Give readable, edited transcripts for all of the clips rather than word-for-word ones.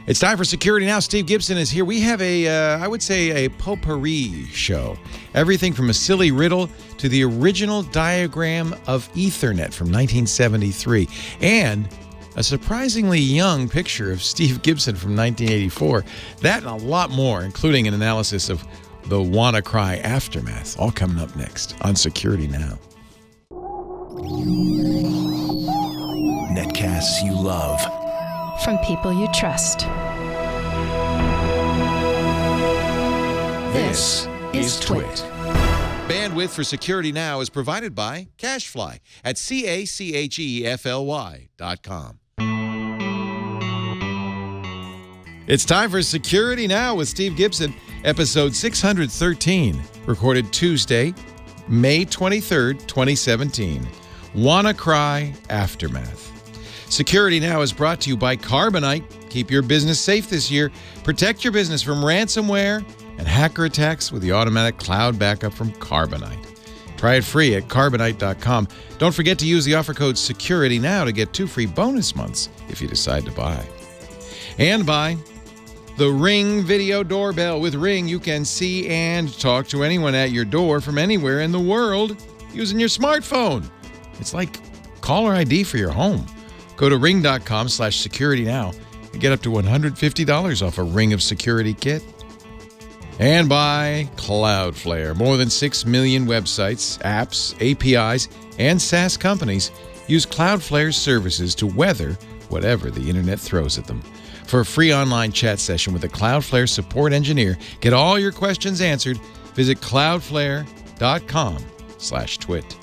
It's time for Security Now. Steve Gibson is here. We have I would say, a potpourri show. Everything from a silly riddle to the original diagram of Ethernet from 1973. And a surprisingly young picture of Steve Gibson from 1984. That and a lot more, including an analysis of the WannaCry aftermath. All coming up next on Security Now. Netcasts you love. From people you trust. This is Twit. Bandwidth for Security Now is provided by CacheFly at CacheFly.com. It's time for Security Now with Steve Gibson, episode 613, recorded Tuesday, May 23rd, 2017. WannaCry Aftermath. Security Now is brought to you by Carbonite. Keep your business safe this year. Protect your business from ransomware and hacker attacks with the automatic cloud backup from Carbonite. Try it free at Carbonite.com. Don't forget to use the offer code SECURITYNOW to get 2 free bonus months if you decide to buy. And by the Ring Video Doorbell. With Ring, you can see and talk to anyone at your door from anywhere in the world using your smartphone. It's like caller ID for your home. Go to ring.com/securitynow and get up to $150 off a Ring of Security kit. And by Cloudflare. More than 6 million websites, apps, APIs, and SaaS companies use Cloudflare's services to weather whatever the internet throws at them. For a free online chat session with a Cloudflare support engineer, get all your questions answered. Visit cloudflare.com/twit.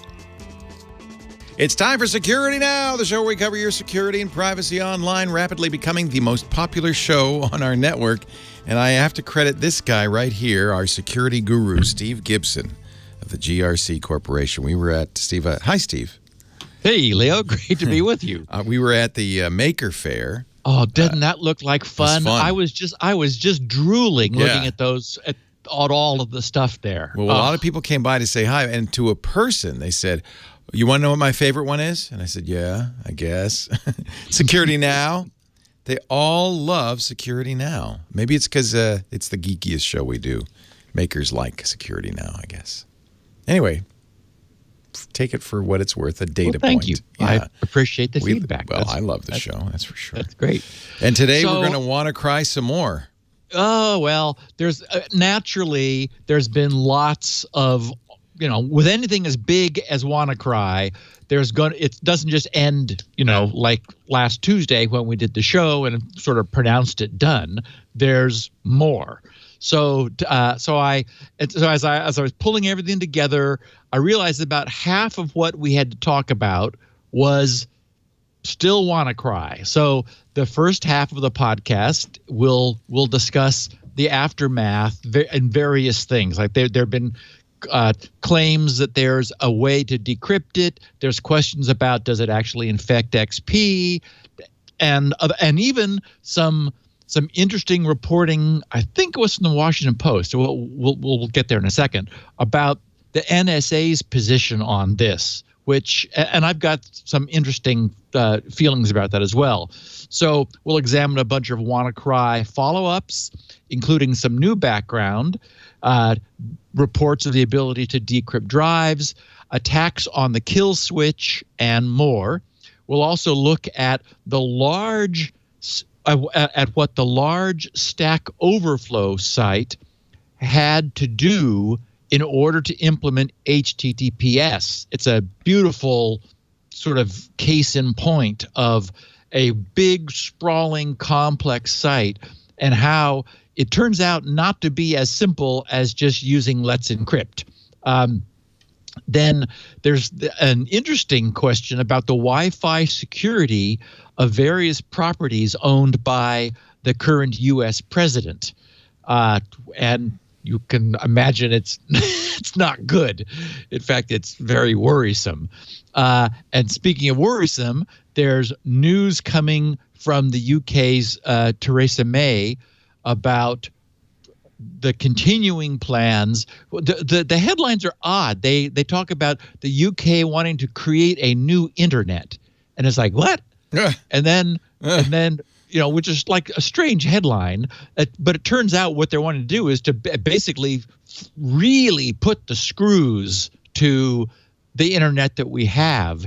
It's time for Security Now, the show where we cover your security and privacy online, rapidly becoming the most popular show on our network. And I have to credit this guy right here, our security guru, Steve Gibson of the GRC Corporation. We were at, Steve, hi, Steve. Hey, Leo, great to be with you. We were at the Maker Faire. Oh, doesn't that look like fun? I was just drooling looking at those, at all of the stuff there. Well, a lot of people came by to say hi, and to a person, they said, "You want to know what my favorite one is?" And I said, "Yeah, I guess." Security Now. They all love Security Now. Maybe it's because it's the geekiest show we do. Makers like Security Now, I guess. Anyway, take it for what it's worth, a data thank point. you. Yeah. I appreciate the feedback. Well, I love the show, that's for sure. That's great. And today we're going to WannaCry some more. Oh, well, there's naturally, there's been lots of, with anything as big as WannaCry, it doesn't just end, like last Tuesday when we did the show and sort of pronounced it done. There's more. So as I was pulling everything together, I realized about half of what we had to talk about was still WannaCry. So the first half of the podcast we'll discuss the aftermath and various things. Like there have been claims that there's a way to decrypt it. There's questions about does it actually infect XP, and even some interesting reporting. I think it was from the Washington Post. We'll get there in a second about the NSA's position on this. And I've got some interesting feelings about that as well. So we'll examine a bunch of WannaCry follow-ups, including some new background, reports of the ability to decrypt drives, attacks on the Killswitch, and more. We'll also look at what the large StackOverflow site had to do in order to implement HTTPS. It's a beautiful sort of case in point of a big, sprawling, complex site and how it turns out not to be as simple as just using Let's Encrypt. Then there's an interesting question about the Wi-Fi security of various properties owned by the current U.S. president. And you can imagine it's not good. In fact, it's very worrisome. And speaking of worrisome, there's news coming from the UK's Teresa May about the continuing plans. The headlines are odd. They talk about the UK wanting to create a new internet, and it's like what? And then which is like a strange headline. But it turns out what they're wanting to do is to basically really put the screws to the internet that we have.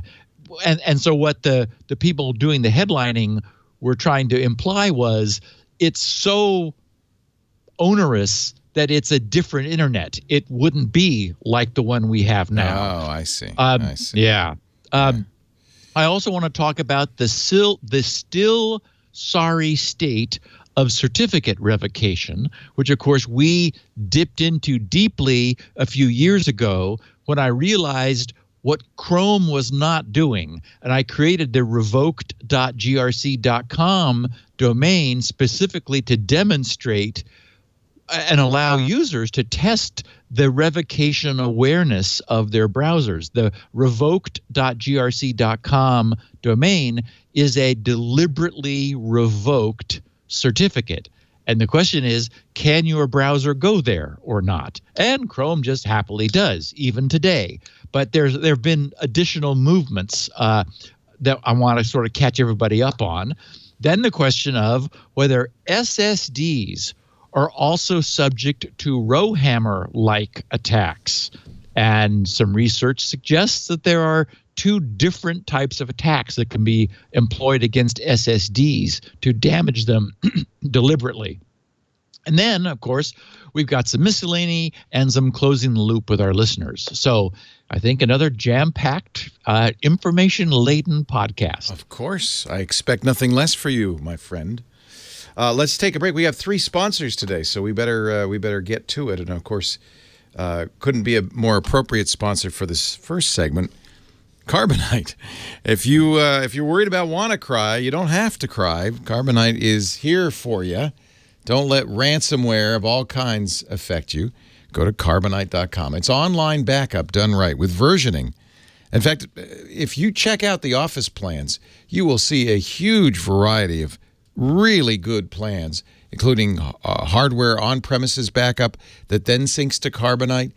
And so what the people doing the headlining were trying to imply was it's so onerous that it's a different internet. It wouldn't be like the one we have now. Oh, I see. Yeah. I also want to talk about the still sorry state of certificate revocation, which, of course, we dipped into deeply a few years ago when I realized what Chrome was not doing. And I created the revoked.grc.com domain specifically to demonstrate and allow users to test the revocation awareness of their browsers. The revoked.grc.com domain is a deliberately revoked certificate. And the question is, can your browser go there or not? And Chrome just happily does, even today. But there have been additional movements that I want to sort of catch everybody up on. Then the question of whether SSDs are also subject to RowHammer-like attacks. And some research suggests that there are two different types of attacks that can be employed against SSDs to damage them deliberately. And then, of course, we've got some miscellany and some closing the loop with our listeners. So I think another jam-packed, information-laden podcast. Of course. I expect nothing less for you, my friend. Let's take a break. We have 3 sponsors today, so we better get to it. And, of course, couldn't be a more appropriate sponsor for this first segment, Carbonite. If you're worried about WannaCry, you don't have to cry. Carbonite is here for you. Don't let ransomware of all kinds affect you. Go to Carbonite.com. It's online backup done right with versioning. In fact, if you check out the Office plans, you will see a huge variety of really good plans, including hardware on-premises backup that then syncs to Carbonite,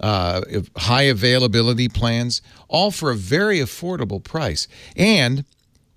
high availability plans, all for a very affordable price. And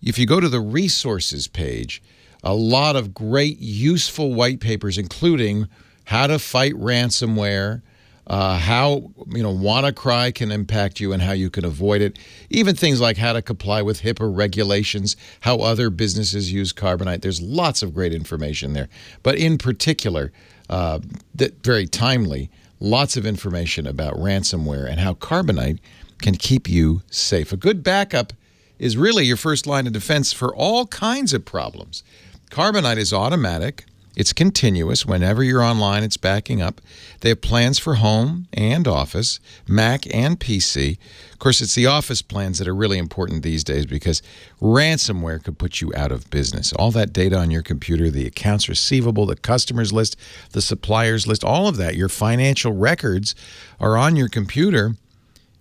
if you go to the resources page, a lot of great, useful white papers, including how to fight ransomware, how WannaCry can impact you and how you can avoid it. Even things like how to comply with HIPAA regulations, how other businesses use Carbonite. There's lots of great information there. But in particular, that very timely, lots of information about ransomware and how Carbonite can keep you safe. A good backup is really your first line of defense for all kinds of problems. Carbonite is automatic. It's continuous. Whenever you're online, it's backing up. They have plans for home and Office, Mac and PC. Of course, it's the Office plans that are really important these days because ransomware could put you out of business. All that data on your computer, the accounts receivable, the customers list, the suppliers list, all of that, your financial records are on your computer.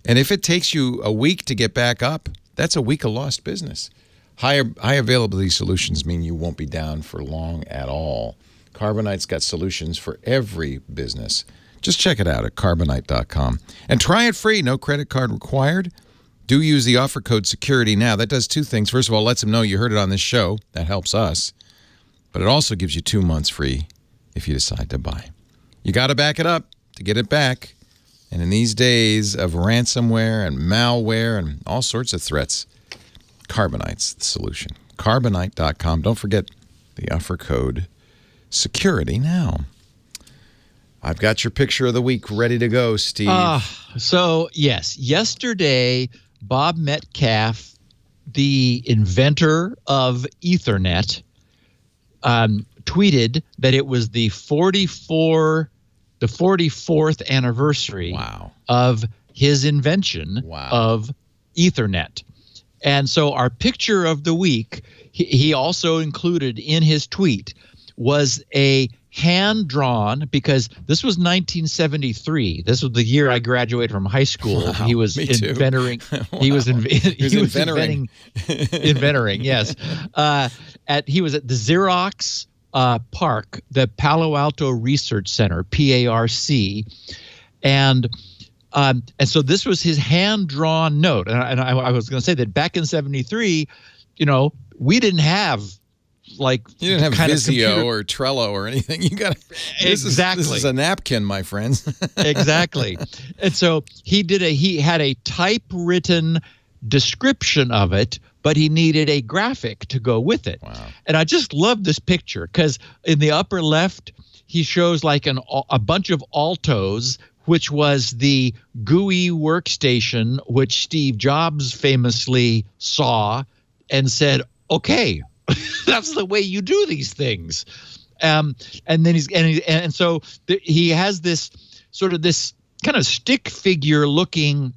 And if it takes you a week to get back up, that's a week of lost business. High availability solutions mean you won't be down for long at all. Carbonite's got solutions for every business. Just check it out at Carbonite.com. And try it free. No credit card required. Do use the offer code SECURITY now. That does 2 things. First of all, it lets them know you heard it on this show. That helps us. But it also gives you 2 months free if you decide to buy. You got to back it up to get it back. And in these days of ransomware and malware and all sorts of threats, Carbonite's the solution. Carbonite.com. Don't forget the offer code SECURITY now. I've got your picture of the week ready to go, Steve. So, yes, yesterday, Bob Metcalfe, the inventor of Ethernet, tweeted that it was the 44th anniversary of his invention of Ethernet. And so our picture of the week, he also included in his tweet, was a hand-drawn, because this was 1973. This was the year I graduated from high school. Wow, he was inventing. He was inventing. Yes. He was at the Xerox Park, the Palo Alto Research Center, PARC, and so this was his hand-drawn note. And I was going to say that back in 73, we didn't have You didn't have kind of Visio computer- or Trello or anything. You got Exactly. This is a napkin, my friends. Exactly. And so he had a typewritten description of it, but he needed a graphic to go with it. Wow. And I just love this picture because in the upper left, he shows like a bunch of Altos, which was the GUI workstation, which Steve Jobs famously saw and said, okay, that's the way you do these things. And then he has this sort of this kind of stick figure looking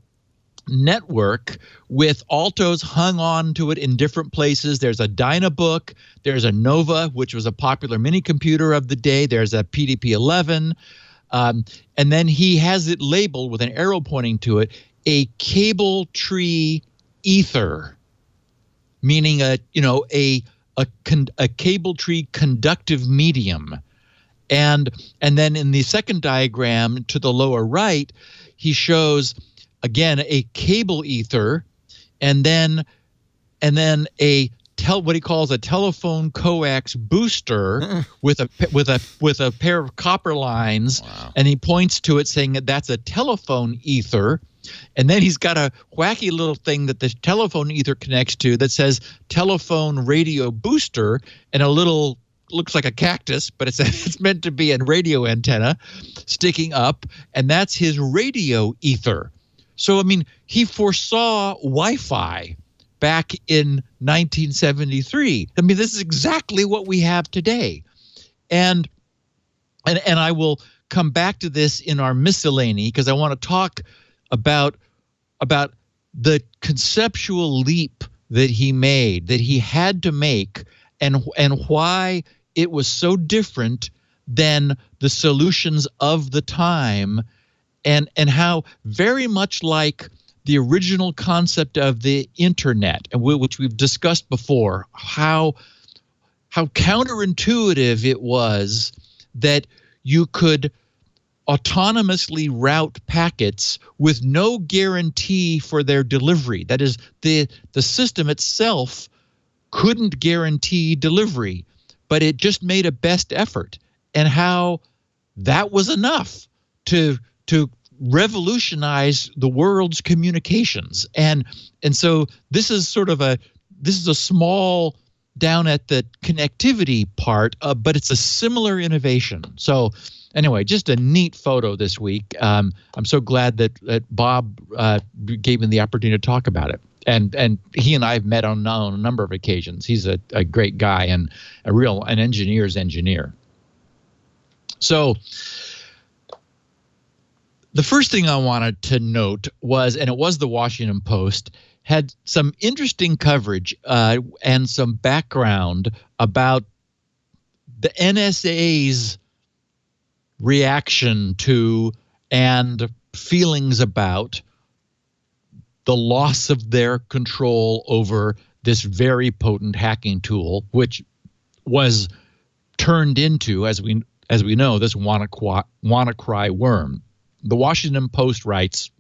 network with Altos hung on to it in different places. There's a Dynabook, there's a Nova, which was a popular mini computer of the day. There's a PDP-11. And then he has it labeled with an arrow pointing to it, a cable tree ether, meaning a cable tree conductive medium. And then in the second diagram to the lower right, he shows again a cable ether, and then what he calls a telephone coax booster with a pair of copper lines. Wow. And he points to it saying that that's a telephone ether. And then he's got a wacky little thing that the telephone ether connects to that says telephone radio booster, and a little looks like a cactus, but it's meant to be a radio antenna sticking up, and that's his radio ether. So, I mean, he foresaw Wi-Fi back in 1973. I mean, this is exactly what we have today. And I will come back to this in our miscellany because I want to talk about the conceptual leap that he made, that he had to make, and why it was so different than the solutions of the time, and how very much like the original concept of the internet, which we've discussed before, how counterintuitive it was that you could autonomously route packets with no guarantee for their delivery. That is, the system itself couldn't guarantee delivery, but it just made a best effort, and how that was enough to revolutionize the world's communications. And so this is a small down at the connectivity part, but it's a similar innovation. So anyway, just a neat photo this week. I'm so glad that Bob gave me the opportunity to talk about it. And he and I have met on a number of occasions. He's a great guy and an engineer's engineer. So the first thing I wanted to note was, and it was the Washington Post, had some interesting coverage and some background about the NSA's reaction to and feelings about the loss of their control over this very potent hacking tool, which was turned into, as we know, this WannaCry worm. The Washington Post writes,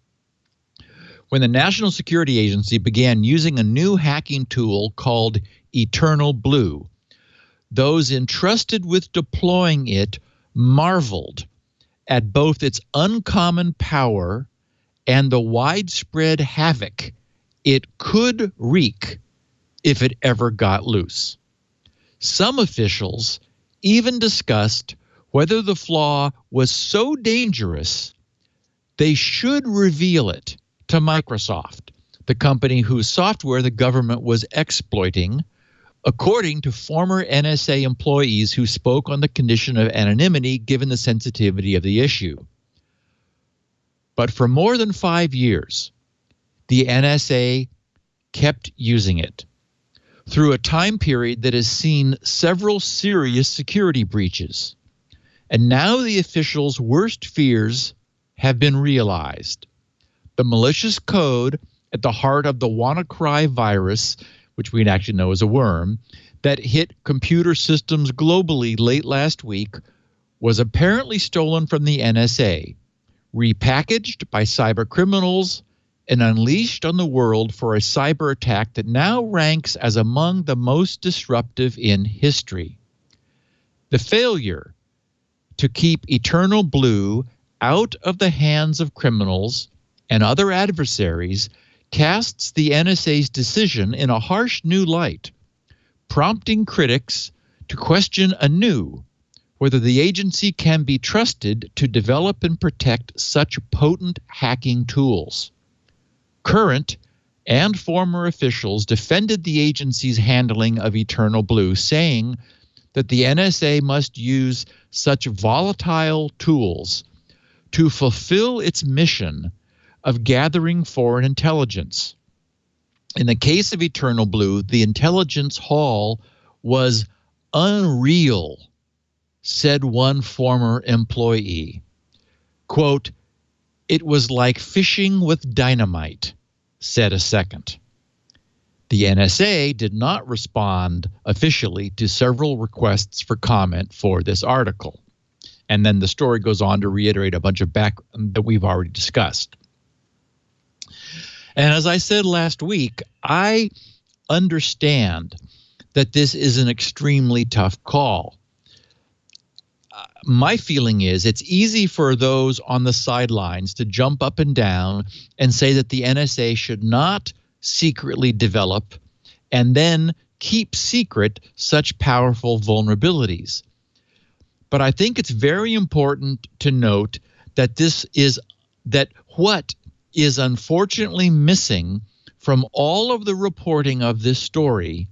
when the National Security Agency began using a new hacking tool called Eternal Blue, those entrusted with deploying it marveled at both its uncommon power and the widespread havoc it could wreak if it ever got loose. Some officials even discussed whether the flaw was so dangerous they should reveal it to Microsoft, the company whose software the government was exploiting, according to former NSA employees who spoke on the condition of anonymity given the sensitivity of the issue. But for more than 5 years, the NSA kept using it through a time period that has seen several serious security breaches. And now the officials' worst fears have been realized. The malicious code at the heart of the WannaCry virus, which we actually know is a worm, that hit computer systems globally late last week, was apparently stolen from the NSA, repackaged by cyber criminals, and unleashed on the world for a cyber attack that now ranks as among the most disruptive in history. The failure to keep Eternal Blue out of the hands of criminals and other adversaries casts the NSA's decision in a harsh new light, prompting critics to question anew whether the agency can be trusted to develop and protect such potent hacking tools. Current and former officials defended the agency's handling of Eternal Blue, saying that the NSA must use such volatile tools to fulfill its mission of gathering foreign intelligence. In the case of Eternal Blue, the intelligence haul was unreal, said one former employee. Quote, "It was like fishing with dynamite," said a second. The NSA did not respond officially to several requests for comment for this article. And then the story goes on to reiterate a bunch of background that we've already discussed. And as I said last week, I understand that this is an extremely tough call. My feeling is it's easy for those on the sidelines to jump up and down and say that the NSA should not secretly develop and then keep secret such powerful vulnerabilities. But I think it's very important to note that what is unfortunately missing from all of the reporting of this story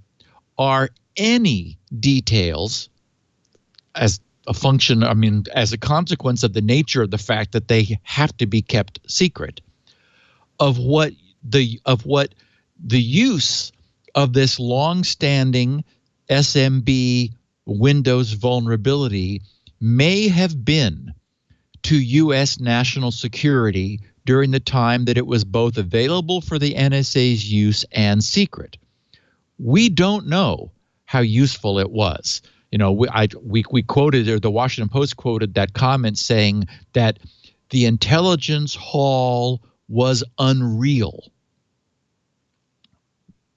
are any details as a function, as a consequence of the nature of the fact that they have to be kept secret, of what the use of this long-standing SMB Windows vulnerability may have been to U.S. national security during the time that it was both available for the NSA's use and secret. We don't know how useful it was. We quoted, or the Washington Post quoted that comment saying that the intelligence haul was unreal.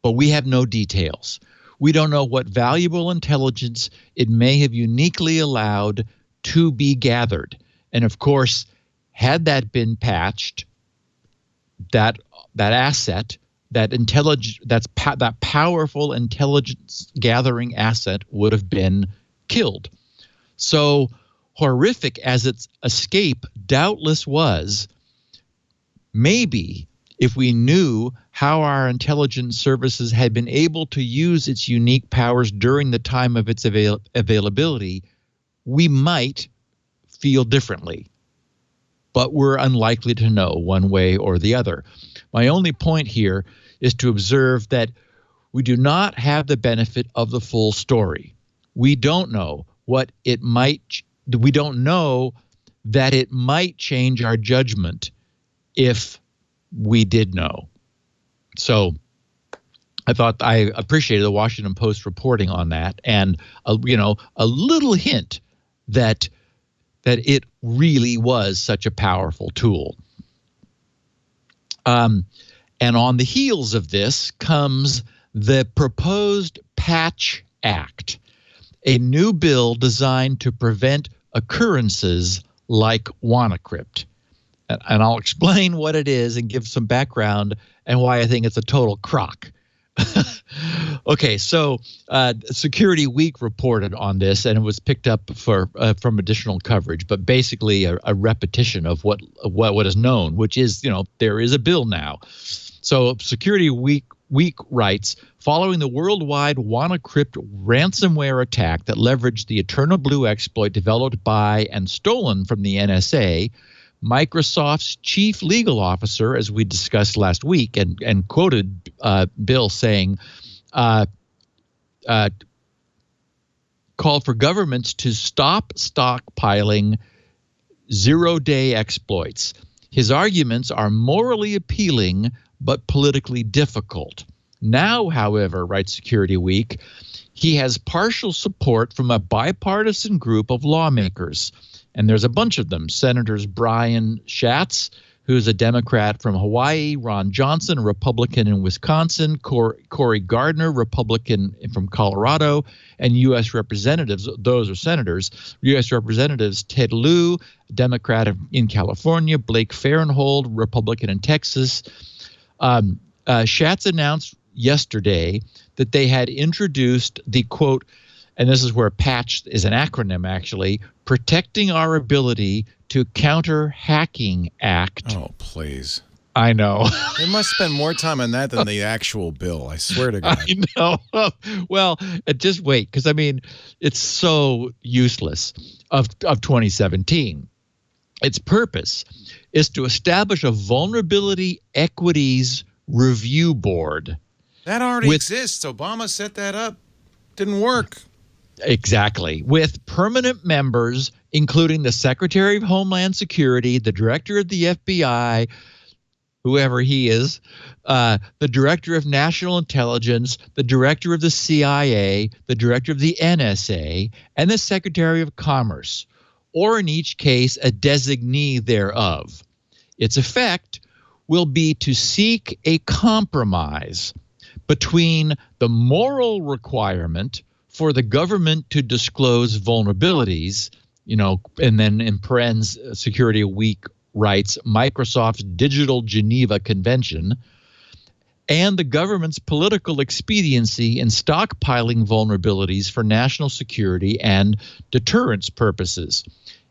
But we have no details. We don't know what valuable intelligence it may have uniquely allowed to be gathered. And of course, had that been patched, that asset, that powerful intelligence gathering asset would have been killed. So horrific as its escape doubtless was, maybe if we knew how our intelligence services had been able to use its unique powers during the time of its availability, we might feel differently. But we're unlikely to know one way or the other. My only point here is to observe that we do not have the benefit of the full story. We don't know what it might. We don't know that it might change our judgment if we did know. So I thought I appreciated the Washington Post reporting on that, and a little hint that it really was such a powerful tool. And on the heels of this comes the proposed Patch Act, a new bill designed to prevent occurrences like WannaCry. And I'll explain what it is and give some background and why I think it's a total crock. Okay, so Security Week reported on this, and it was picked up from additional coverage, but basically a repetition of what is known, which is, there is a bill now. So Security Week writes, following the worldwide WannaCry ransomware attack that leveraged the Eternal Blue exploit developed by and stolen from the NSA, Microsoft's chief legal officer, as we discussed last week, and quoted Bill saying, called for governments to stop stockpiling zero-day exploits. His arguments are morally appealing but politically difficult. Now, however, writes Security Week, he has partial support from a bipartisan group of lawmakers. And there's a bunch of them. Senators Brian Schatz, who's a Democrat from Hawaii, Ron Johnson, a Republican in Wisconsin, Cory Gardner, Republican from Colorado, and U.S. representatives, those are senators, U.S. Representatives Ted Lieu, Democrat in California, Blake Farenthold, Republican in Texas. Schatz announced yesterday that they had introduced the, quote, and this is where PATCH is an acronym actually, Protecting Our Ability to Counter Hacking Act. Oh, please. I know. They must spend more time on that than the actual bill. I swear to God. I know. Well, just wait, because I mean, it's so useless of 2017. Its purpose is to establish a vulnerability equities review board. That already exists. Obama set that up. Didn't work. Exactly. With permanent members, including the Secretary of Homeland Security, the Director of the FBI, whoever he is, the Director of National Intelligence, the Director of the CIA, the Director of the NSA, and the Secretary of Commerce, or in each case, a designee thereof. Its effect will be to seek a compromise between the moral requirement for the government to disclose vulnerabilities, and then in parens, Security Week writes Microsoft's Digital Geneva Convention, and the government's political expediency in stockpiling vulnerabilities for national security and deterrence purposes.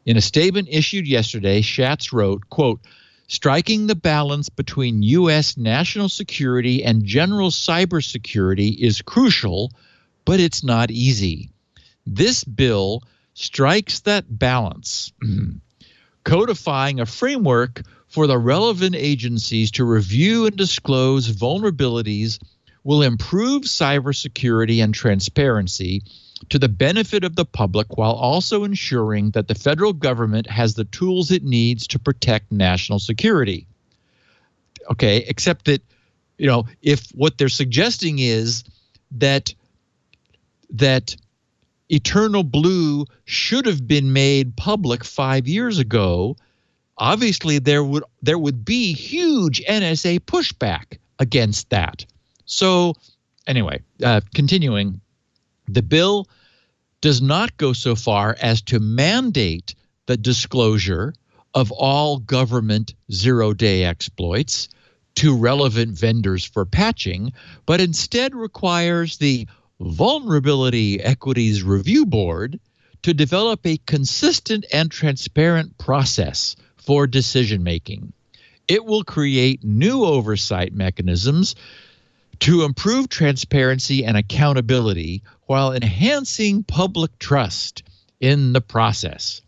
In a statement issued yesterday, Schatz wrote, quote, striking the balance between U.S. national security and general cybersecurity is crucial, but it's not easy. This bill strikes that balance, codifying a framework for the relevant agencies to review and disclose vulnerabilities will improve cybersecurity and transparency to the benefit of the public while also ensuring that the federal government has the tools it needs to protect national security. Okay, except that, if what they're suggesting is that Eternal Blue should have been made public 5 years ago, obviously there would be huge NSA pushback against that. So anyway, continuing, the bill does not go so far as to mandate the disclosure of all government zero-day exploits to relevant vendors for patching, but instead requires the Vulnerability Equities Review Board to develop a consistent and transparent process for decision-making. It will create new oversight mechanisms to improve transparency and accountability while enhancing public trust in the process.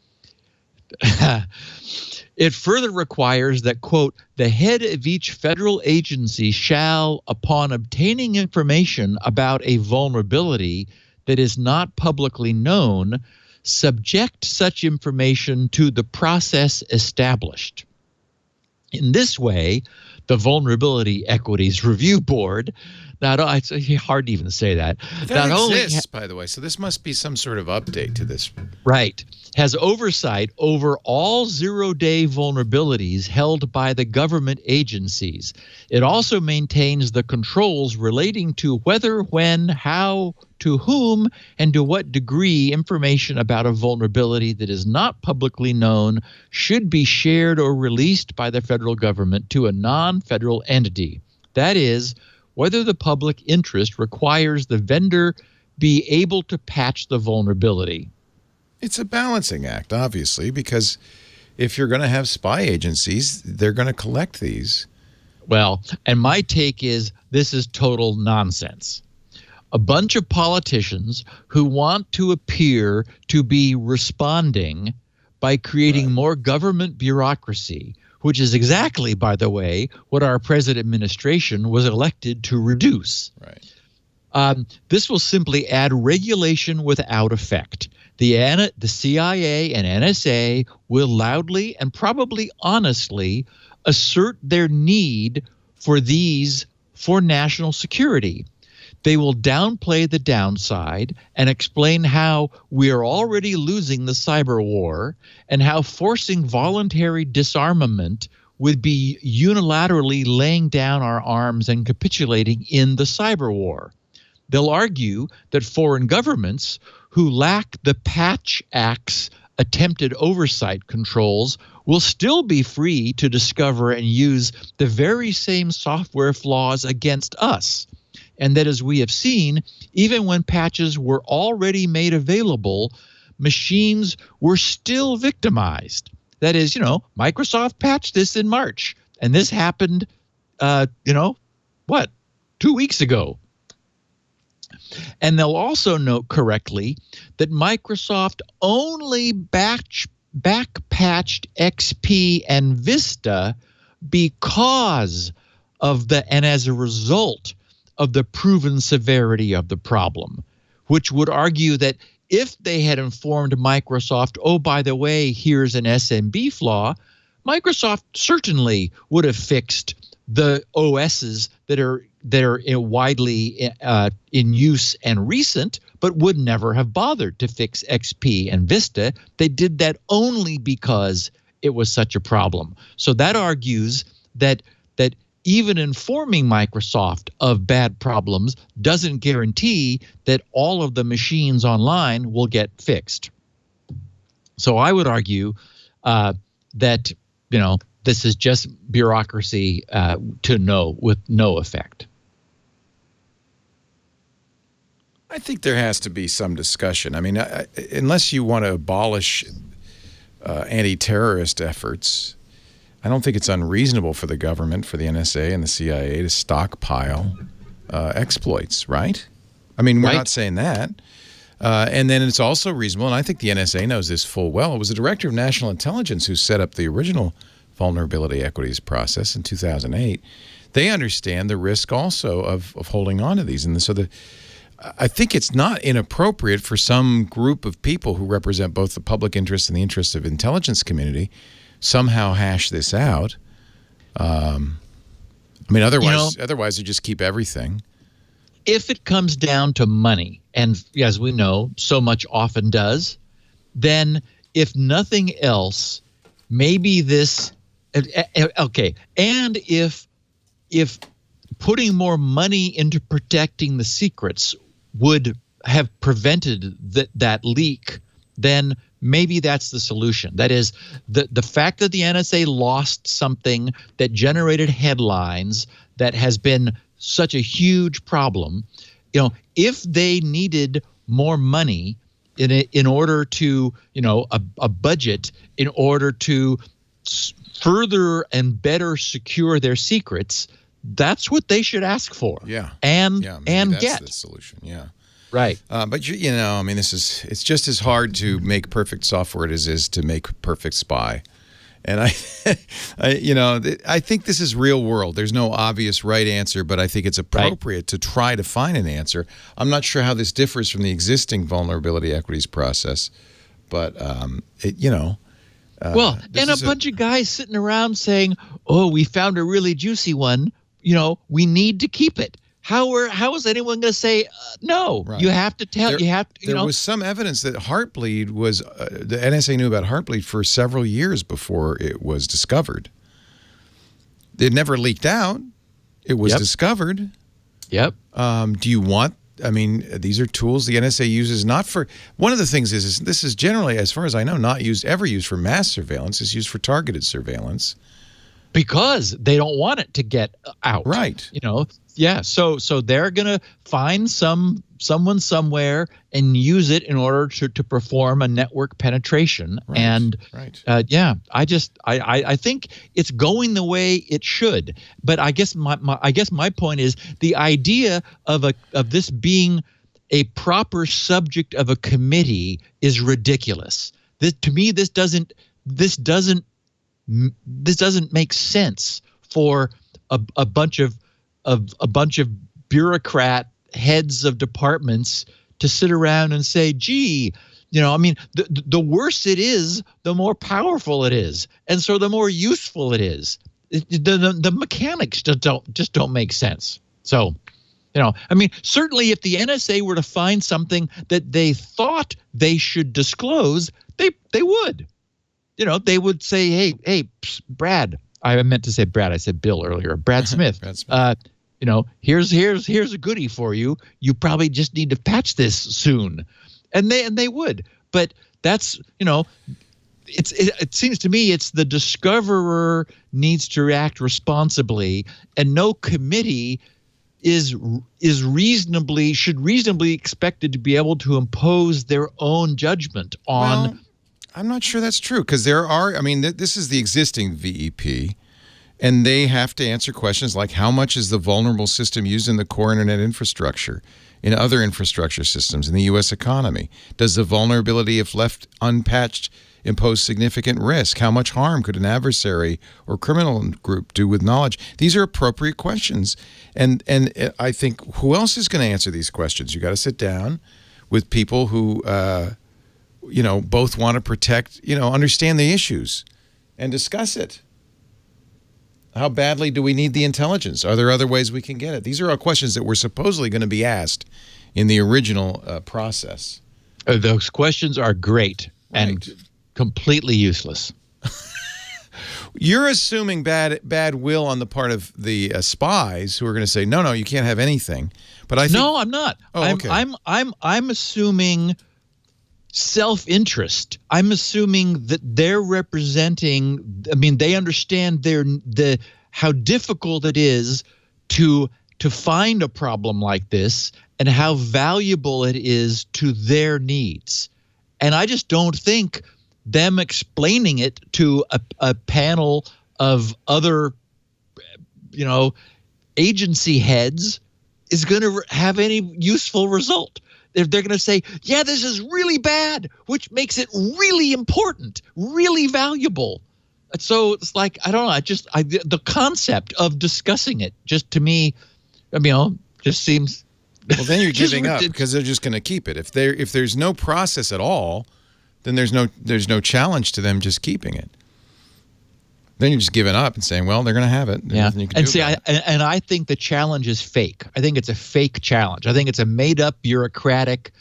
It further requires that, quote, the head of each federal agency shall, upon obtaining information about a vulnerability that is not publicly known, subject such information to the process established. In this way, the Vulnerability Equities Review Board, it's hard to even say that. That exists, by the way, so this must be some sort of update to this. Right. Has oversight over all zero-day vulnerabilities held by the government agencies. It also maintains the controls relating to whether, when, how, to whom, and to what degree information about a vulnerability that is not publicly known should be shared or released by the federal government to a non-federal entity. That is, whether the public interest requires the vendor be able to patch the vulnerability. It's a balancing act, obviously, because if you're going to have spy agencies, they're going to collect these. Well, and my take is this is total nonsense. A bunch of politicians who want to appear to be responding by creating more government bureaucracy, which is exactly, by the way, what our present administration was elected to reduce. Right. This will simply add regulation without effect. The CIA and NSA will loudly and probably honestly assert their need for these for national security. They will downplay the downside and explain how we are already losing the cyber war and how forcing voluntary disarmament would be unilaterally laying down our arms and capitulating in the cyber war. They'll argue that foreign governments who lack the Patch Act's attempted oversight controls will still be free to discover and use the very same software flaws against us. And that, as we have seen, even when patches were already made available, machines were still victimized. That is, Microsoft patched this in March, and this happened, 2 weeks ago. And they'll also note correctly that Microsoft only back-patched XP and Vista because of and as a result of the proven severity of the problem, which would argue that if they had informed Microsoft, oh, by the way, here's an SMB flaw, Microsoft certainly would have fixed the OSs that are widely in use and recent, but would never have bothered to fix XP and Vista. They did that only because it was such a problem. So that argues that even informing Microsoft of bad problems doesn't guarantee that all of the machines online will get fixed. So I would argue that this is just bureaucracy with no effect. I think there has to be some discussion. I mean, unless you want to abolish anti-terrorist efforts, I don't think it's unreasonable for the government, for the NSA and the CIA to stockpile exploits, right? I mean, we're not saying that. And then it's also reasonable, and I think the NSA knows this full well. It was the Director of National Intelligence who set up the original vulnerability equities process in 2008. They understand the risk also of holding on to these. And so I think it's not inappropriate for some group of people who represent both the public interest and the interests of the intelligence community somehow hash this out. Otherwise you just keep everything. If it comes down to money, and as we know, so much often does, then if nothing else, maybe this okay. And if putting more money into protecting the secrets would have prevented that leak, then maybe that's the solution. That is, the fact that the NSA lost something that generated headlines that has been such a huge problem. If they needed more money in order to, a budget in order to further and better secure their secrets, that's what they should ask for. Yeah. And that's get the solution. Yeah. Right. But it's just as hard to make perfect software as it is to make perfect spy. And I think this is real world. There's no obvious right answer, but I think it's appropriate to try to find an answer. I'm not sure how this differs from the existing vulnerability equities process, but and a bunch of guys sitting around saying, "Oh, we found a really juicy one. We need to keep it." How is anyone going to say no? Right. You have to tell. There was some evidence that Heartbleed was the NSA knew about Heartbleed for several years before it was discovered. It never leaked out. It was discovered. Yep. Do you want? I mean, these are tools the NSA uses not for. One of the things is this is generally, as far as I know, not ever used for mass surveillance. It's used for targeted surveillance. Because they don't want it to get out. Right. Yeah. So they're going to find someone somewhere and use it in order to perform a network penetration. Right. And I think it's going the way it should. But I guess my point is the idea of this being a proper subject of a committee is ridiculous. To me, this doesn't make sense for a bunch of bureaucrat heads of departments to sit around and say, gee, the worse it is, the more powerful it is. And so the more useful it is. The mechanics just don't make sense. So, certainly if the NSA were to find something that they thought they should disclose, they would. They would say, hey, Brad, I meant to say Brad. I said Bill earlier. Brad Smith. Brad Smith. Here's a goodie for you. You probably just need to patch this soon, and they would. But that's it seems to me it's the discoverer needs to react responsibly, and no committee should reasonably expected to be able to impose their own judgment on. Well, I'm not sure that's true, because this is the existing VEP, and they have to answer questions like how much is the vulnerable system used in the core internet infrastructure, in other infrastructure systems, in the U.S. economy? Does the vulnerability, if left unpatched, impose significant risk? How much harm could an adversary or criminal group do with knowledge? These are appropriate questions. And I think who else is going to answer these questions? You got to sit down with people who, both want to protect, understand the issues and discuss it. How badly do we need the intelligence? Are there other ways we can get it? These are all questions that were supposedly going to be asked in the original process. Those questions are great Right. and completely useless. You're assuming bad will on the part of the spies who are going to say, no, you can't have anything. But I think No, I'm not. Oh, okay. I'm assuming self-interest. I'm assuming that they're representing. I mean, they understand how difficult it is to find a problem like this and how valuable it is to their needs. And I just don't think them explaining it to a panel of other, agency heads is going to have any useful result. They're going to say, yeah, this is really bad, which makes it really important, really valuable. So it's like, I don't know, the concept of discussing it just to me, just seems. Well, then you're giving up because they're just going to keep it. If there's no process at all, then there's no challenge to them just keeping it. Then you're just giving up and saying, well, they're going to have it. Yeah, and I think the challenge is fake. I think it's a fake challenge. I think it's a made-up bureaucratic,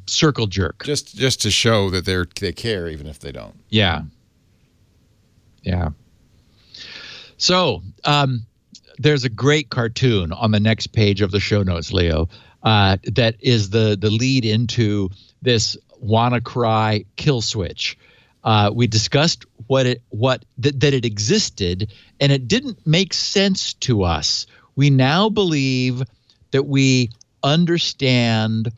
circle jerk. Just to show that they care, even if they don't. Yeah. Yeah. So there's a great cartoon on the next page of the show notes, Leo, that is the lead into this WannaCry Killswitch. We discussed that it existed, and it didn't make sense to us. We now believe that we understand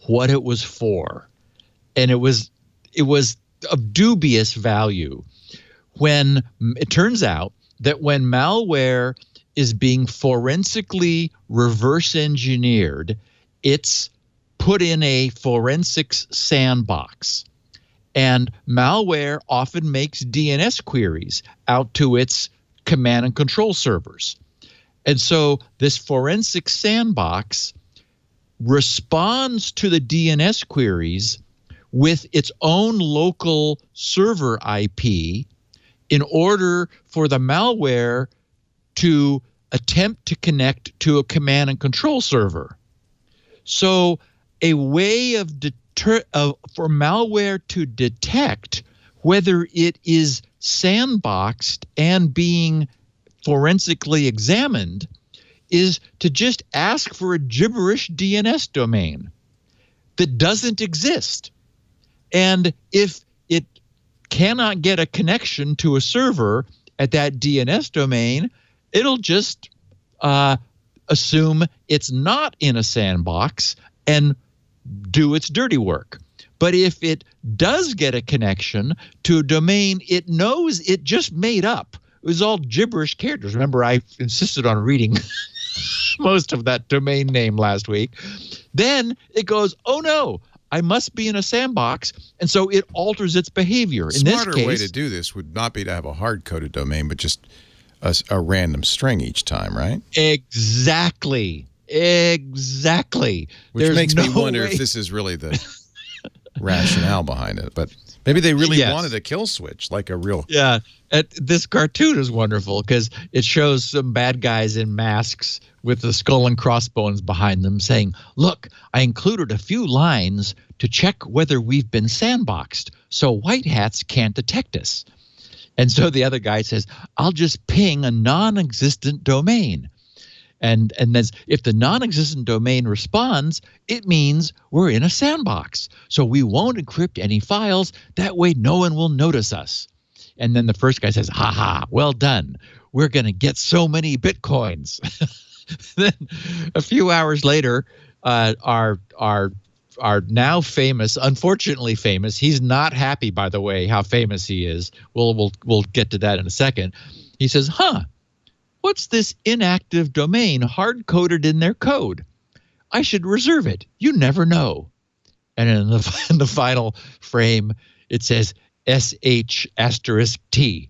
what it was for, and it was of dubious value. When it turns out that when malware is being forensically reverse engineered, it's put in a forensics sandbox. And malware often makes DNS queries out to its command and control servers. And so this forensic sandbox responds to the DNS queries with its own local server IP in order for the malware to attempt to connect to a command and control server. So a way for malware to detect whether it is sandboxed and being forensically examined is to just ask for a gibberish DNS domain that doesn't exist. And if it cannot get a connection to a server at that DNS domain, it'll just assume it's not in a sandbox and do its dirty work. But if it does get a connection to a domain it knows it just made up, it was all gibberish characters. Remember, I insisted on reading most of that domain name last week. Then it goes, oh no, I must be in a sandbox, and so it alters its behavior. In this Smarter case, way to do this would not be to have a hard-coded domain, but just a random string each time, right? Exactly. Which makes me wonder if this is really the rationale behind it. But maybe they really wanted a kill switch, like a real. Yeah. This cartoon is wonderful because it shows some bad guys in masks with the skull and crossbones behind them saying, look, I included a few lines to check whether we've been sandboxed so white hats can't detect us. And so the other guy says, I'll just ping a non-existent domain. And then if the non-existent domain responds, it means we're in a sandbox. So we won't encrypt any files. That way no one will notice us. And then the first guy says, ha, well done. We're going to get so many Bitcoins. Then a few hours later, our now famous, unfortunately famous, he's not happy, by the way, how famous he is. We'll get to that in a second. He says, what's this inactive domain hard-coded in their code? I should reserve it. You never know. And in the final frame, it says sh*T.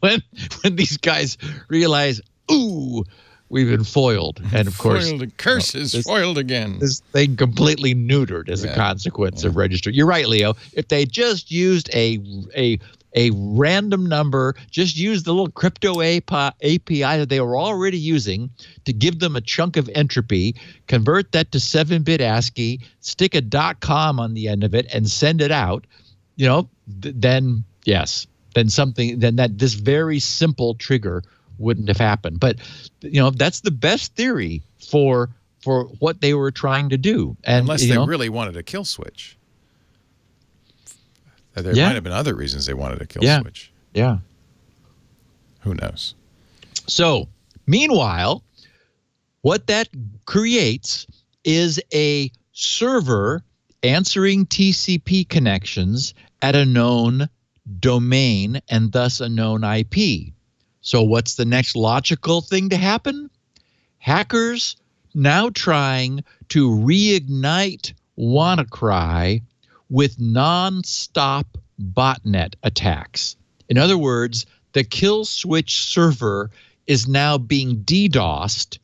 when these guys realize, ooh, we've been foiled. And of course, foiled, curses, foiled again. This thing completely neutered as a consequence of registry. You're right, Leo. If they just used a random number, just use the little crypto API that they were already using to give them a chunk of entropy, convert that to 7-bit ASCII, stick a .com on the end of it, and send it out, then yes, then this very simple trigger wouldn't have happened. But that's the best theory for what they were trying to do. And unless they really wanted a kill switch. There might have been other reasons they wanted a kill switch. Yeah. Who knows? So, meanwhile, what that creates is a server answering TCP connections at a known domain and thus a known IP. So what's the next logical thing to happen? Hackers now trying to reignite WannaCry with non-stop botnet attacks. In other words, the Killswitch server is now being DDoSed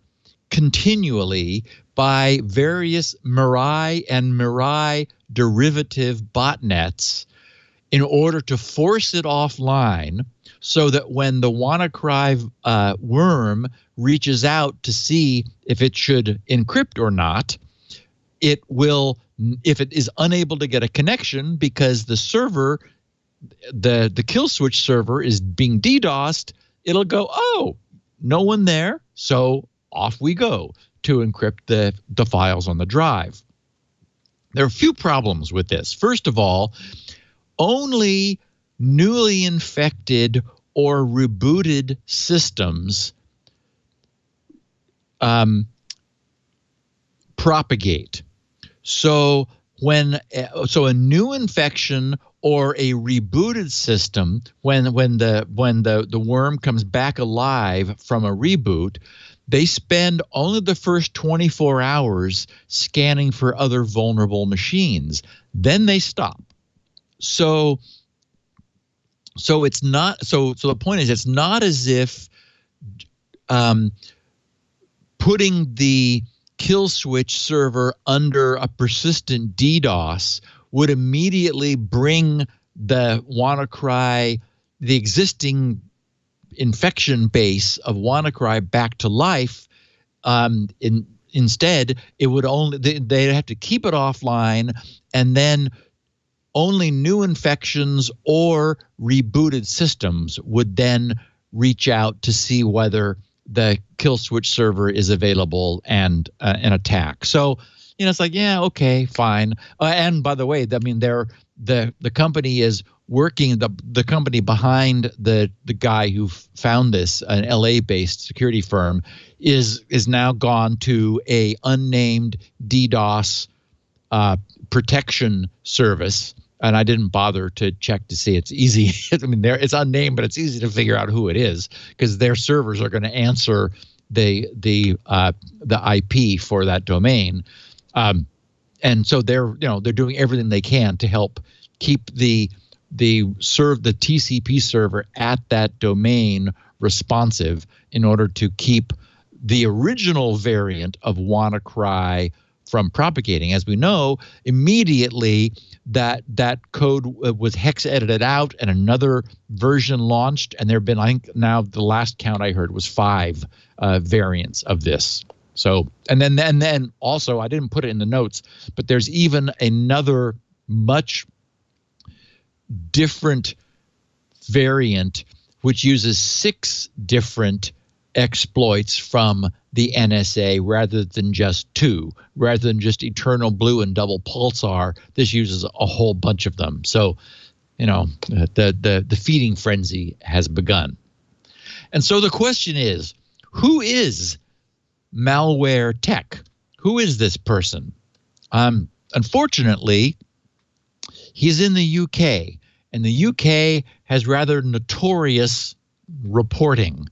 continually by various Mirai and Mirai derivative botnets in order to force it offline so that when the WannaCry worm reaches out to see if it should encrypt or not, it will, if it is unable to get a connection because the server, the Killswitch server is being DDoSed, it'll go, oh, no one there, so off we go to encrypt the files on the drive. There are a few problems with this. First of all, only newly infected or rebooted systems propagate. So a new infection or a rebooted system, when the worm comes back alive from a reboot, they spend only the first 24 hours scanning for other vulnerable machines. Then they stop. So it's not. So the point is, it's not as if putting the Killswitch server under a persistent DDoS would immediately bring the WannaCry, the existing infection base of WannaCry, back to life. Instead, it would only they'd have to keep it offline, and then only new infections or rebooted systems would then reach out to see whether the Killswitch server is available and attack. So, it's like, yeah, okay, fine. And by the way, I mean, the company is working, the company behind the guy who found this, an LA-based security firm, is now gone to a unnamed DDoS protection service. And I didn't bother to check to see. It's easy. I mean, it's unnamed, but it's easy to figure out who it is because their servers are going to answer the IP for that domain, and so they're doing everything they can to help keep the TCP server at that domain responsive in order to keep the original variant of WannaCry from propagating. As we know, immediately that code was hex edited out and another version launched, and there have been, I think now the last count I heard was 5 variants of this. So and then also, I didn't put it in the notes, but there's even another much different variant, which uses 6 different exploits from the NSA rather than just 2. Rather than just Eternal Blue and Double Pulsar, this uses a whole bunch of them. So, the feeding frenzy has begun. And so the question is, who is Malware Tech? Who is this person? Unfortunately, he's in the UK, and the UK has rather notorious reporting.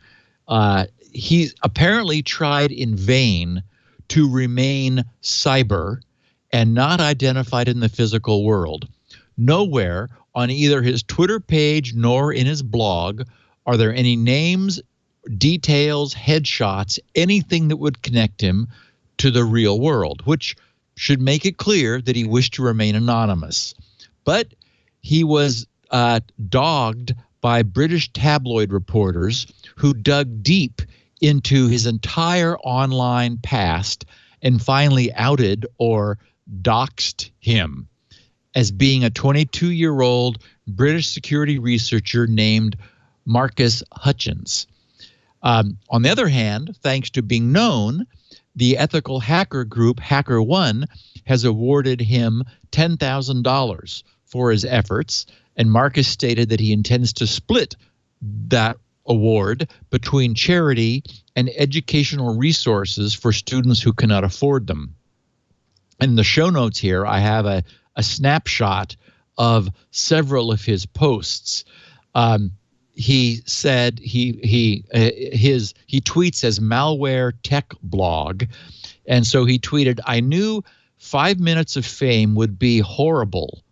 He apparently tried in vain to remain cyber and not identified in the physical world. Nowhere on either his Twitter page nor in his blog are there any names, details, headshots, anything that would connect him to the real world, which should make it clear that he wished to remain anonymous. But he was dogged by British tabloid reporters who dug deep into his entire online past and finally outed or doxed him as being a 22-year-old British security researcher named Marcus Hutchins. On the other hand, thanks to being known, the ethical hacker group HackerOne has awarded him $10,000 for his efforts, and Marcus stated that he intends to split that award between charity and educational resources for students who cannot afford them. In the show notes here, I have a snapshot of several of his posts. He said he tweets as Malware Tech Blog, and so he tweeted, "I knew 5 minutes of fame would be horrible,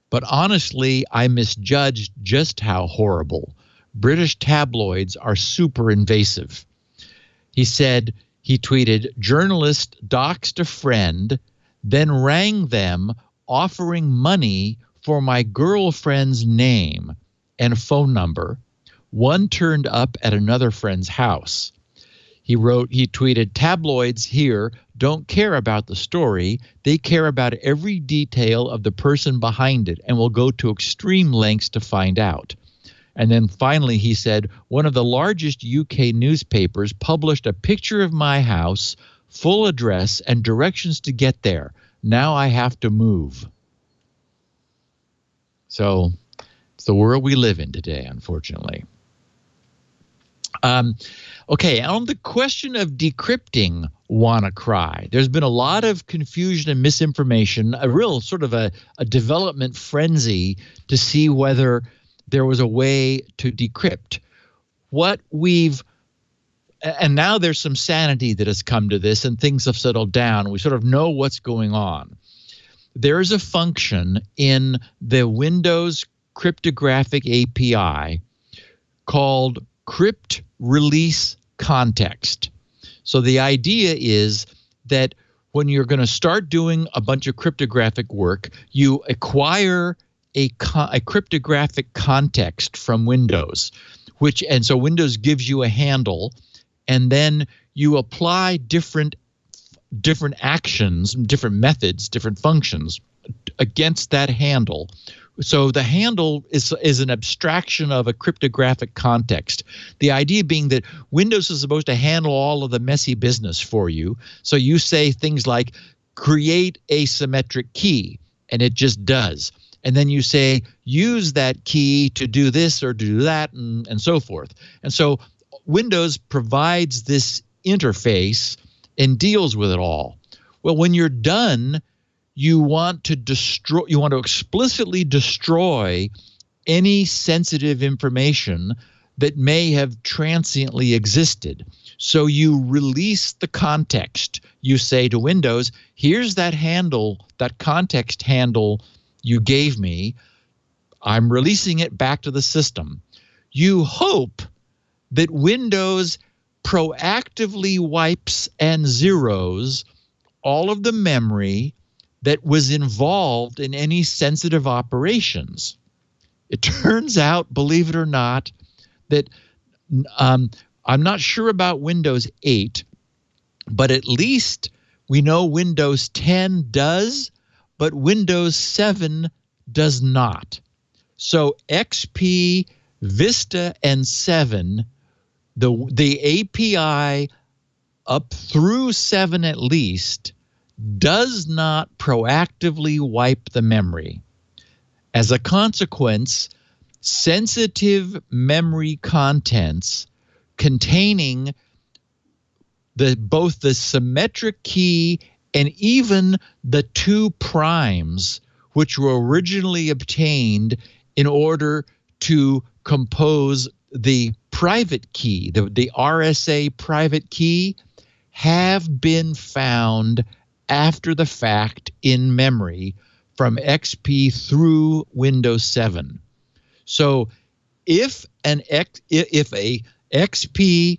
but honestly, I misjudged just how horrible. British tabloids are super invasive." He said, he tweeted, "Journalist doxed a friend, then rang them offering money for my girlfriend's name and phone number. One turned up at another friend's house." He tweeted, "Tabloids here don't care about the story. They care about every detail of the person behind it and will go to extreme lengths to find out." And then finally he said, "One of the largest UK newspapers published a picture of my house, full address, and directions to get there. Now I have to move." So it's the world we live in today, unfortunately. Okay, on the question of decrypting WannaCry, there's been a lot of confusion and misinformation, a real sort of a development frenzy to see whether there was a way to decrypt. And now there's some sanity that has come to this and things have settled down. We sort of know what's going on. There is a function in the Windows cryptographic API called crypt release context. So the idea is that when you're going to start doing a bunch of cryptographic work, you acquire a cryptographic context from Windows, and so Windows gives you a handle, and then you apply different actions, different methods, different functions against that handle. So the handle is an abstraction of a cryptographic context. The idea being that Windows is supposed to handle all of the messy business for you. So you say things like, create a symmetric key, and it just does. And then you say, use that key to do this or do that, and so forth. And so Windows provides this interface and deals with it all. Well, when you're done, you want to explicitly destroy any sensitive information that may have transiently existed. So you release the context. You say to Windows, here's that handle, that context handle you gave me. I'm releasing it back to the system. You hope that Windows proactively wipes and zeros all of the memory that was involved in any sensitive operations. It turns out, believe it or not, that I'm not sure about Windows 8, but at least we know Windows 10 does, but Windows 7 does not. So XP, Vista and 7, the API up through 7 at least does not proactively wipe the memory. As a consequence, sensitive memory contents containing both the symmetric key and even the 2 primes, which were originally obtained in order to compose the private key, the RSA private key, have been found after the fact in memory from XP through Windows 7. So if a XP,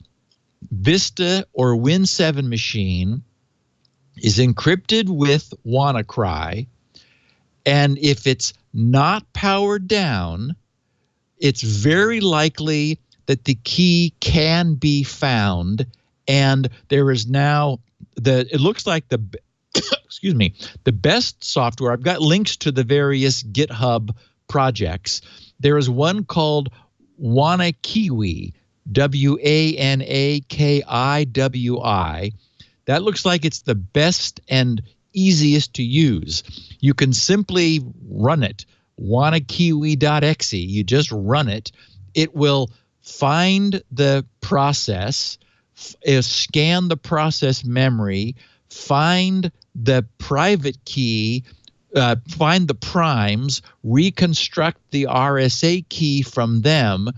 Vista, or Win 7 machine is encrypted with WannaCry, and if it's not powered down, it's very likely that the key can be found, and there is now it looks like the excuse me, the best software. I've got links to the various GitHub projects. There is one called WannaKiwi, WANAKIWI. That looks like it's the best and easiest to use. You can simply run it, wannakiwi.exe. You just run it. It will find the process, scan the process memory, find the private key, find the primes, reconstruct the RSA key from them,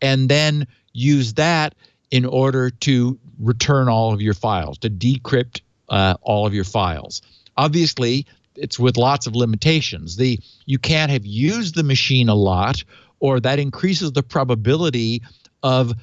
and then use that in order to return all of your files, to decrypt all of your files. Obviously, it's with lots of limitations. You can't have used the machine a lot, or that increases the probability of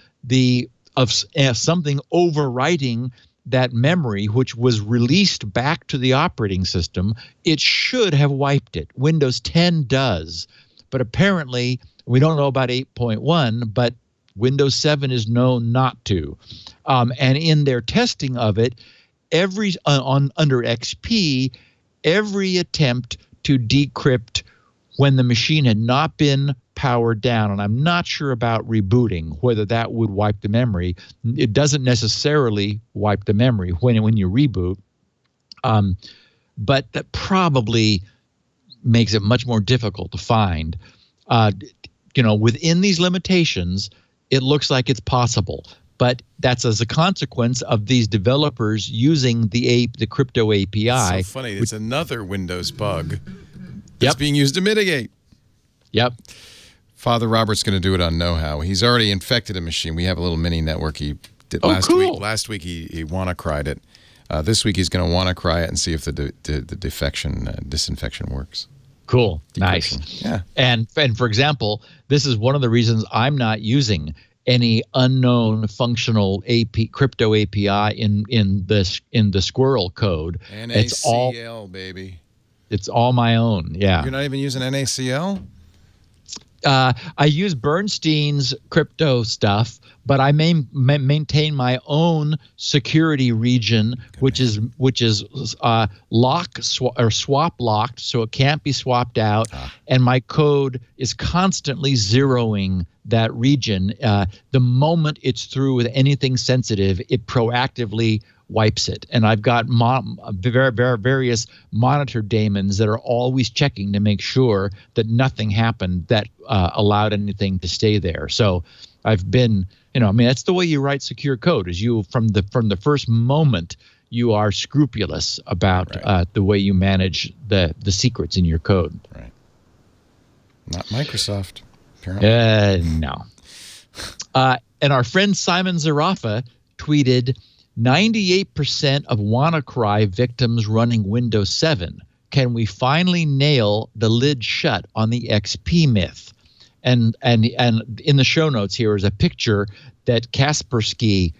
something overwriting that memory, which was released back to the operating system. It should have wiped it. Windows 10 does, but apparently we don't know about 8.1, but Windows 7 is known not to. And in their testing of it, under XP, every attempt to decrypt when the machine had not been powered down, and I'm not sure about rebooting, whether that would wipe the memory. It doesn't necessarily wipe the memory when you reboot, but that probably makes it much more difficult to find. Within these limitations, it looks like it's possible, but that's as a consequence of these developers using the crypto API. It's so funny. It's another Windows bug that's being used to mitigate. Yep. Father Robert's going to do it on know-how. He's already infected a machine. We have a little mini network he did last cool. week. Last week he WannaCry'd it. This week he's going to WannaCry it and see if the disinfection works. Cool. Decryption. Nice. Yeah. And for example, this is one of the reasons I'm not using any unknown functional crypto API in the Squirrel code. NaCl, baby. It's all my own. Yeah. You're not even using NaCl? I use Bernstein's crypto stuff, but I maintain my own security region, which is swap locked, so it can't be swapped out. And my code is constantly zeroing that region. The moment it's through with anything sensitive, it proactively wipes it. And I've got various monitor daemons that are always checking to make sure that nothing happened that allowed anything to stay there. So I've been, that's the way you write secure code, is you from the first moment you are scrupulous about the way you manage the secrets in your code. Right. Not Microsoft, apparently. No. And our friend Simon Zarafa tweeted, 98% of WannaCry victims running Windows 7. Can we finally nail the lid shut on the XP myth? And in the show notes here is a picture that Kaspersky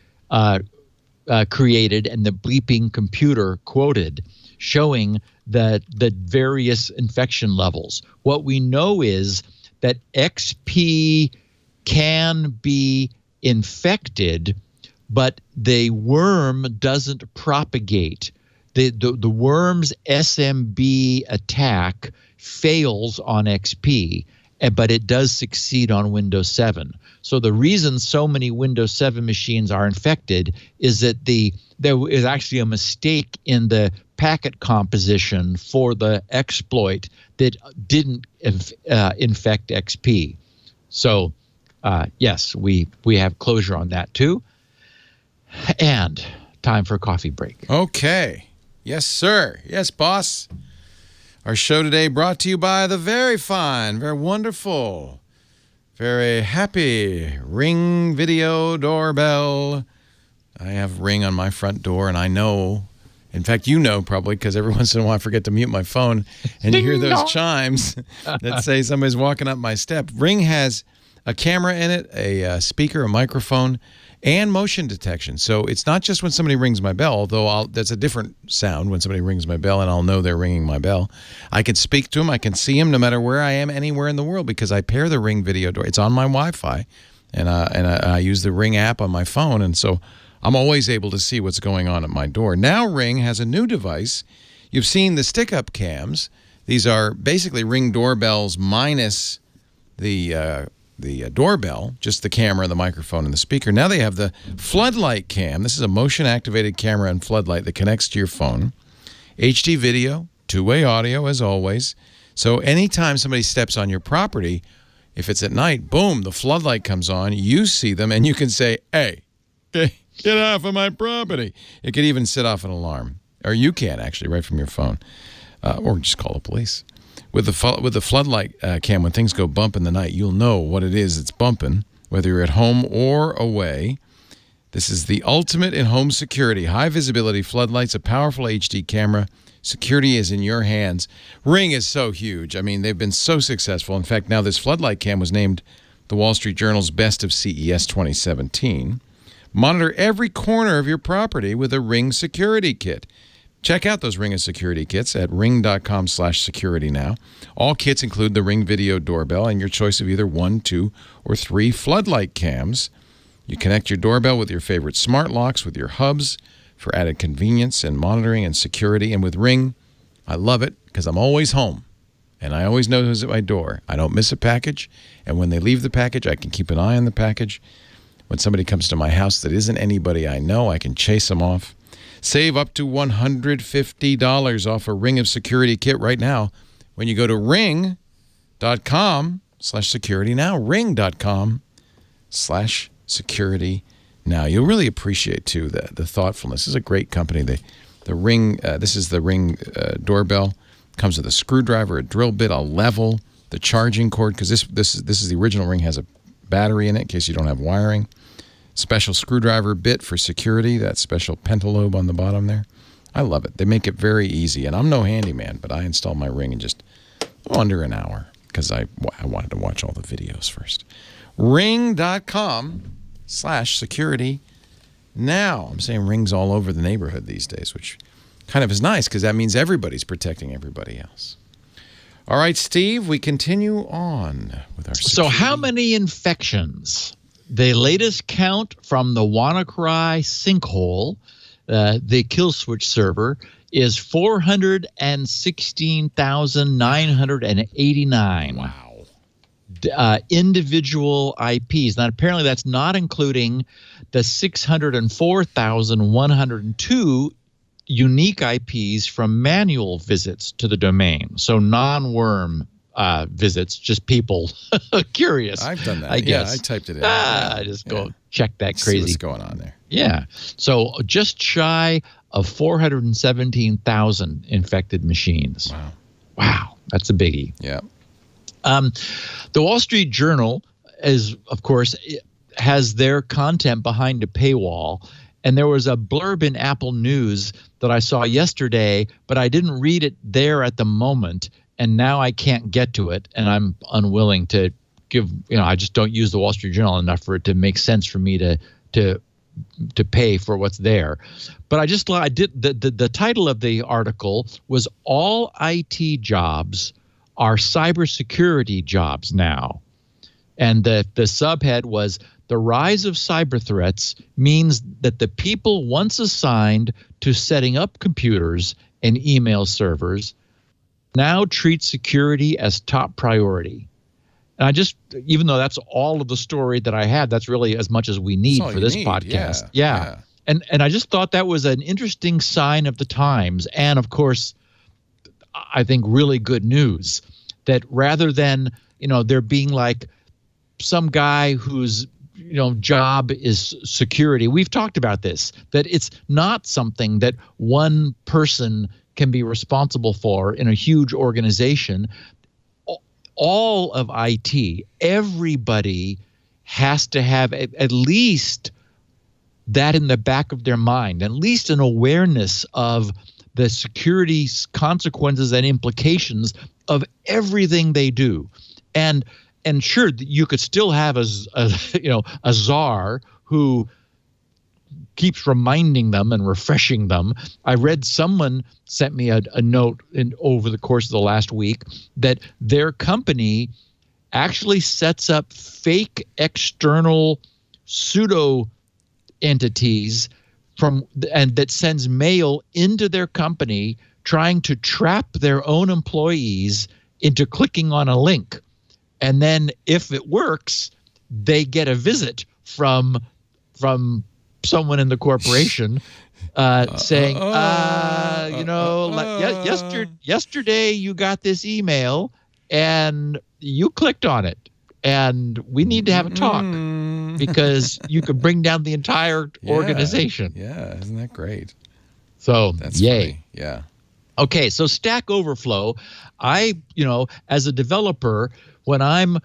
created and the bleeping computer quoted, showing the various infection levels. What we know is that XP can be infected, but the worm doesn't propagate. The worm's SMB attack fails on XP, but it does succeed on Windows 7. So the reason so many Windows 7 machines are infected is that there is actually a mistake in the packet composition for the exploit that didn't infect XP. So yes, we have closure on that too. And time for a coffee break. Okay. Yes, sir. Yes, boss. Our show today brought to you by the very fine, very wonderful, very happy Ring video doorbell. I have Ring on my front door, and I know, in fact, you know probably, because every once in a while I forget to mute my phone, and you hear those chimes that say somebody's walking up my step. Ring has a camera in it, a speaker, a microphone, and motion detection. So it's not just when somebody rings my bell, although that's a different sound when somebody rings my bell, and I'll know they're ringing my bell. I can speak to them. I can see them no matter where I am, anywhere in the world, because I pair the Ring video door. It's on my Wi-Fi, and I use the Ring app on my phone, and so I'm always able to see what's going on at my door. Now Ring has a new device. You've seen the stick-up cams. These are basically Ring doorbells minus the doorbell, just the camera, the microphone, and the speaker. Now they have the floodlight cam. This is a motion-activated camera and floodlight that connects to your phone. HD video, two-way audio, as always. So anytime somebody steps on your property, if it's at night, boom, the floodlight comes on, you see them, and you can say, hey, get off of my property. It could even set off an alarm. Or you can, actually, right from your phone. Or just call the police. With the floodlight cam, when things go bump in the night, you'll know what it is that's bumping, whether you're at home or away. This is the ultimate in home security. High visibility floodlights, a powerful HD camera. Security is in your hands. Ring is so huge. I mean, they've been so successful. In fact, now this floodlight cam was named the Wall Street Journal's Best of CES 2017. Monitor every corner of your property with a Ring security kit. Check out those Ring security kits at ring.com/security now. All kits include the Ring video doorbell and your choice of either 1, 2, or 3 floodlight cams. You connect your doorbell with your favorite smart locks with your hubs for added convenience and monitoring and security. And with Ring, I love it because I'm always home, and I always know who's at my door. I don't miss a package, and when they leave the package, I can keep an eye on the package. When somebody comes to my house that isn't anybody I know, I can chase them off. Save up to $150 off a Ring of Security kit right now when you go to ring.com/security now. Ring.com/security now. You'll really appreciate, too, the thoughtfulness. This is a great company. The Ring, this is the Ring doorbell. Comes with a screwdriver, a drill bit, a level, the charging cord, because this is the original Ring, has a battery in it in case you don't have wiring. Special screwdriver bit for security, that special pentalobe on the bottom there. I love it. They make it very easy. And I'm no handyman, but I installed my Ring in just under an hour because I wanted to watch all the videos first. Ring.com/security now. I'm saying Rings all over the neighborhood these days, which kind of is nice because that means everybody's protecting everybody else. All right, Steve, we continue on with our security. So how many infections? The latest count from the WannaCry sinkhole, the Killswitch server, is 416,989. Wow. Individual IPs. Now, apparently that's not including the 604,102 unique IPs from manual visits to the domain. So non-worm visits, just people curious. I've done that. I guess. Yeah, I typed it in. Just go check that crazy. See what's going on there. Yeah. So just shy of 417,000 infected machines. Wow. Wow. That's a biggie. Yeah. The Wall Street Journal is, of course, has their content behind a paywall. And there was a blurb in Apple News that I saw yesterday, but I didn't read it there at the moment. And now I can't get to it, and I'm unwilling to give. I just don't use the Wall Street Journal enough for it to make sense for me to pay for what's there. But I did the title of the article was "All IT Jobs Are Cybersecurity Jobs Now," and the subhead was "The rise of cyber threats means that the people once assigned to setting up computers and email servers now treat security as top priority. And I just, even though that's all of the story that I had, that's really as much as we need for this podcast. Yeah. And I just thought that was an interesting sign of the times. And of course, I think really good news that rather than, there being like some guy whose, job is security. We've talked about this, that it's not something that one person can be responsible for in a huge organization. All of IT, everybody has to have at least that in the back of their mind, at least an awareness of the security consequences and implications of everything they do. And sure, you could still have a czar who keeps reminding them and refreshing them. I read someone sent me a note over the course of the last week that their company actually sets up fake external pseudo entities and that sends mail into their company trying to trap their own employees into clicking on a link. And then if it works, they get a visit from someone in the corporation saying, yesterday you got this email and you clicked on it and we need to have a talk because you could bring down the entire organization. Yeah, isn't that great? So that's yay. Funny. Yeah. Okay, so Stack Overflow, as a developer, when I'm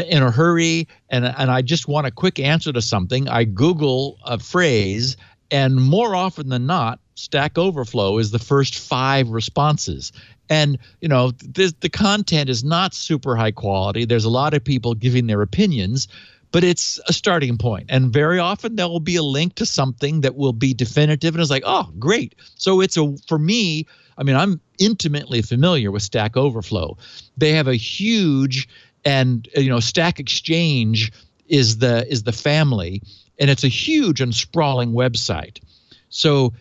in a hurry and I just want a quick answer to something, I Google a phrase, and more often than not, Stack Overflow is the first 5 responses. And, the content is not super high quality. There's a lot of people giving their opinions, but it's a starting point. And very often there will be a link to something that will be definitive. And it's like, oh, great. So for me, I'm intimately familiar with Stack Overflow. They have a huge, and Stack Exchange is the family, and it's a huge and sprawling website. So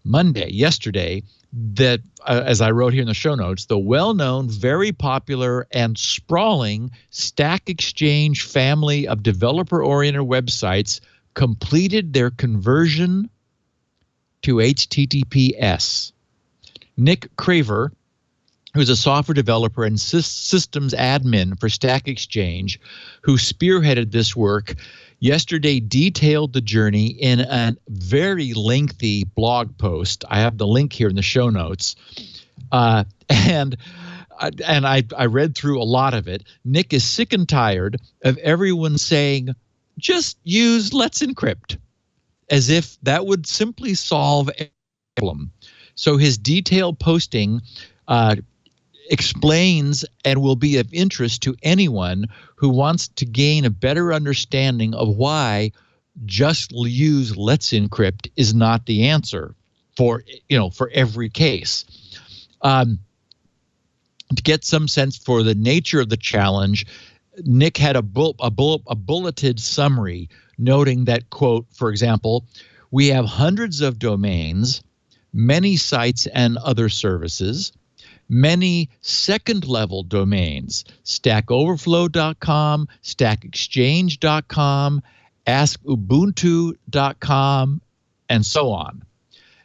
Monday, that as I wrote here in the show notes, the well-known, very popular, and sprawling Stack Exchange family of developer-oriented websites completed their conversion to HTTPS. Nick Craver, who's a software developer and systems admin for Stack Exchange, who spearheaded this work, yesterday detailed the journey in a very lengthy blog post. I have the link here in the show notes. And I read through a lot of it. Nick is sick and tired of everyone saying, just use Let's Encrypt, as if that would simply solve a problem. So his detailed posting explains and will be of interest to anyone who wants to gain a better understanding of why just use Let's Encrypt is not the answer for every case. To get some sense for the nature of the challenge, Nick had a bulleted summary noting that, quote, for example, we have hundreds of domains, many sites and other services, many second-level domains, StackOverflow.com, StackExchange.com, AskUbuntu.com, and so on.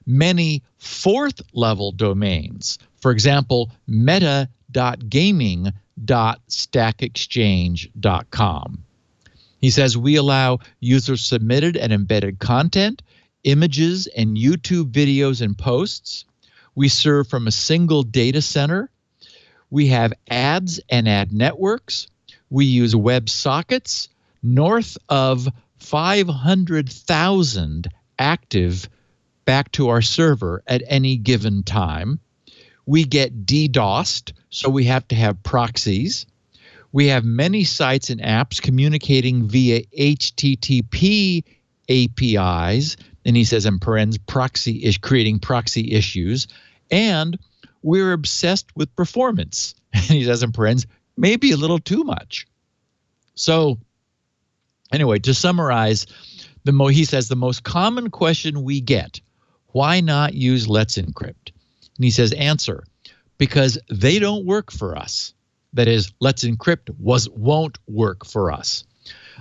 Many fourth-level domains, for example, meta.gaming.stackexchange.com. He says we allow user-submitted and embedded content, images, and YouTube videos and posts. We serve from a single data center. We have ads and ad networks. We use web sockets, north of 500,000 active back to our server at any given time. We get DDoSed, so we have to have proxies. We have many sites and apps communicating via HTTP APIs, and he says in parens, proxy is creating proxy issues, and we're obsessed with performance. And he says in parens, maybe a little too much. So anyway, to summarize, he says the most common question we get, why not use Let's Encrypt? And he says, answer, because they don't work for us. That is, Let's Encrypt won't work for us.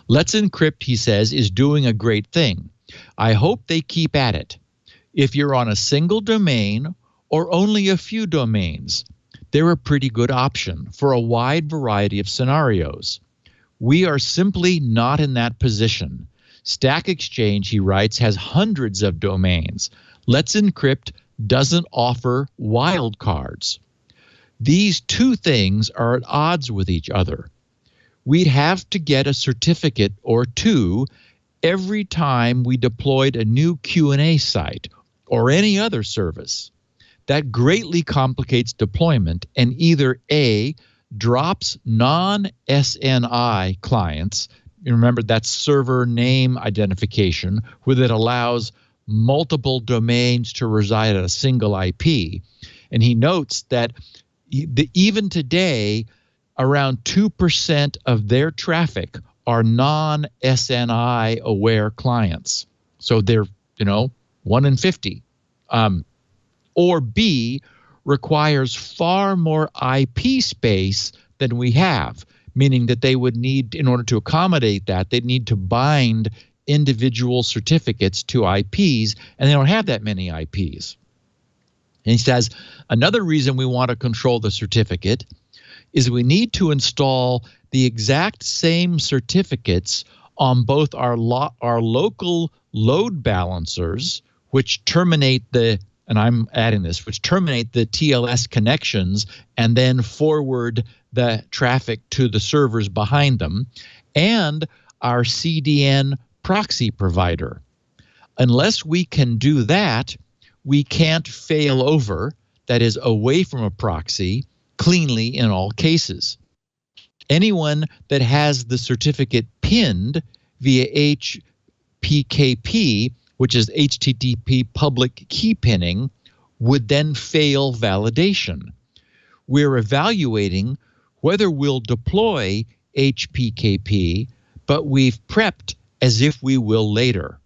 Let's Encrypt, he says, is doing a great thing. I hope they keep at it. If you're on a single domain or only a few domains, they're a pretty good option for a wide variety of scenarios. We are simply not in that position. Stack Exchange, he writes, has hundreds of domains. Let's Encrypt doesn't offer wildcards. These two things are at odds with each other. We'd have to get a certificate or two every time we deployed a new Q&A site or any other service. That greatly complicates deployment and either A, drops non-SNI clients. You remember that's server name identification, where it allows multiple domains to reside at a single IP. And he notes that even today, around 2% of their traffic are non-SNI aware clients. So they're, 1 in 50. Or B, requires far more IP space than we have, meaning that they would need, in order to accommodate that, they'd need to bind individual certificates to IPs, and they don't have that many IPs. And he says, another reason we want to control the certificate is we need to install the exact same certificates on both our local load balancers, which terminate the, and I'm adding this, which terminate the TLS connections and then forward the traffic to the servers behind them, and our CDN proxy provider. Unless we can do that, we can't fail over, that is, away from a proxy, cleanly in all cases. Anyone that has the certificate pinned via HPKP, which is HTTP public key pinning, would then fail validation. We're evaluating whether we'll deploy HPKP, but we've prepped as if we will later.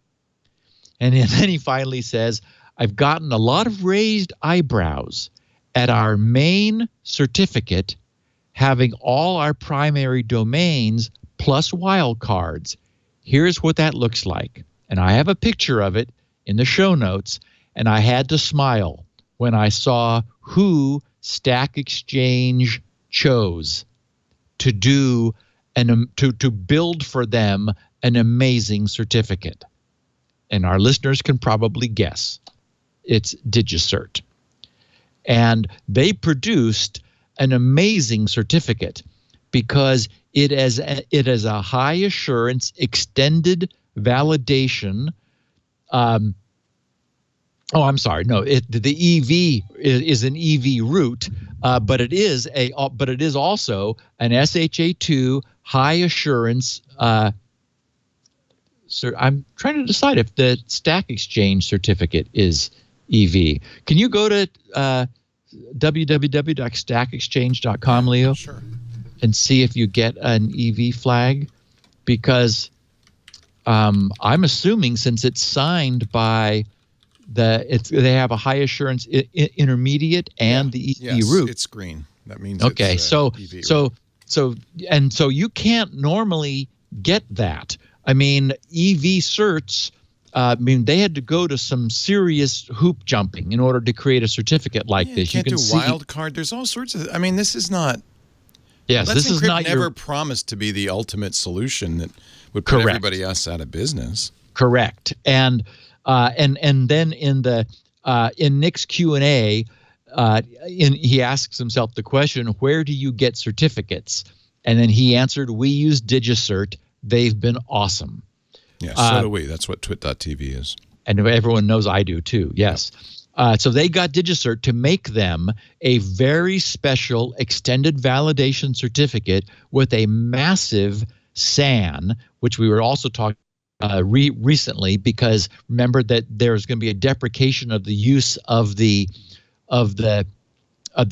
And then he finally says, I've gotten a lot of raised eyebrows at our main certificate having all our primary domains plus wildcards. Here's what that looks like. And I have a picture of it in the show notes, and I had to smile when I saw who Stack Exchange chose to do to build for them an amazing certificate. And our listeners can probably guess. It's DigiCert. And they produced an amazing certificate because it is a high assurance extended validation. I'm sorry. No, the EV is an EV root, but it is also an SHA-2 high assurance. I'm trying to decide if the Stack Exchange certificate is EV. Can you go to www.stackexchange.com, Leo? Sure. And see if you get an EV flag, because I'm assuming since it's signed by they have a high assurance intermediate and the EV root. It's green. That means okay. It's, so EV so you can't normally get that. I mean, EV certs. They had to go to some serious hoop jumping in order to create a certificate like this. You can do wildcard. There's all sorts of. I mean, this is not. Yes, this is not never promised to be the ultimate solution that would put everybody else out of business. Correct. And then in Nick's Q&A, he asks himself the question, where do you get certificates? And then he answered, we use DigiCert. They've been awesome. Yeah, so do we. That's what twit.tv is. And everyone knows I do too, yes. So they got DigiCert to make them a very special extended validation certificate with a massive SAN, which we were also talking recently, because remember that there's going to be a deprecation of the use of the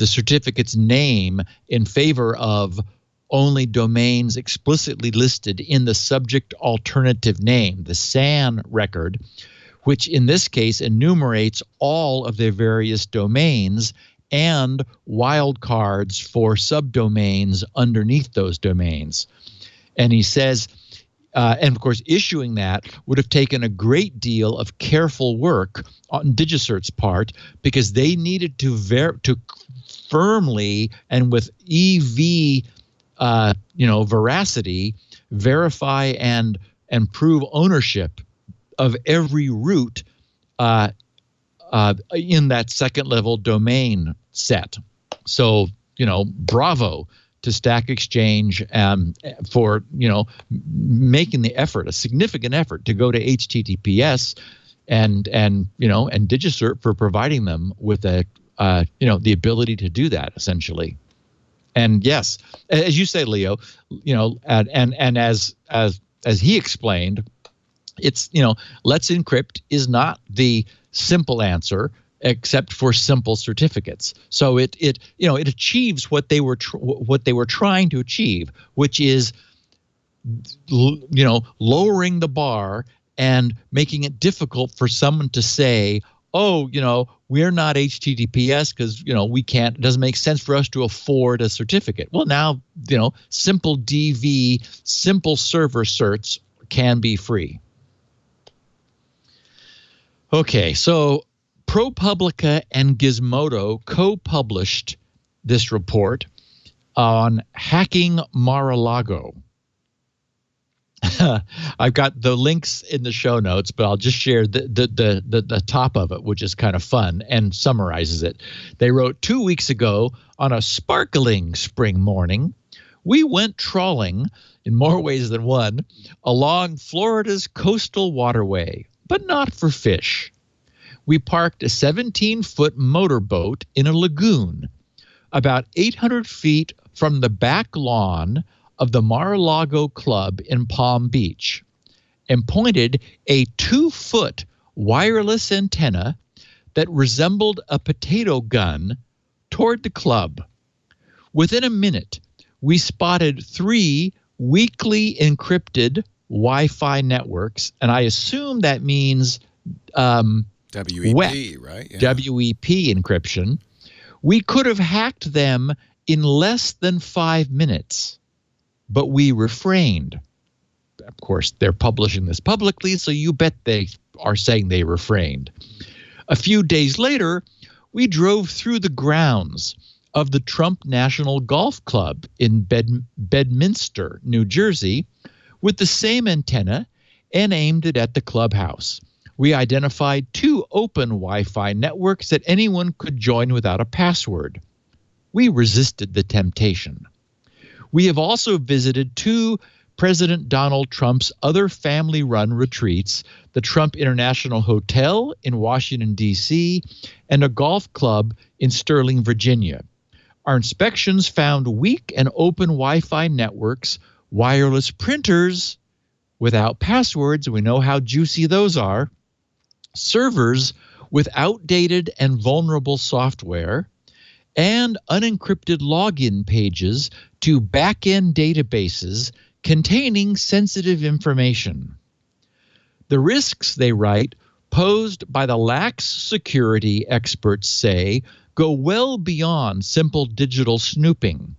certificate's name in favor of only domains explicitly listed in the subject alternative name, the SAN record, which in this case enumerates all of their various domains and wildcards for subdomains underneath those domains. And he says, and of course, issuing that would have taken a great deal of careful work on DigiCert's part, because they needed to firmly and with EV, veracity, verify and prove ownership of every root in that second level domain set. So, bravo to Stack Exchange for making the effort, a significant effort, to go to HTTPS, and DigiCert for providing them with the ability to do that, essentially. And yes, as you say, Leo, and as he explained, it's let's encrypt is not the simple answer, except for simple certificates. So it achieves what they were trying to achieve, which is lowering the bar and making it difficult for someone to say, oh, we're not HTTPS because we can't. It doesn't make sense for us to afford a certificate. Well, now simple DV, simple server certs can be free. Okay, so ProPublica and Gizmodo co-published this report on hacking Mar-a-Lago. I've got the links in the show notes, but I'll just share the top of it, which is kind of fun and summarizes it. They wrote, 2 weeks ago, on a sparkling spring morning, we went trawling, in more ways than one, along Florida's coastal waterway, but not for fish. We parked a 17-foot motorboat in a lagoon about 800 feet from the back lawn of the Mar-a-Lago Club in Palm Beach and pointed a 2-foot wireless antenna that resembled a potato gun toward the club. Within a minute, we spotted 3 weakly encrypted Wi-Fi networks, and I assume that means WEP, right? Yeah. WEP encryption. We could have hacked them in less than 5 minutes, but we refrained. Of course, they're publishing this publicly, so you bet they are saying they refrained. A few days later, we drove through the grounds of the Trump National Golf Club in Bedminster, New Jersey, with the same antenna and aimed it at the clubhouse. We identified 2 open Wi-Fi networks that anyone could join without a password. We resisted the temptation. We have also visited 2 President Donald Trump's other family-run retreats, the Trump International Hotel in Washington, D.C., and a golf club in Sterling, Virginia. Our inspections found weak and open Wi-Fi networks, wireless printers without passwords, we know how juicy those are, servers with outdated and vulnerable software, and unencrypted login pages to back-end databases containing sensitive information. The risks, they write, posed by the lax security, experts say, go well beyond simple digital snooping.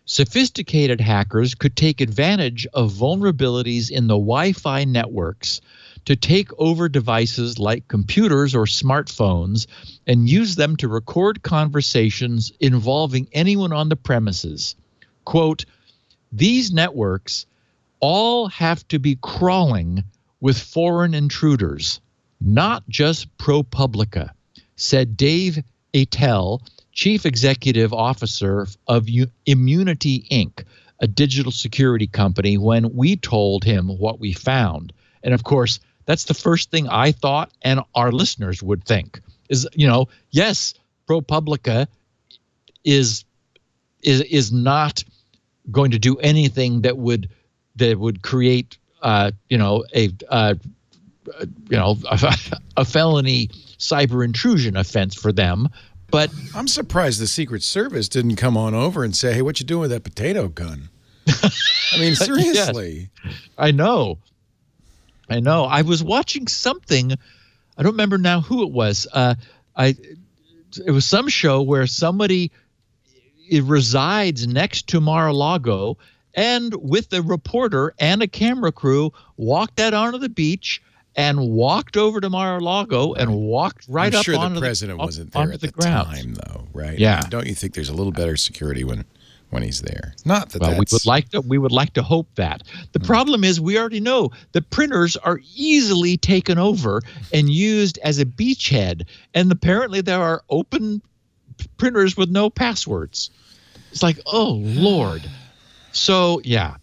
Sophisticated hackers could take advantage of vulnerabilities in the Wi-Fi networks to take over devices like computers or smartphones and use them to record conversations involving anyone on the premises. Quote, these networks all have to be crawling with foreign intruders, not just ProPublica, said Dave Attell, Chief Executive Officer of Immunity Inc., a digital security company, when we told him what we found. And of course, that's the first thing I thought and our listeners would think is, yes, ProPublica is not going to do anything that would create a felony cyber intrusion offense for them. But I'm surprised the Secret Service didn't come on over and say, hey, what you doing with that potato gun? I mean, seriously. Yes, I know. I was watching something. I don't remember now who it was. it was some show where somebody resides next to Mar-a-Lago, and with a reporter and a camera crew walked out onto the beach and walked over to Mar-a-Lago and walked right I'm up sure onto the president wasn't there at the ground. time, though, right? Yeah. I mean, don't you think there's a little better security when he's there? Not that Well, that's... we would like to hope that. The problem is we already know the printers are easily taken over and used as a beachhead, and apparently there are open printers with no passwords. It's like, oh Lord. So yeah.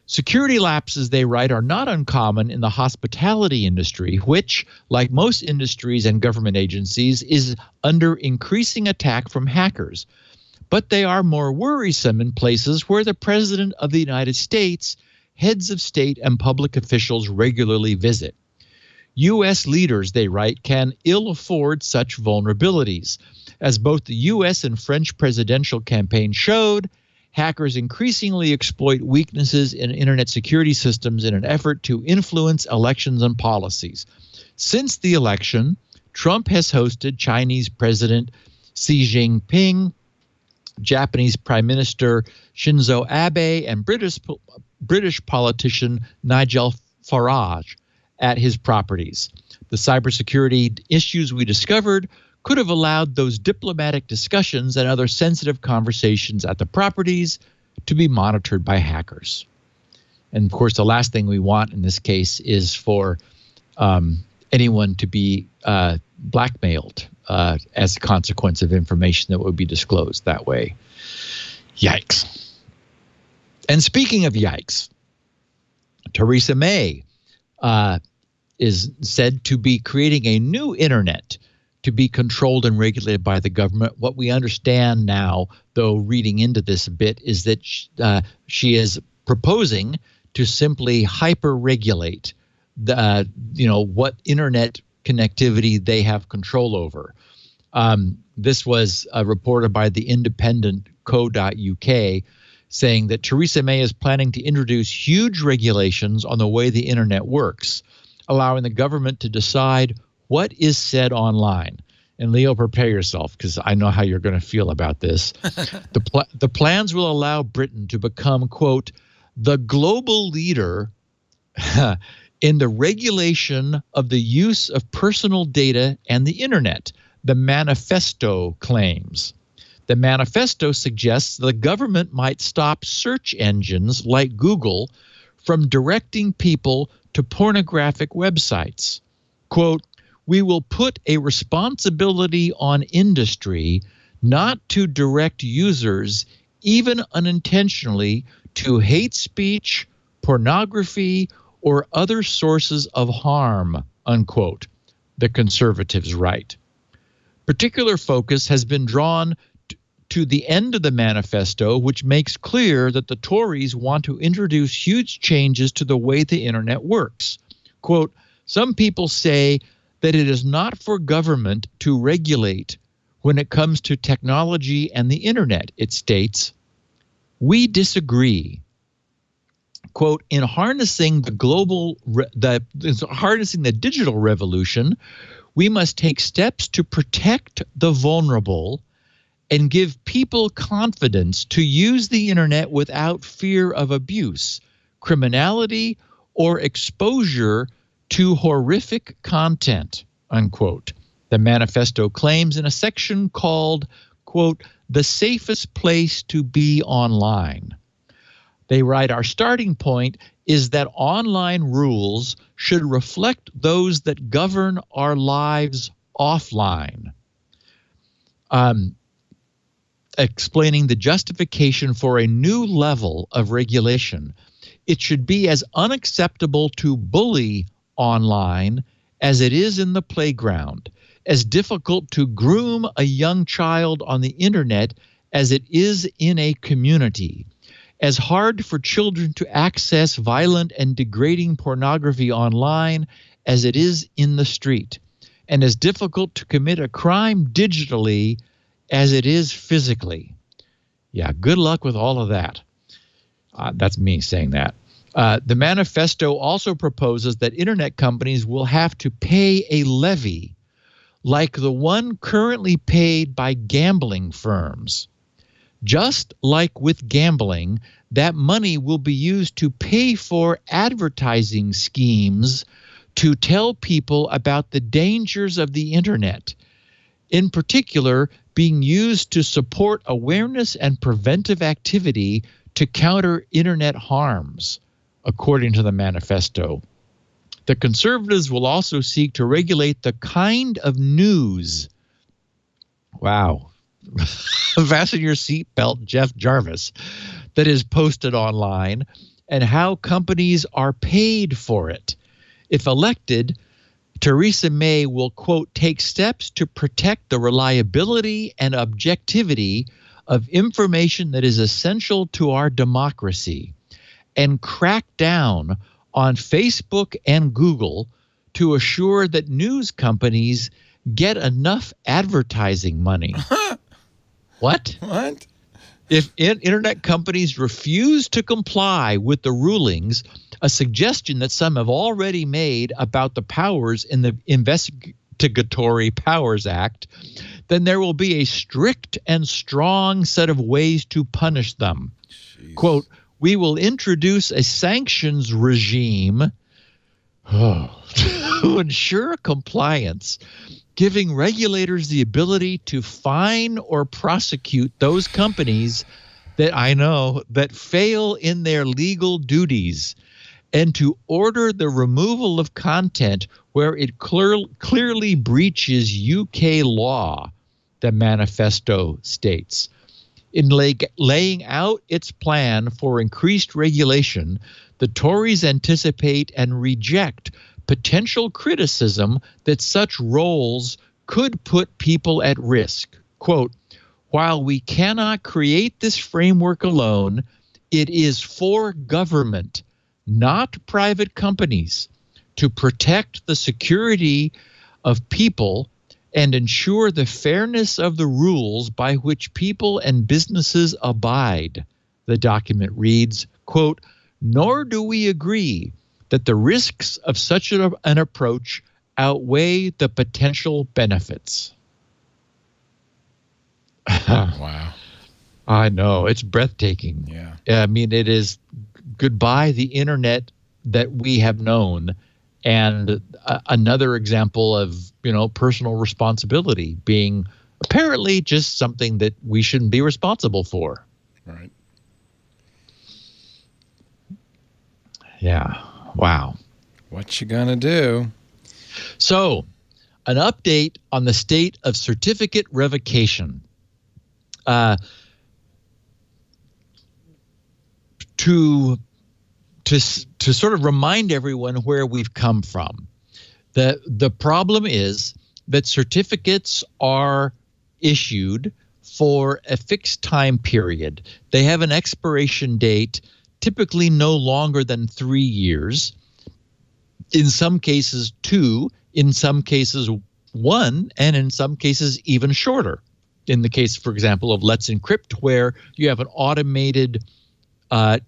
Security lapses, they write, are not uncommon in the hospitality industry, which, like most industries and government agencies, is under increasing attack from hackers. But they are more worrisome in places where the President of the United States, heads of state, and public officials regularly visit. U.S. leaders, they write, can ill afford such vulnerabilities. As both the U.S. and French presidential campaign showed, hackers increasingly exploit weaknesses in internet security systems in an effort to influence elections and policies. Since the election, Trump has hosted Chinese President Xi Jinping, Japanese Prime Minister Shinzo Abe, and British politician Nigel Farage at his properties. The cybersecurity issues we discovered could have allowed those diplomatic discussions and other sensitive conversations at the properties to be monitored by hackers. And of course, the last thing we want in this case is for anyone to be blackmailed as a consequence of information that would be disclosed that way. Yikes. And speaking of yikes, Teresa May is said to be creating a new internet to be controlled and regulated by the government. What we understand now, though, reading into this a bit, is that she is proposing to simply hyper-regulate what internet connectivity they have control over. This was reported by the independent co.uk, saying that Teresa May is planning to introduce huge regulations on the way the internet works, allowing the government to decide what is said online. And Leo, prepare yourself, because I know how you're going to feel about this. The plans will allow Britain to become, quote, the global leader in the regulation of the use of personal data and the internet, the manifesto claims. The manifesto suggests the government might stop search engines like Google from directing people to pornographic websites. Quote, we will put a responsibility on industry not to direct users, even unintentionally, to hate speech, pornography, or other sources of harm, unquote, the conservatives write. Particular focus has been drawn to the end of the manifesto, which makes clear that the Tories want to introduce huge changes to the way the internet works. Quote, some people say that it is not for government to regulate when it comes to technology and the internet, it states. We disagree. Quote, in harnessing harnessing the digital revolution, we must take steps to protect the vulnerable and give people confidence to use the internet without fear of abuse, criminality, or exposure to horrific content, unquote. The manifesto claims in a section called, quote, the safest place to be online. They write, our starting point is that online rules should reflect those that govern our lives offline. Explaining the justification for a new level of regulation. It should be as unacceptable to bully online as it is in the playground, as difficult to groom a young child on the internet as it is in a community, as hard for children to access violent and degrading pornography online as it is in the street, and as difficult to commit a crime digitally as it is physically. Yeah, good luck with all of that. That's me saying that. The manifesto also proposes that internet companies will have to pay a levy, like the one currently paid by gambling firms. Just like with gambling, that money will be used to pay for advertising schemes to tell people about the dangers of the internet, in particular being used to support awareness and preventive activity to counter internet harms, according to the manifesto. The conservatives will also seek to regulate the kind of news. Wow. Fasten your seatbelt, Jeff Jarvis, that is posted online and how companies are paid for it. If elected, Teresa May will, quote, take steps to protect the reliability and objectivity of information that is essential to our democracy and crack down on Facebook and Google to assure that news companies get enough advertising money. What? What? If internet companies refuse to comply with the rulings, a suggestion that some have already made about the powers in the Investigatory Powers Act, then there will be a strict and strong set of ways to punish them. Jeez. Quote, we will introduce a sanctions regime to ensure compliance, giving regulators the ability to fine or prosecute those companies that fail in their legal duties, and to order the removal of content where it clearly breaches UK law, the manifesto states. In laying out its plan for increased regulation, the Tories anticipate and reject potential criticism that such roles could put people at risk. Quote, while we cannot create this framework alone, it is for government, not private companies, to protect the security of people and ensure the fairness of the rules by which people and businesses abide. The document reads, quote, nor do we agree that the risks of such an approach outweigh the potential benefits. Wow. I know. It's breathtaking. Yeah. I mean, it is goodbye the internet that we have known, and another example of, personal responsibility being apparently just something that we shouldn't be responsible for. Right. Yeah. Wow. What you gonna do? So, an update on the state of certificate revocation. To sort of remind everyone where we've come from. The problem is that certificates are issued for a fixed time period. They have an expiration date, typically no longer than 3 years. In some cases 2, in some cases 1, and in some cases even shorter. In the case, for example, of Let's Encrypt, where you have an automated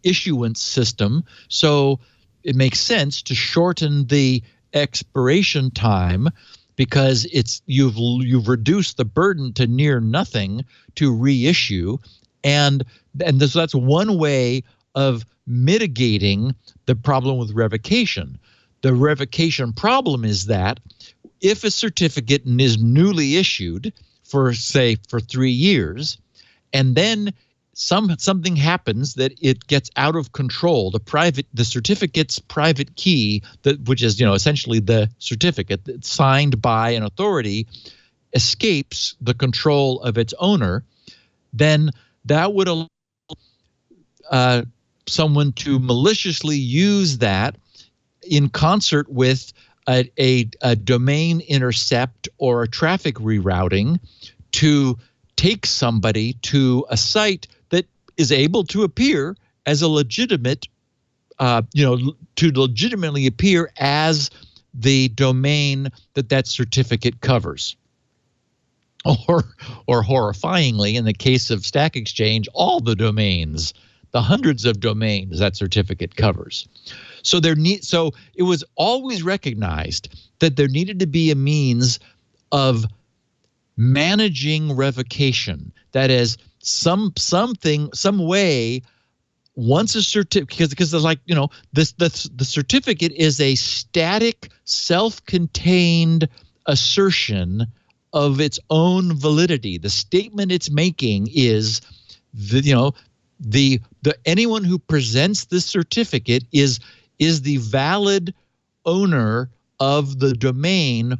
issuance system, so it makes sense to shorten the expiration time because you've reduced the burden to near nothing to reissue, and that's one way of mitigating the problem with revocation. The revocation problem is that if a certificate is newly issued for 3 years, and then something happens that it gets out of control, the certificate's private key, which is essentially the certificate that's signed by an authority, escapes the control of its owner, then that would allow someone to maliciously use that in concert with a domain intercept or a traffic rerouting to take somebody to a site that is able to appear as a legitimate, to legitimately appear as the domain that certificate covers. Or horrifyingly, in the case of Stack Exchange, all the domains, the hundreds of domains that certificate covers. So it was always recognized that there needed to be a means of managing revocation. That is, some way, once a certificate, because there's like, the certificate is a static, self-contained assertion of its own validity. The statement it's making is the anyone who presents this certificate is the valid owner of the domain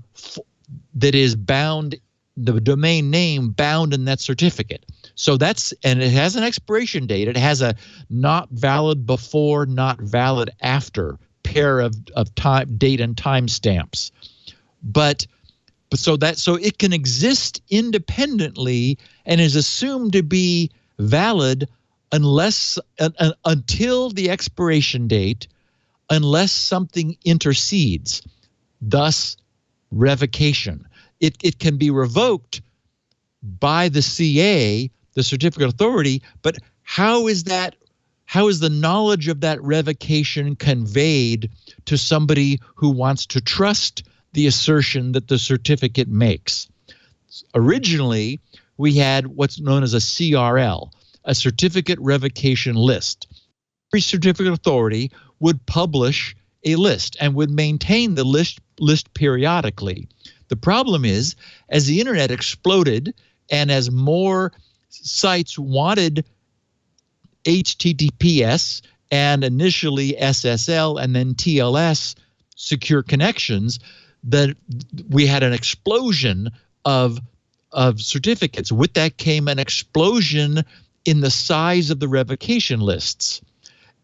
that is bound, the domain name bound in that certificate. So and it has an expiration date. It has a not valid before, not valid after pair of time, date and time stamps. But so it can exist independently and is assumed to be valid until the expiration date, unless something intercedes, thus revocation. It can be revoked by the CA, the certificate authority, but how is the knowledge of that revocation conveyed to somebody who wants to trust the assertion that the certificate makes? Originally, we had what's known as a CRL, a certificate revocation list. Every certificate authority would publish a list and would maintain the list periodically. The problem is, as the internet exploded and as more sites wanted HTTPS and initially SSL and then TLS secure connections, that we had an explosion of certificates. With that came an explosion in the size of the revocation lists.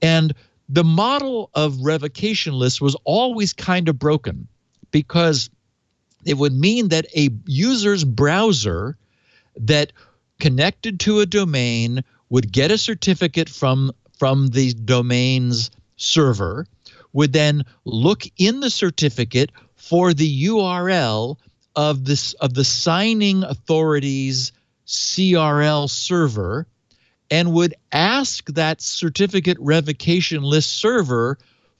And the model of revocation lists was always kind of broken, because it would mean that a user's browser that connected to a domain would get a certificate from the domain's server, would then look in the certificate for the URL of the signing authority's CRL server, and would ask that certificate revocation list server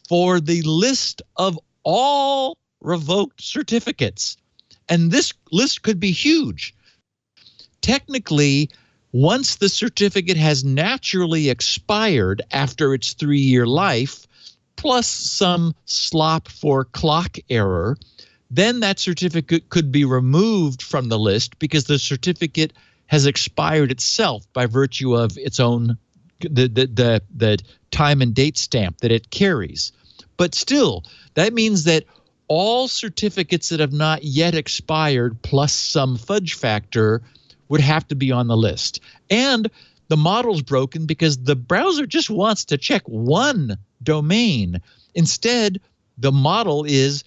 for the list of all revoked certificates. And this list could be huge. Technically, once the certificate has naturally expired after its 3-year life, plus some slop for clock error, then that certificate could be removed from the list, because the certificate has expired itself by virtue of its own the time and date stamp that it carries. But still, that means that all certificates that have not yet expired plus some fudge factor would have to be on the list. And the model's broken because the browser just wants to check one domain. Instead, the model is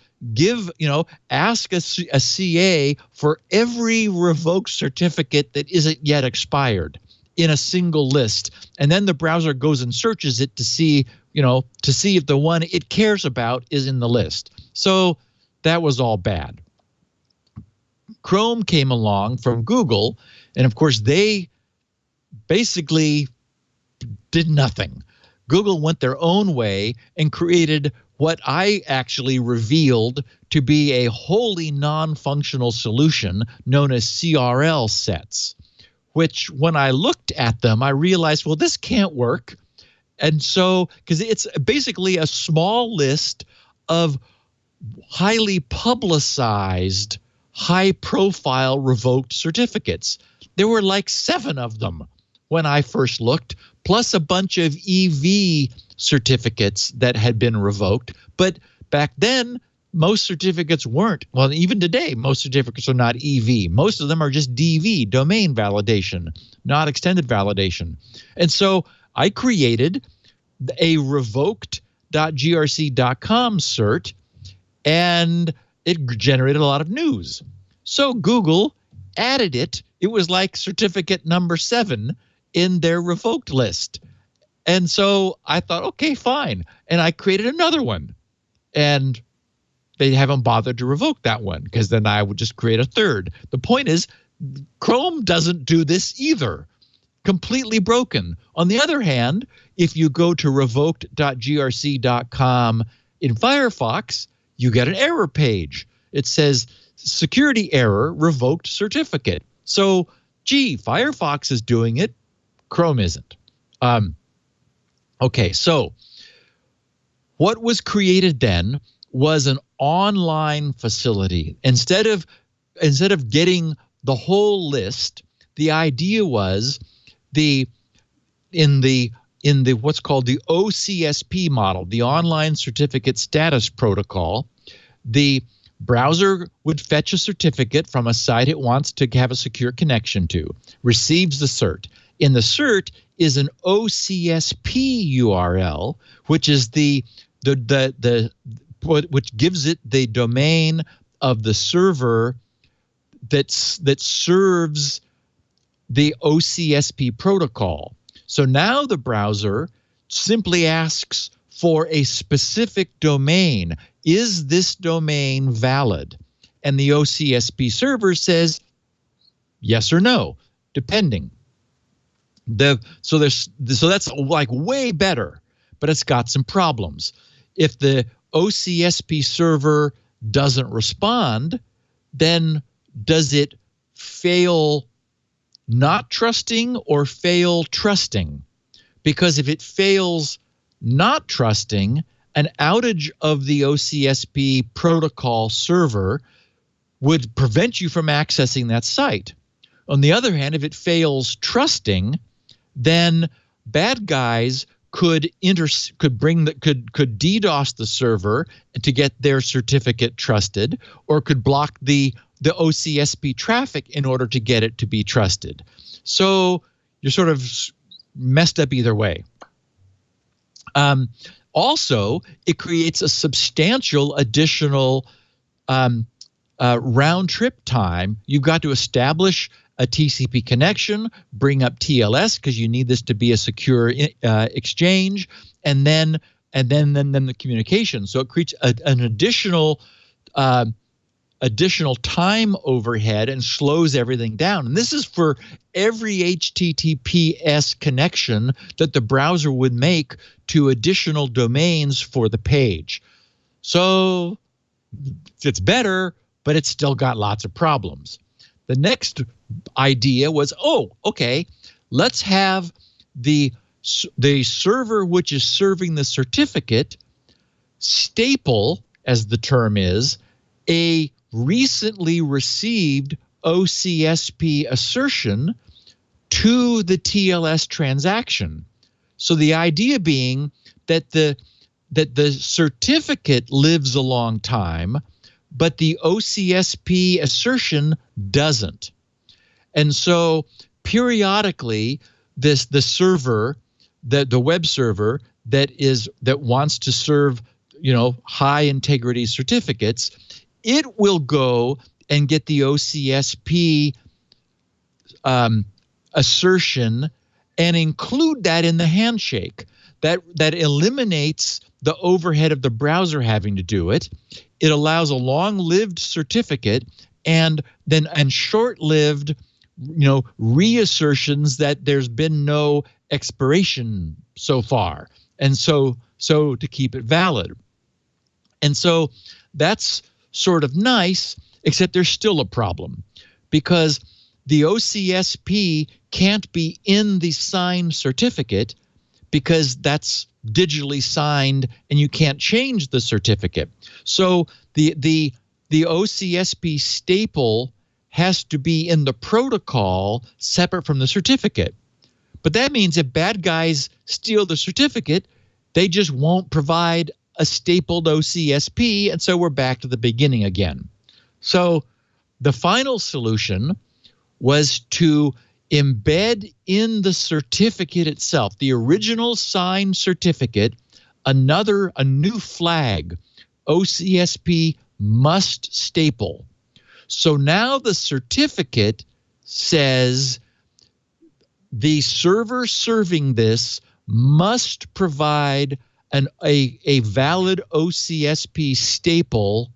ask a CA for every revoked certificate that isn't yet expired in a single list. And then the browser goes and searches it to see if the one it cares about is in the list. So that was all bad. Chrome came along from Google, and of course they basically did nothing. Google went their own way and created what I actually revealed to be a wholly non-functional solution known as CRL sets, which when I looked at them, I realized, well, this can't work. And so, because it's basically a small list of highly publicized, high-profile revoked certificates. There were like 7 of them when I first looked, plus a bunch of EV certificates that had been revoked. But back then, most certificates weren't. Well, even today, most certificates are not EV. Most of them are just DV, domain validation, not extended validation. And so I created a revoked.grc.com cert, and it generated a lot of news. So Google added it. It was like certificate number 7 in their revoked list. And so I thought, okay, fine. And I created another one. And they haven't bothered to revoke that one, because then I would just create a third. The point is, Chrome doesn't do this either. Completely broken. On the other hand, if you go to revoked.grc.com in Firefox, you get an error page. It says security error, revoked certificate. So, gee, Firefox is doing it, Chrome isn't. Okay, so what was created then was an online facility. Instead of getting the whole list, the idea was in the what's called the OCSP model, the Online Certificate Status Protocol, the browser would fetch a certificate from a site it wants to have a secure connection to, receives the cert. In the cert is an OCSP URL, which is which gives it the domain of the server that serves the OCSP protocol. So now the browser simply asks for a specific domain. Is this domain valid? And the OCSP server says yes or no, depending. So that's like way better, but it's got some problems. If the OCSP server doesn't respond, then does it fail not trusting or fail trusting? Because if it fails not trusting, an outage of the OCSP protocol server would prevent you from accessing that site. On the other hand, if it fails trusting, then bad guys could DDoS the server to get their certificate trusted, or could block the OCSP traffic in order to get it to be trusted. So you're sort of messed up either way. Also, it creates a substantial additional round trip time. You've got to establish a TCP connection, bring up TLS because you need this to be a secure exchange, and then the communication. So it creates an additional time overhead and slows everything down. And this is for every HTTPS connection that the browser would make to additional domains for the page. So it's better, but it's still got lots of problems. The next idea was, okay, let's have the server which is serving the certificate staple, as the term is, a recently received OCSP assertion to the TLS transaction. So the idea being that the certificate lives a long time, but the OCSP assertion doesn't. And so periodically the server, the web server that wants to serve, high integrity certificates, it will go and get the OCSP assertion and include that in the handshake. That eliminates the overhead of the browser having to do it. It allows a long-lived certificate and short-lived, reassertions that there's been no expiration so far, and so to keep it valid. And so that's sort of nice, except there's still a problem, because the OCSP can't be in the signed certificate because that's digitally signed and you can't change the certificate. So the OCSP staple has to be in the protocol separate from the certificate. But that means if bad guys steal the certificate, they just won't provide a stapled OCSP, and so we're back to the beginning again. So the final solution was to embed in the certificate itself, the original signed certificate, a new flag, OCSP must staple. So now the certificate says the server serving this must provide a valid OCSP staple,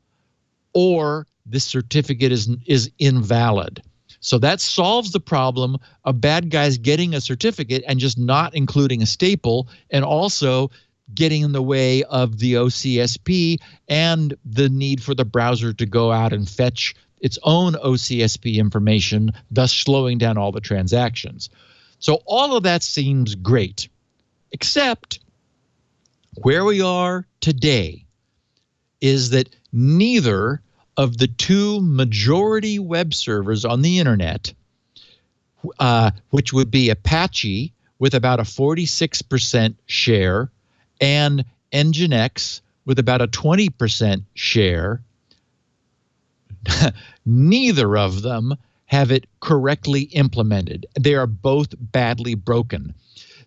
or the certificate is invalid. So that solves the problem of bad guys getting a certificate and just not including a staple, and also getting in the way of the OCSP and the need for the browser to go out and fetch its own OCSP information, thus slowing down all the transactions. So all of that seems great, except where we are today is that neither of the two majority web servers on the internet, which would be Apache with about a 46% share and Nginx with about a 20% share, neither of them have it correctly implemented. They are both badly broken.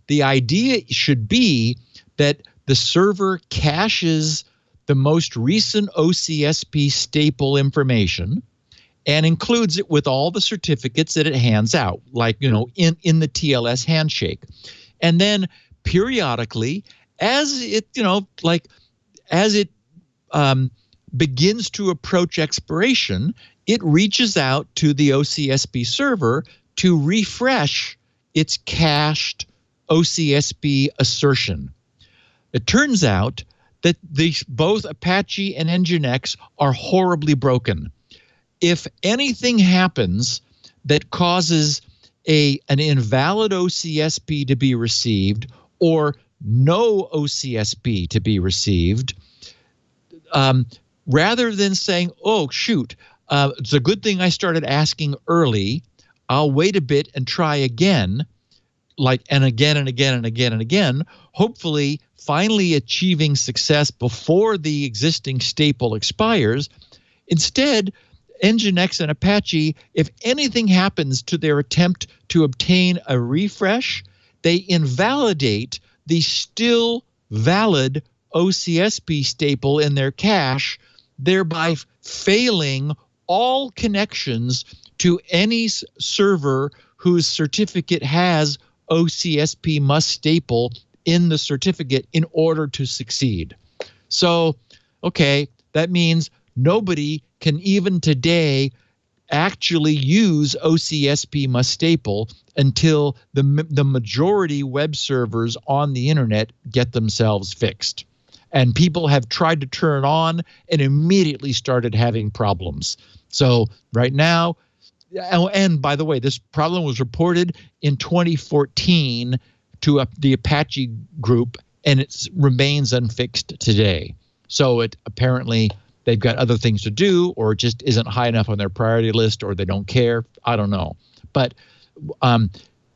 The idea should be that the server caches the most recent OCSP staple information and includes it with all the certificates that it hands out, like, in the TLS handshake. And then periodically, as it begins to approach expiration, it reaches out to the OCSP server to refresh its cached OCSP assertion. It turns out that both Apache and Nginx are horribly broken. If anything happens that causes an invalid OCSP to be received or no OCSP to be received, rather than saying, oh, shoot, it's a good thing I started asking early, I'll wait a bit and try again, and again, hopefully finally achieving success before the existing staple expires. Instead, Nginx and Apache, if anything happens to their attempt to obtain a refresh, they invalidate the still valid OCSP staple in their cache, thereby failing all connections to any server whose certificate has OCSP must staple in the certificate in order to succeed. So, okay, that means nobody can even today actually use OCSP must staple until the majority web servers on the internet get themselves fixed. And people have tried to turn it on and immediately started having problems. So right now, and by the way, this problem was reported in 2014 to the Apache group, and it remains unfixed today. So it apparently they've got other things to do, or it just isn't high enough on their priority list, or they don't care. I don't know. But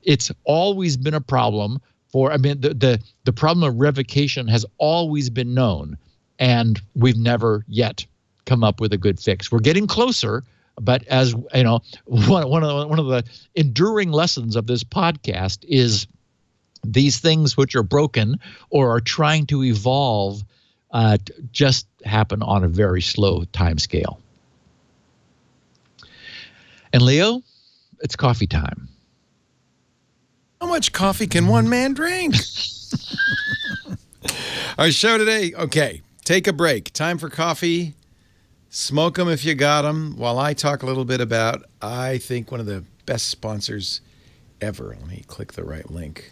it's always been a problem the problem of revocation has always been known, and we've never yet come up with a good fix. We're getting closer, but as you know, one of the enduring lessons of this podcast is these things which are broken or are trying to evolve just happen on a very slow time scale. And Leo, it's coffee time. How much coffee can one man drink? Our show today, okay, take a break. Time for coffee. Smoke them if you got them, while I talk a little bit about, I think, one of the best sponsors ever. Let me click the right link.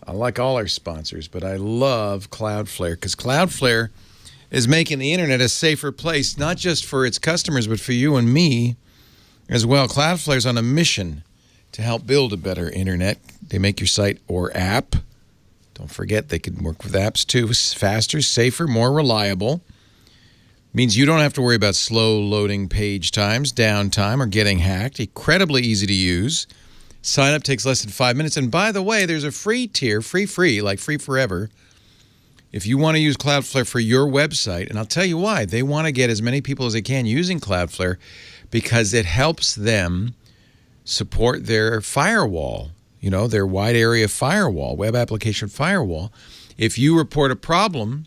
I like all our sponsors, but I love Cloudflare, because Cloudflare is making the internet a safer place, not just for its customers, but for you and me as well. Cloudflare's on a mission to help build a better internet. They make your site or app. Don't forget, they can work with apps too. Faster, safer, more reliable. Means you don't have to worry about slow loading page times, downtime, or getting hacked. Incredibly easy to use. Sign up takes less than 5 minutes. And by the way, there's a free tier, free, like free forever, if you want to use Cloudflare for your website. And I'll tell you why. They want to get as many people as they can using Cloudflare because it helps them support their firewall, their wide area firewall, web application firewall. If you report a problem,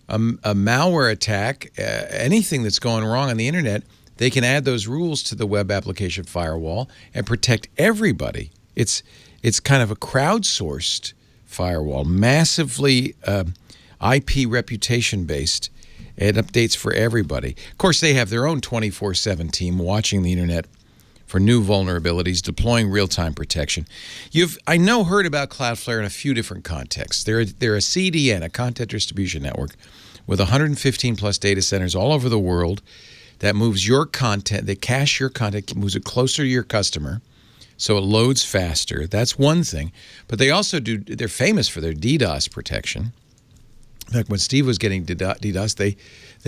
a malware attack, anything that's going wrong on the internet, they can add those rules to the web application firewall and protect everybody. It's kind of a crowdsourced firewall, massively IP reputation based. It updates for everybody. Of course, they have their own 24/7 team watching the internet for new vulnerabilities, deploying real-time protection. I know heard about Cloudflare in a few different contexts. They're a CDN, a content distribution network, with 115 plus data centers all over the world that moves your content, they cache your content, moves it closer to your customer, so it loads faster. That's one thing. But they also they're famous for their DDoS protection. In fact, when Steve was getting DDoS, they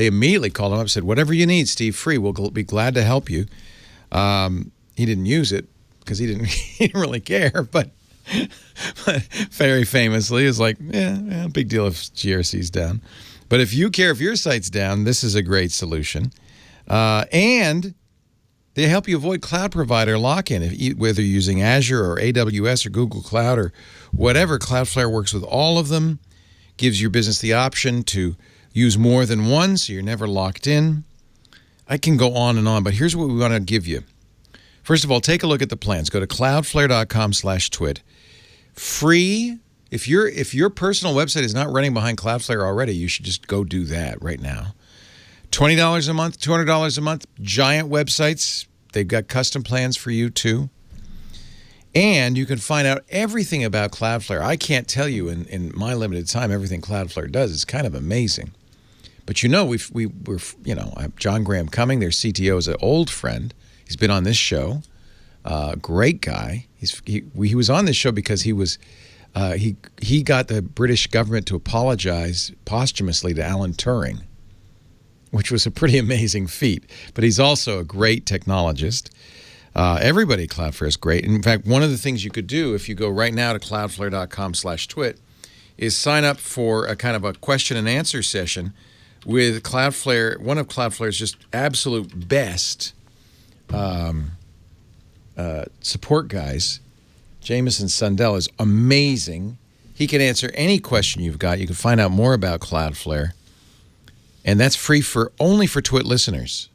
immediately called him up and said, whatever you need, Steve, free. We'll be glad to help you. He didn't use it because he didn't really care, but very famously is like, yeah, big deal if GRC's down. But if you care if your site's down, this is a great solution. And they help you avoid cloud provider lock-in, whether you're using Azure or AWS or Google Cloud or whatever. Cloudflare works with all of them, gives your business the option to use more than one, so you're never locked in. I can go on and on, but here's what we want to give you. First of all, take a look at the plans. Go to cloudflare.com/twit. Free. If your personal website is not running behind Cloudflare already, you should just go do that right now. $20 a month, $200 a month, giant websites. They've got custom plans for you too. And you can find out everything about Cloudflare. I can't tell you in my limited time everything Cloudflare does. It's kind of amazing. But we're John Graham Cumming, their CTO, is an old friend. He's been on this show. Great guy. He was on this show because he got the British government to apologize posthumously to Alan Turing, which was a pretty amazing feat. But he's also a great technologist. Everybody at Cloudflare is great. In fact, one of the things you could do if you go right now to cloudflare.com/twit is sign up for a kind of a question and answer session with Cloudflare, one of Cloudflare's just absolute best support guys. Jameson Sundell is amazing. He can answer any question you've got. You can find out more about Cloudflare. And that's free only for Twit listeners.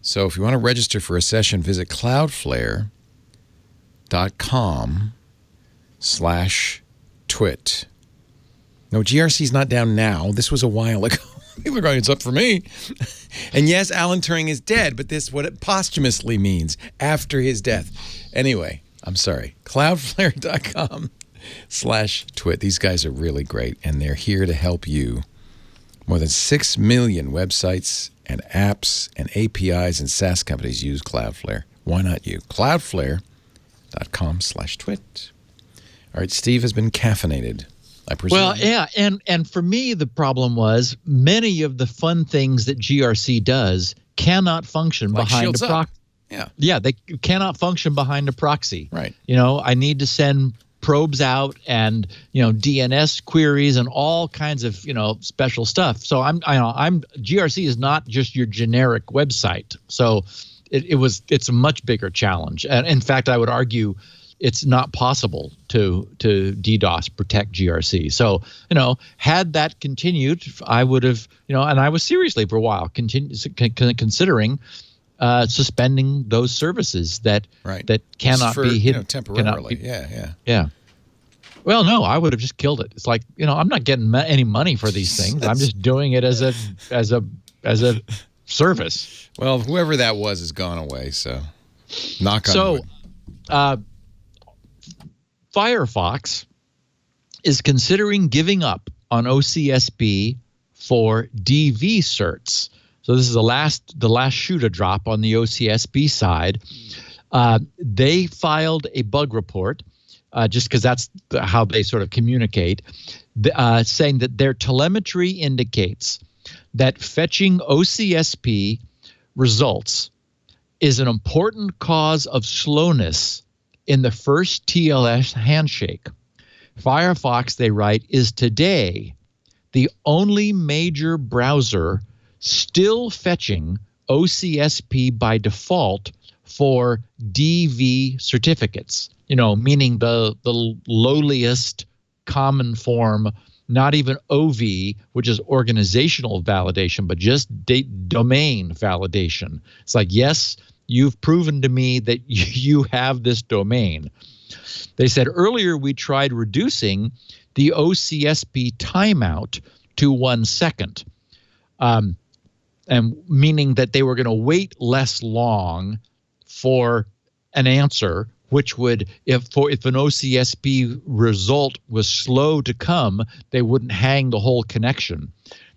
So if you want to register for a session, visit cloudflare.com/twit. No, GRC's not down now. This was a while ago. People are going, it's up for me. And yes, Alan Turing is dead, but this is what it posthumously means, after his death. Anyway, I'm sorry. Cloudflare.com/twit. These guys are really great, and they're here to help you. More than 6 million websites and apps and APIs and SaaS companies use Cloudflare. Why not you? Cloudflare.com/twit. All right, Steve has been caffeinated, I presume. Well, yeah, and for me, the problem was many of the fun things that GRC does cannot function behind a proxy. Yeah, they cannot function behind a proxy. Right. I need to send probes out and DNS queries and all kinds of special stuff. So GRC is not just your generic website. So it's a much bigger challenge. And in fact, I would argue it's not possible to DDoS protect GRC. So had that continued, I would have and I was seriously for a while considering suspending those services that cannot be hidden temporarily. Yeah. Well, no, I would have just killed it. It's like I'm not getting any money for these things. I'm just doing it as a service. Well, whoever that was is gone away. So, knock on wood. Firefox is considering giving up on OCSB for DV certs. So this is the last shoe to drop on the OCSB side. They filed a bug report, just because that's how they sort of communicate, saying that their telemetry indicates that fetching OCSB results is an important cause of slowness in the first TLS handshake. Firefox, they write, is today the only major browser still fetching OCSP by default for DV certificates, meaning the lowliest common form, not even OV, which is organizational validation, but just domain validation. It's like, yes, you've proven to me that you have this domain. They said earlier we tried reducing the OCSP timeout to 1 second. And meaning that they were going to wait less long for an answer, which would, if an OCSP result was slow to come, they wouldn't hang the whole connection.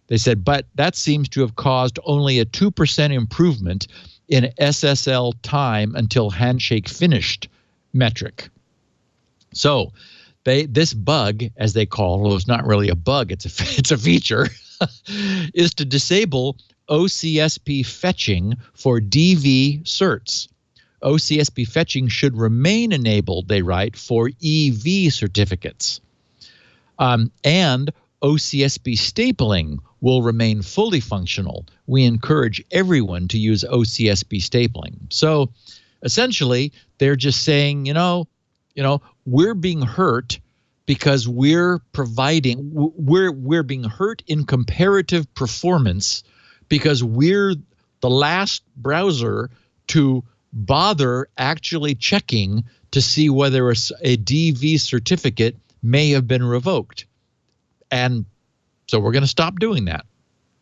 They said, but that seems to have caused only a 2% improvement in SSL time until handshake finished metric. So this bug, as they call it, although it's not really a bug, it's a feature, is to disable OCSP fetching for DV certs. OCSP fetching should remain enabled, they write, for EV certificates. And OCSP stapling will remain fully functional. We encourage everyone to use OCSP stapling. So essentially, they're just saying, we're being hurt because we're being hurt in comparative performance because we're the last browser to bother actually checking to see whether a DV certificate may have been revoked. And so we're going to stop doing that,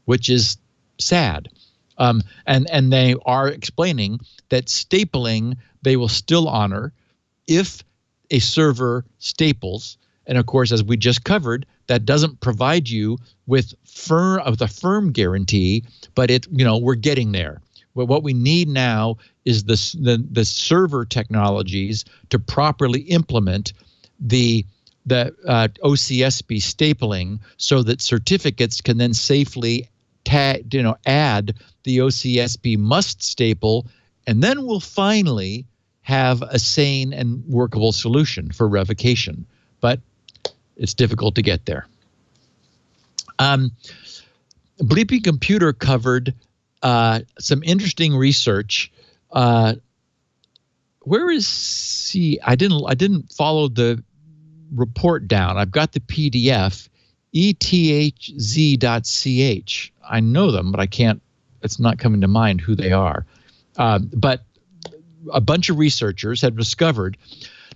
which is sad. And they are explaining that stapling they will still honor if a server staples. And of course, as we just covered, that doesn't provide you with a firm guarantee, but we're getting there. But what we need now is the server technologies to properly implement the OCSP stapling so that certificates can then safely add the OCSP must staple, and then we'll finally have a sane and workable solution for revocation. But it's difficult to get there. Bleepy Computer covered some interesting research. Where is he? I didn't follow the report down. I've got the PDF, ethz.ch. I know them, but I can't. It's not coming to mind who they are. But a bunch of researchers have discovered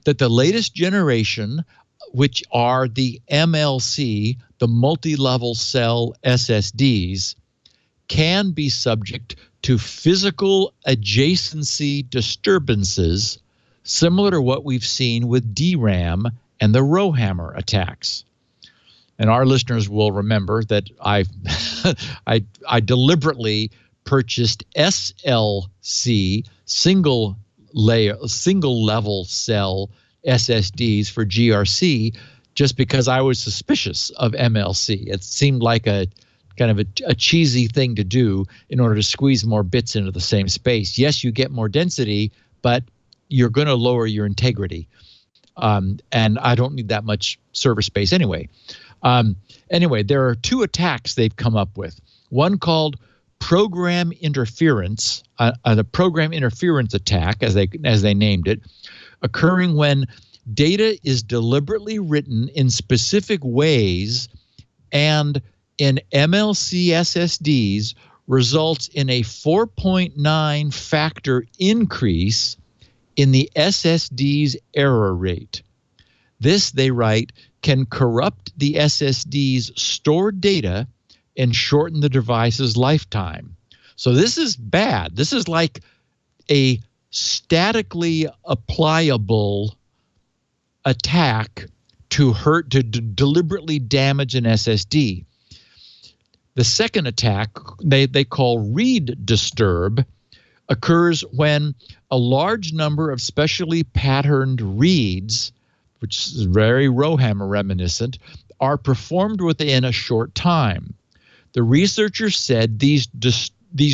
that the latest generation, which are the MLC, the multi-level cell SSDs, can be subject to physical adjacency disturbances similar to what we've seen with DRAM and the RowHammer attacks. And our listeners will remember that I deliberately purchased SLC, single level cell SSDs for GRC, just because I was suspicious of MLC. It seemed like a kind of a cheesy thing to do in order to squeeze more bits into the same space. Yes, you get more density, but you're going to lower your integrity. And I don't need that much server space anyway. Anyway, there are two attacks they've come up with. One called program interference, the program interference attack, as they named it, occurring when data is deliberately written in specific ways and in MLC SSDs results in a 4.9 factor increase in the SSD's error rate. This, they write, can corrupt the SSD's stored data and shorten the device's lifetime. So this is bad. This is like a statically applicable attack to deliberately damage an SSD. The second attack, they call read disturb, occurs when a large number of specially patterned reads, which is very RowHammer reminiscent, are performed within a short time. The researchers said these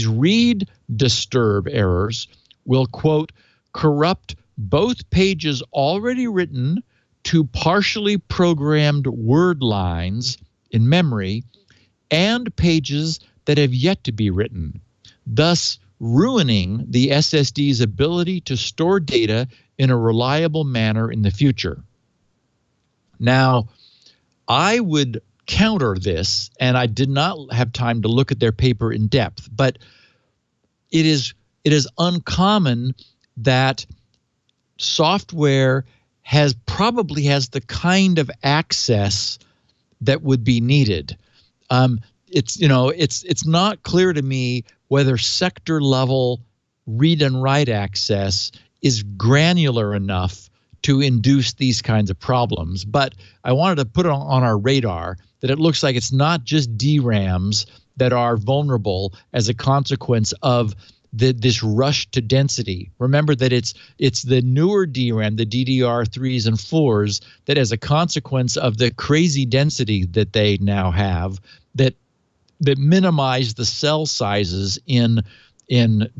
read disturb errors will, quote, corrupt both pages already written to partially programmed word lines in memory and pages that have yet to be written, thus ruining the SSD's ability to store data in a reliable manner in the future. Now, I would counter this, and I did not have time to look at their paper in depth, but it is uncommon that software probably has the kind of access that would be needed. It's not clear to me whether sector level read and write access is granular enough to induce these kinds of problems. But I wanted to put it on our radar that it looks like it's not just DRAMs that are vulnerable as a consequence of this rush to density. Remember that it's the newer DRAM, the DDR3s and 4s, that as a consequence of the crazy density that they now have, that minimize the cell sizes in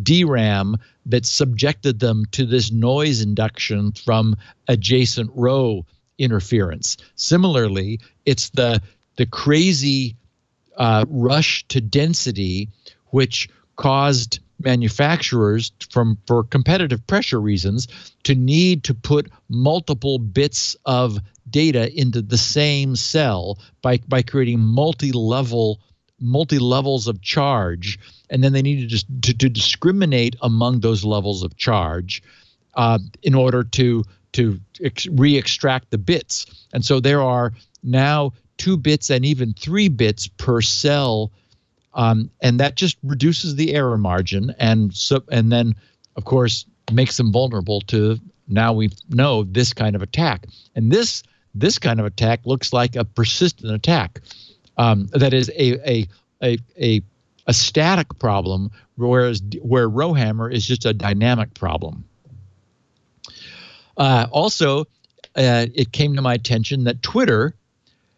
DRAM that subjected them to this noise induction from adjacent row interference. Similarly, it's the crazy rush to density which caused manufacturers for competitive pressure reasons to need to put multiple bits of data into the same cell by creating multi-levels of charge, and then they needed to discriminate among those levels of charge in order to re-extract the bits. And so there are now 2 bits and even 3 bits per cell, and that just reduces the error margin, and then of course makes them vulnerable to, now we know, this kind of attack. And this kind of attack looks like a persistent attack. That is a static problem, where RowHammer is just a dynamic problem. Also, it came to my attention that Twitter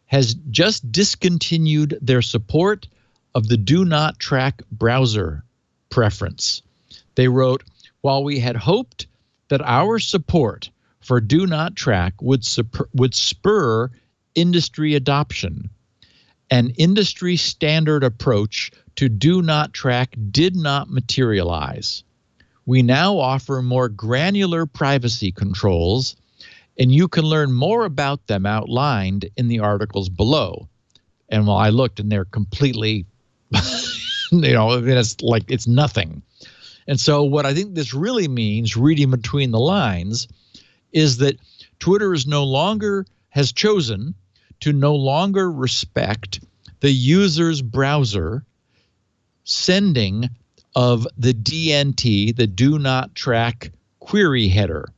has just discontinued their support of the Do Not Track browser preference. They wrote, "While we had hoped that our support for Do Not Track would spur industry adoption, an industry standard approach to Do Not Track did not materialize. We now offer more granular privacy controls, and you can learn more about them outlined in the articles below." And well, I looked, and they're completely, it's nothing. And so what I think this really means, reading between the lines, is that Twitter has chosen to no longer respect the user's browser sending of the DNT, the Do Not Track query header.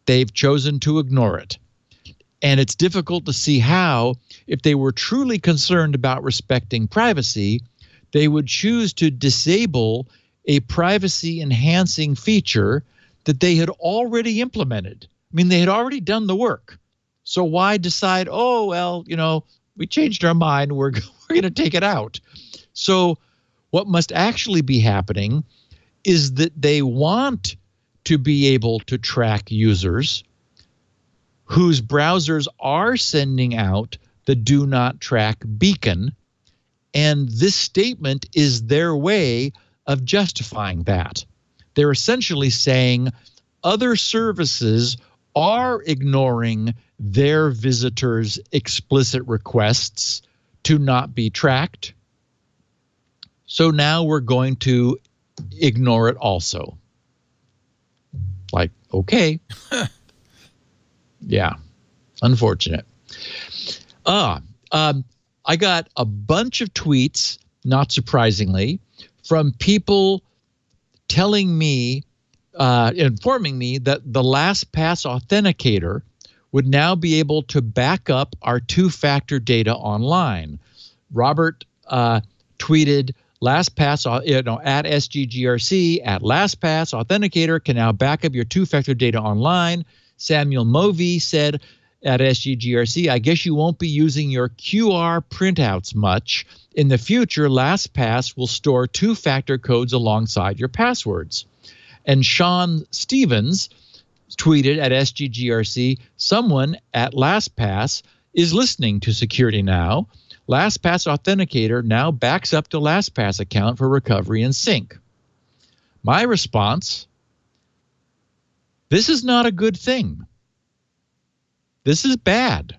They've chosen to ignore it. And it's difficult to see how, if they were truly concerned about respecting privacy, they would choose to disable a privacy-enhancing feature that they had already implemented. I mean, they had already done the work. So why decide, oh, well, we changed our mind, we're going to take it out? So what must actually be happening is that they want to be able to track users whose browsers are sending out the Do Not Track beacon, and this statement is their way of justifying that. They're essentially saying other services are ignoring their visitors' explicit requests to not be tracked, so now we're going to ignore it also. Like, okay. Yeah, unfortunate. I got a bunch of tweets, not surprisingly, from people telling me, informing me that the LastPass authenticator would now be able to back up our 2-factor data online. Robert tweeted, LastPass, at SGGRC, at LastPass authenticator can now back up your 2-factor data online. Samuel Movey said at SGGRC, I guess you won't be using your QR printouts much. In the future, LastPass will store 2-factor codes alongside your passwords. And Sean Stevens tweeted at SGGRC, someone at LastPass is listening to Security Now. LastPass authenticator now backs up to LastPass account for recovery and sync. My response, this is not a good thing. This is bad.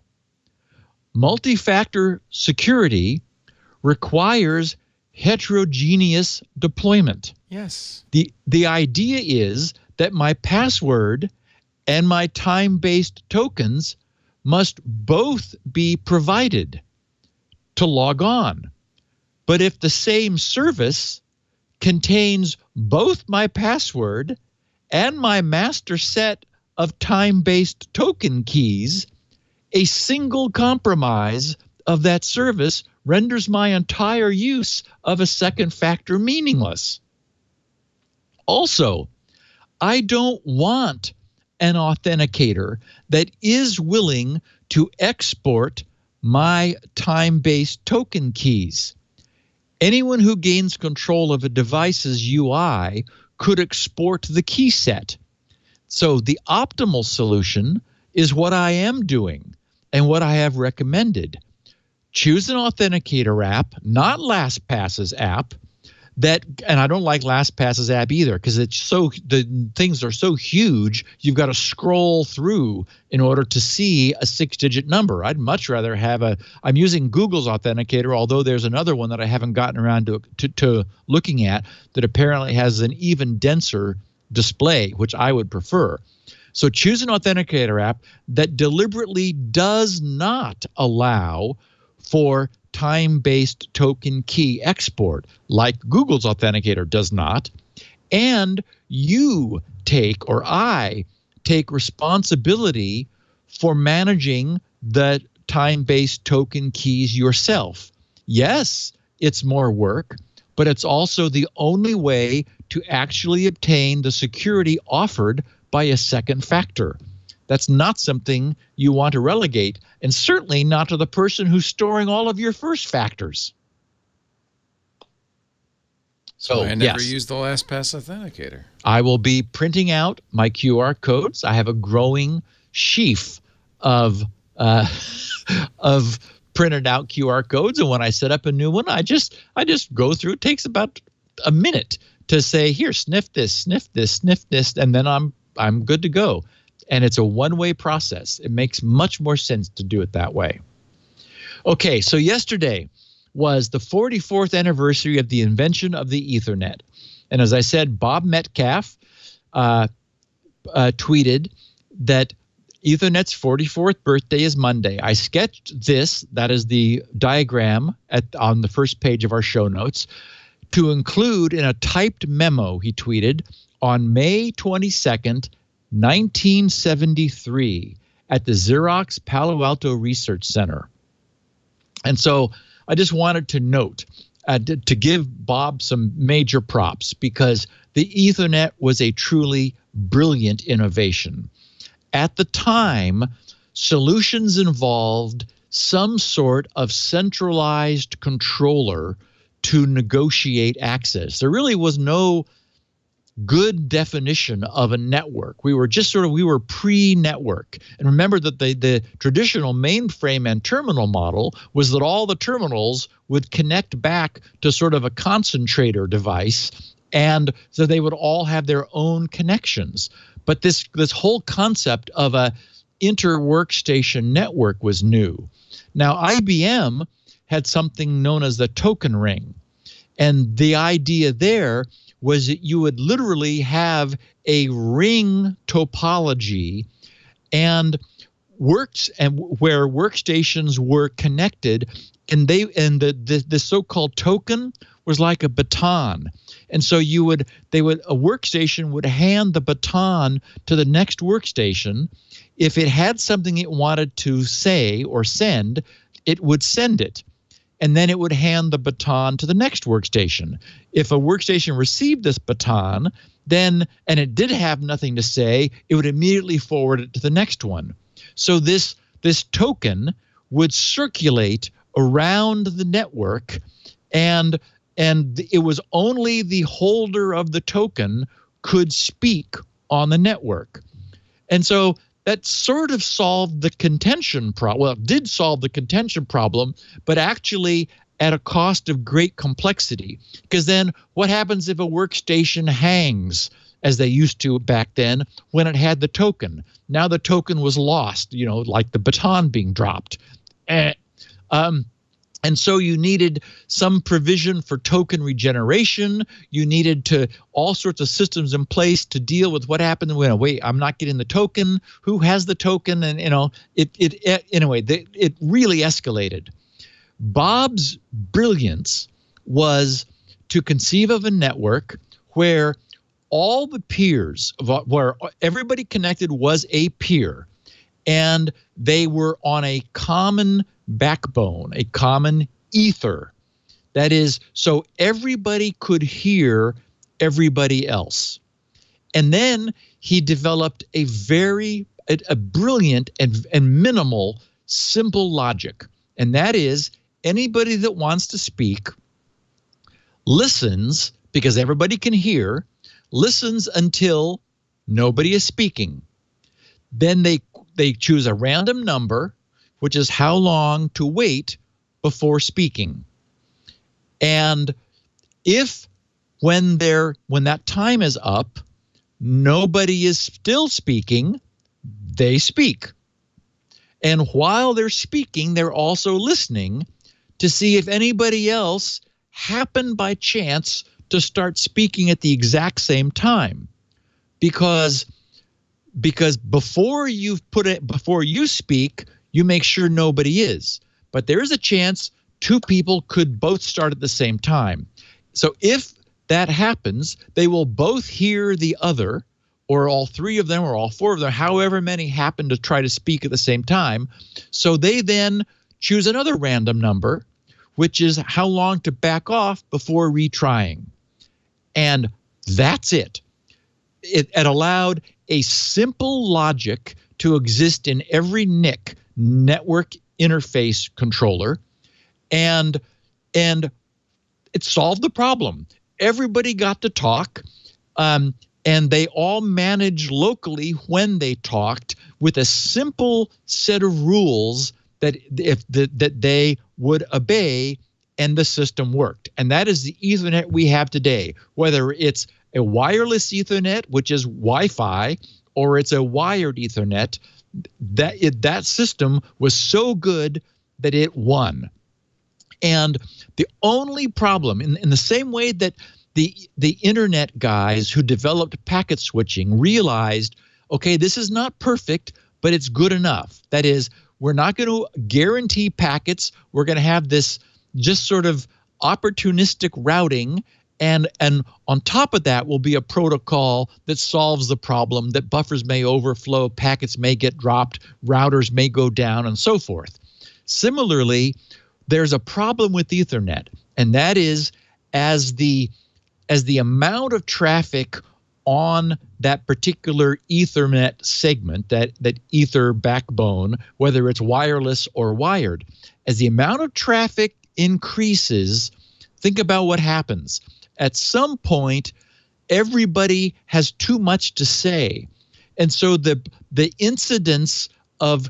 Multi-factor security requires heterogeneous deployment. Yes. The idea is that my password and my time-based tokens must both be provided to log on. But if the same service contains both my password and my master set of time-based token keys, a single compromise of that service renders my entire use of a second factor meaningless. Also, I don't want an authenticator that is willing to export my time-based token keys. Anyone who gains control of a device's UI could export the key set. So the optimal solution is what I am doing and what I have recommended. Choose an authenticator app, not LastPass's app, and I don't like LastPass's app either because the things are so huge, you've got to scroll through in order to see a 6-digit number. I'd much rather have I'm using Google's authenticator, although there's another one that I haven't gotten around to looking at that apparently has an even denser display, which I would prefer. So choose an authenticator app that deliberately does not allow for time-based token key export, like Google's authenticator does not, and I take responsibility for managing the time-based token keys yourself. Yes, it's more work, but it's also the only way to actually obtain the security offered by a second factor. That's not something you want to relegate, and certainly not to the person who's storing all of your first factors. So I never used the LastPass authenticator. I will be printing out my QR codes. I have a growing sheaf of printed out QR codes, and when I set up a new one, I just go through. It takes about a minute to say, here, sniff this, and then I'm good to go. And it's a one-way process. It makes much more sense to do it that way. Okay, so yesterday was the 44th anniversary of the invention of the Ethernet. And as I said, Bob Metcalf tweeted that Ethernet's 44th birthday is Monday. I sketched this, that is the diagram on the first page of our show notes, to include in a typed memo, he tweeted, on May 22nd, 1973 at the Xerox Palo Alto Research Center. And so I just wanted to note, to give Bob some major props, because the Ethernet was a truly brilliant innovation. At the time, solutions involved some sort of centralized controller to negotiate access. There really was no good definition of a network. We were pre-network. And remember that the traditional mainframe and terminal model was that all the terminals would connect back to sort of a concentrator device, and so they would all have their own connections. But this whole concept of a inter-workstation network was new. Now, IBM had something known as the token ring. And the idea there was that you would literally have a ring topology and where workstations were connected, and the so-called token was like a baton. And so a workstation would hand the baton to the next workstation. If it had something it wanted to say or send, it would send it. And then it would hand the baton to the next workstation. If a workstation received this baton, and it did have nothing to say, it would immediately forward it to the next one. So this token would circulate around the network, and it was only the holder of the token could speak on the network. And so that sort of solved the contention problem. Well, it did solve the contention problem, but actually at a cost of great complexity. Because then what happens if a workstation hangs, as they used to back then, when it had the token? Now the token was lost, like the baton being dropped. And so you needed some provision for token regeneration. You needed all sorts of systems in place to deal with what happened when, wait, I'm not getting the token. Who has the token? And it really escalated. Bob's brilliance was to conceive of a network where all the peers, where everybody connected was a peer, and they were on a common backbone, a common ether. That is, so everybody could hear everybody else. And then he developed a brilliant and minimal, simple logic. And that is, anybody that wants to speak listens, because everybody can hear, listens until nobody is speaking. Then they choose a random number, which is how long to wait before speaking. And if when that time is up, nobody is still speaking, they speak. And while they're speaking, they're also listening to see if anybody else happened by chance to start speaking at the exact same time. Because before you speak, you make sure nobody is. But there is a chance two people could both start at the same time. So if that happens, they will both hear the other, or all three of them, or all four of them, however many happen to try to speak at the same time. So they then choose another random number, which is how long to back off before retrying. And that's it. It allowed a simple logic to exist in every NIC, network interface controller, and it solved the problem. Everybody got to talk, and they all managed locally when they talked with a simple set of rules that they would obey, and the system worked. And that is the Ethernet we have today, whether it's a wireless Ethernet, which is Wi-Fi, or it's a wired Ethernet. That system was so good that it won. And the only problem, in the same way that the internet guys who developed packet switching realized, okay, this is not perfect, but it's good enough. That is, we're not going to guarantee packets. We're going to have this just sort of opportunistic routing, and on top of that will be a protocol that solves the problem that buffers may overflow, packets may get dropped, routers may go down, and so forth. Similarly, there's a problem with Ethernet, and that is as the amount of traffic on that particular Ethernet segment, that ether backbone, whether it's wireless or wired, as the amount of traffic increases, think about what happens. At some point, everybody has too much to say. And so the incidence of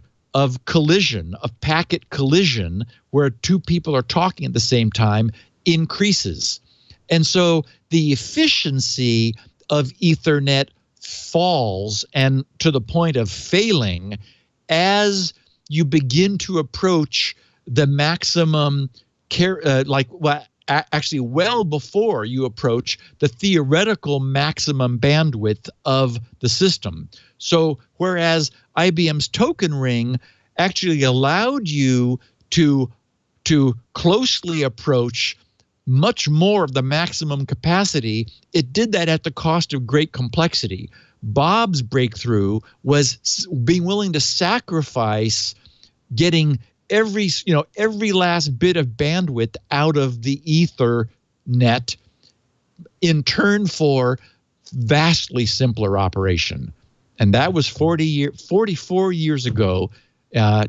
collision, of packet collision, where two people are talking at the same time, increases. And so the efficiency of Ethernet falls, and to the point of failing, as you begin to approach the maximum actually well before you approach the theoretical maximum bandwidth of the system. So whereas IBM's token ring actually allowed you to closely approach much more of the maximum capacity, it did that at the cost of great complexity. Bob's breakthrough was being willing to sacrifice getting every last bit of bandwidth out of the Ethernet in turn for vastly simpler operation. And that was 44 years ago. Yesterday,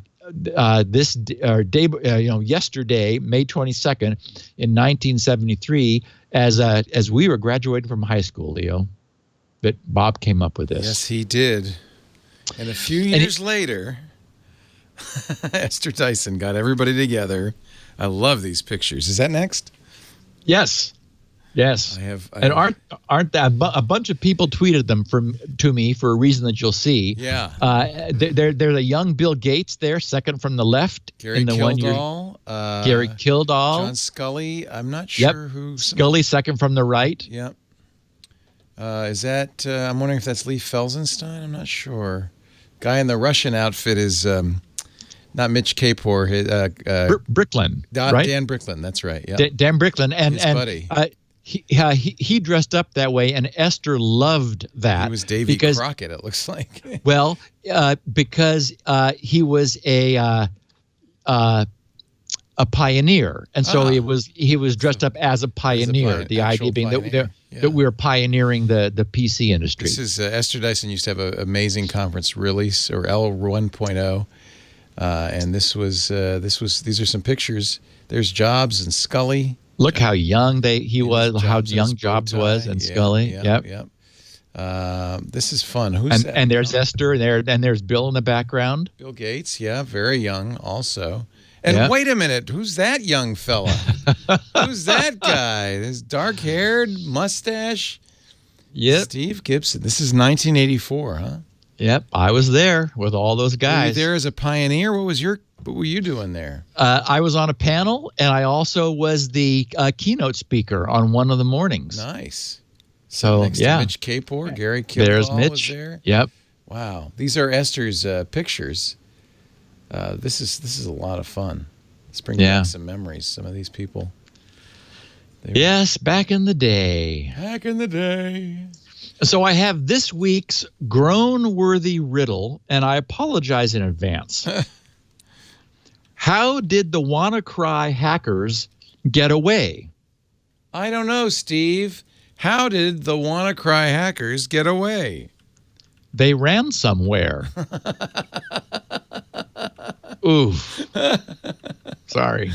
May 22nd, in 1973, as we were graduating from high school, Leo, that Bob came up with this. Yes, he did. And a few years later, Esther Dyson got everybody together. I love these pictures. Is that next? Yes. Yes. And aren't that a bunch of people tweeted them to me for a reason that you'll see. Yeah. There's a young Bill Gates there, second from the left. Gary Kildall. Gary Kildall. John Scully. I'm not sure who. Scully, second from the right. Yep. Is that? I'm wondering if that's Lee Felsenstein. I'm not sure. Guy in the Russian outfit is not Mitch Kapor. Bricklin. right? Right? Dan Bricklin. That's right. Yeah. Dan Bricklin and his buddy. he dressed up that way, and Esther loved that. He was Davy Crockett, it looks like. Well, because he was a pioneer, and so he was dressed up as a pioneer. The idea being that we were pioneering the PC industry. This is Esther Dyson used to have an amazing conference release, or L 1.0, and these are some pictures. There's Jobs and Scully. Look how young he was, how young Jobs was, and Scully. Yep. This is fun. Who's that? And there's Esther, and there's Bill in the background. Bill Gates, very young also. And wait a minute, who's that young fella? Who's that guy? This dark-haired, mustache. Yep. Steve Gibson. This is 1984, huh? Yep, I was there with all those guys. Were you there as a pioneer? What were you doing there? I was on a panel, and I also was the keynote speaker on one of the mornings. Nice. So next to Mitch Kapor, Gary Kilball there's Mitch. Was there. Yep. Wow, these are Esther's pictures. This is a lot of fun. Let's bring back some memories. Some of these people. Yes, back in the day. Back in the day. So I have this week's groan-worthy riddle, and I apologize in advance. How did the WannaCry hackers get away? I don't know, Steve. How did the WannaCry hackers get away? They ran somewhere. Ooh. Sorry.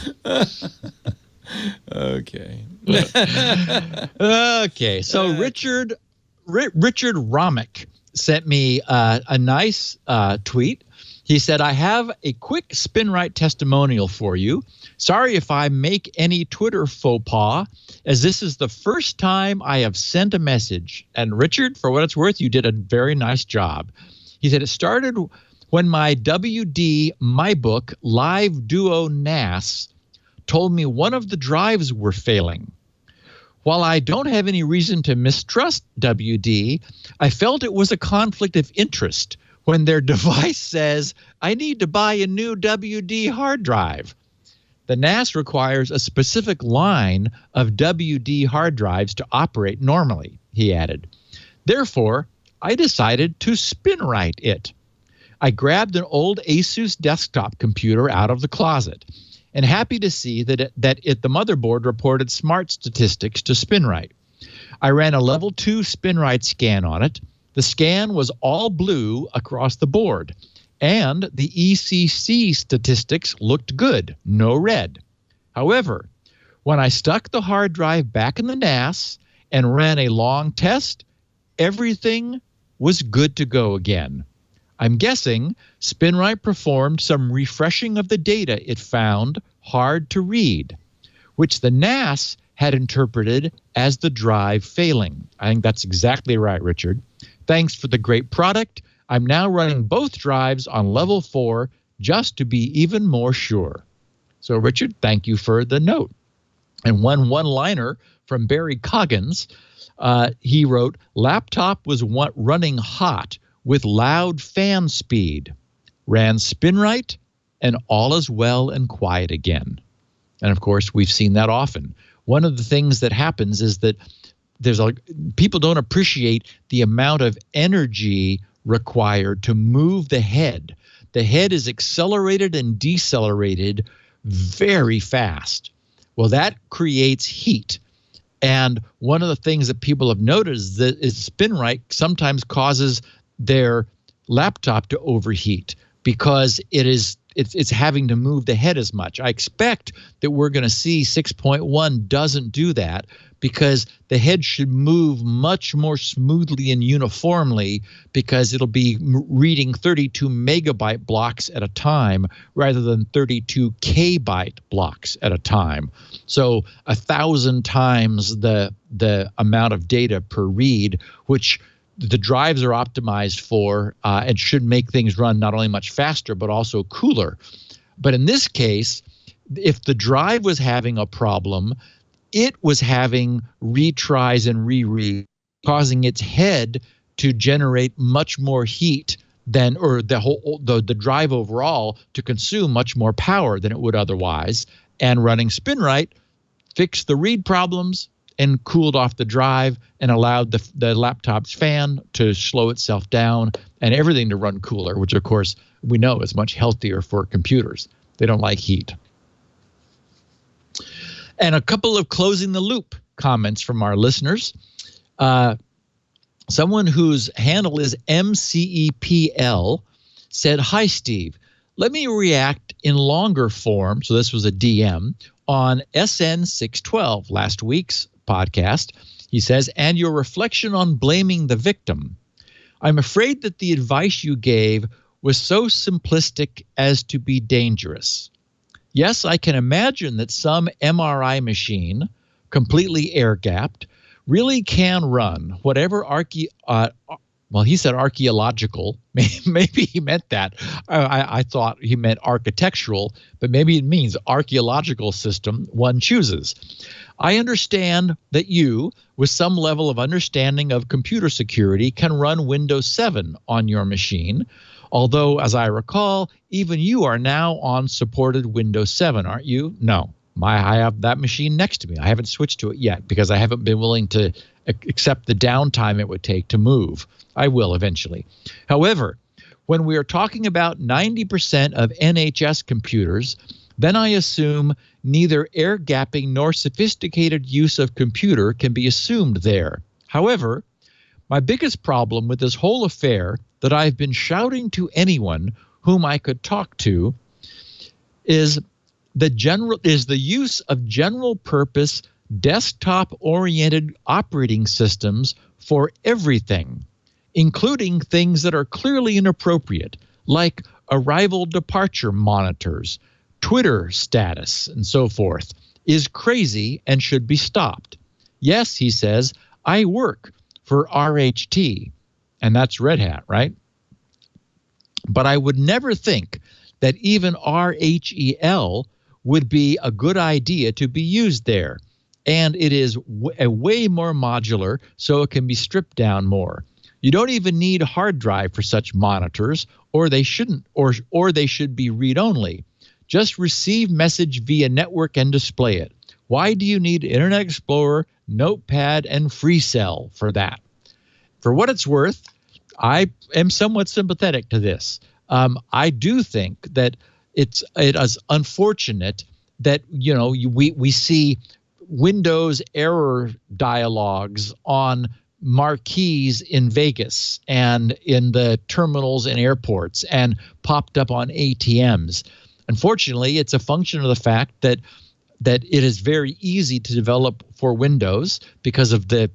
Okay. Okay. So Richard Romick sent me a nice tweet. He said, I have a quick Spinrite testimonial for you. Sorry if I make any Twitter faux pas, as this is the first time I have sent a message. And Richard, for what it's worth, you did a very nice job. He said, it started when my WD MyBook Live Duo NAS told me one of the drives were failing. While I don't have any reason to mistrust WD, I felt it was a conflict of interest when their device says, I need to buy a new WD hard drive. The NAS requires a specific line of WD hard drives to operate normally, he added. Therefore, I decided to Spinrite it. I grabbed an old Asus desktop computer out of the closet, and happy to see that the motherboard reported smart statistics to Spinrite. I ran a level 2 Spinrite scan on it. The scan was all blue across the board, and the ECC statistics looked good, no red. However, when I stuck the hard drive back in the NAS and ran a long test, everything was good to go again. I'm guessing Spinrite performed some refreshing of the data it found hard to read, which the NAS had interpreted as the drive failing. I think that's exactly right, Richard. Thanks for the great product. I'm now running both drives on level 4 just to be even more sure. So, Richard, thank you for the note. And one-liner from Barry Coggins, he wrote, laptop was running hot with loud fan speed, ran Spinrite, and all is well and quiet again. And, of course, we've seen that often. One of the things that happens is that people don't appreciate the amount of energy required to move the head. The head is accelerated and decelerated very fast. Well, that creates heat. And one of the things that people have noticed is Spinrite sometimes causes their laptop to overheat because it's having to move the head as much. I expect that we're going to see 6.1 doesn't do that because the head should move much more smoothly and uniformly because it'll be reading 32 megabyte blocks at a time rather than 32 kbyte blocks at a time. So 1,000 times the amount of data per read, which the drives are optimized for and should make things run not only much faster, but also cooler. But in this case, if the drive was having a problem, it was having retries and rereads, causing its head to generate much more heat than, or the drive overall to consume much more power than it would otherwise. And running Spinrite fixed the read problems and cooled off the drive and allowed the laptop's fan to slow itself down and everything to run cooler, which, of course, we know is much healthier for computers. They don't like heat. And a couple of closing the loop comments from our listeners. Someone whose handle is MCEPL said, "Hi, Steve. Let me react in longer form," so this was a DM, "on SN 612, last week's podcast." He says, "and your reflection on blaming the victim. I'm afraid that the advice you gave was so simplistic as to be dangerous. Yes, I can imagine that some MRI machine, completely air-gapped, really can run whatever he said archaeological. Maybe he meant that. I thought he meant architectural, but maybe it means archaeological system one chooses. I understand that you, with some level of understanding of computer security, can run Windows 7 on your machine, although, as I recall, even you are now on supported Windows 7, aren't you? No. I have that machine next to me. I haven't switched to it yet because I haven't been willing to accept the downtime it would take to move. I will eventually. However, when we are talking about 90% of NHS computers, then I assume neither air gapping nor sophisticated use of computer can be assumed there. However, my biggest problem with this whole affair that I've been shouting to anyone whom I could talk to is the use of general purpose desktop-oriented operating systems for everything, including things that are clearly inappropriate, like arrival departure monitors, Twitter status, and so forth, is crazy and should be stopped. Yes, he says, I work for RHT, and that's Red Hat, right? But I would never think that even RHEL would be a good idea to be used there. And it is a way more modular, so it can be stripped down more. You don't even need a hard drive for such monitors, or they shouldn't, or they should be read-only. Just receive message via network and display it. Why do you need Internet Explorer, Notepad, and FreeCell for that? For what it's worth, I am somewhat sympathetic to this. I do think that it is unfortunate that we see Windows error dialogues on marquees in Vegas and in the terminals in airports and popped up on ATMs. Unfortunately, it's a function of the fact that it is very easy to develop for Windows because of the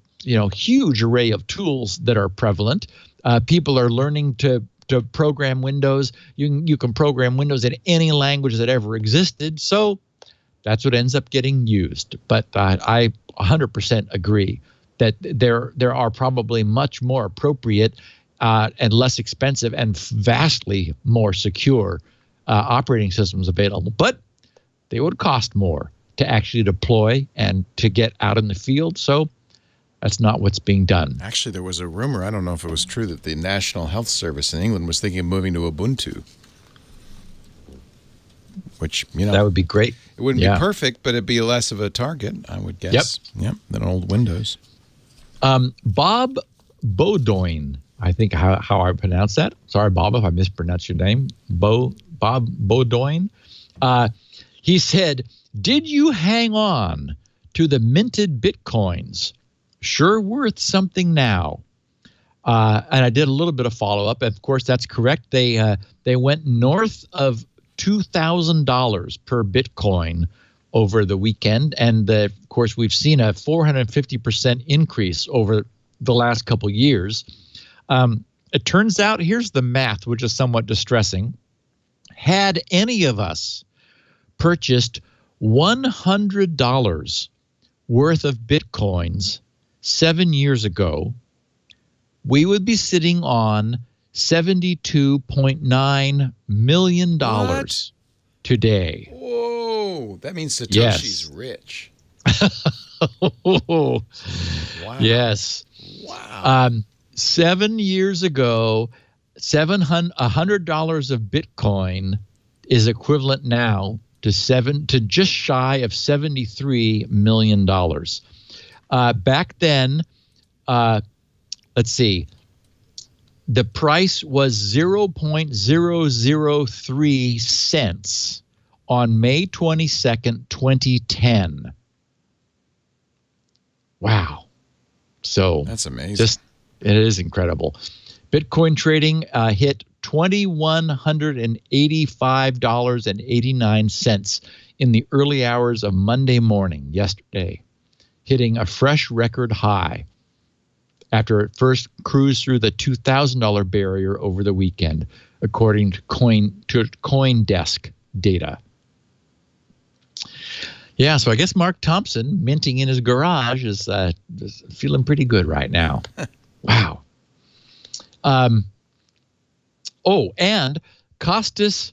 huge array of tools that are prevalent. People are learning to program Windows. You can program Windows in any language that ever existed. So that's what ends up getting used. But I 100% agree that there are probably much more appropriate and less expensive and vastly more secure operating systems available. But they would cost more to actually deploy and to get out in the field. So that's not what's being done. Actually, there was a rumor, I don't know if it was true, that the National Health Service in England was thinking of moving to Ubuntu. Which, that would be great. It wouldn't be perfect, but it'd be less of a target, I would guess. Yep, than old Windows. Bob Bodoin, I think how I pronounce that. Sorry, Bob, if I mispronounced your name. Bob Bodoin. He said, did you hang on to the minted Bitcoins? Sure worth something now. And I did a little bit of follow-up. Of course, that's correct. They went north of $2,000 per Bitcoin over the weekend. And, of course, we've seen a 450% increase over the last couple years. It turns out, here's the math, which is somewhat distressing. Had any of us purchased $100 worth of Bitcoins 7 years ago, we would be sitting on $72.9 million today. Whoa, that means Satoshi's rich. Wow. Yes. Wow. 7 years ago, $100 of Bitcoin is equivalent now to just shy of $73 million. Back then, let's see, the price was 0.003 cents on May 22nd, 2010. Wow. So that's amazing. It is incredible. Bitcoin trading hit $2,185.89 in the early hours of Monday morning yesterday, hitting a fresh record high after it first cruised through the $2,000 barrier over the weekend, according to CoinDesk data. Yeah, so I guess Mark Thompson, minting in his garage, is feeling pretty good right now. Wow. And Kostas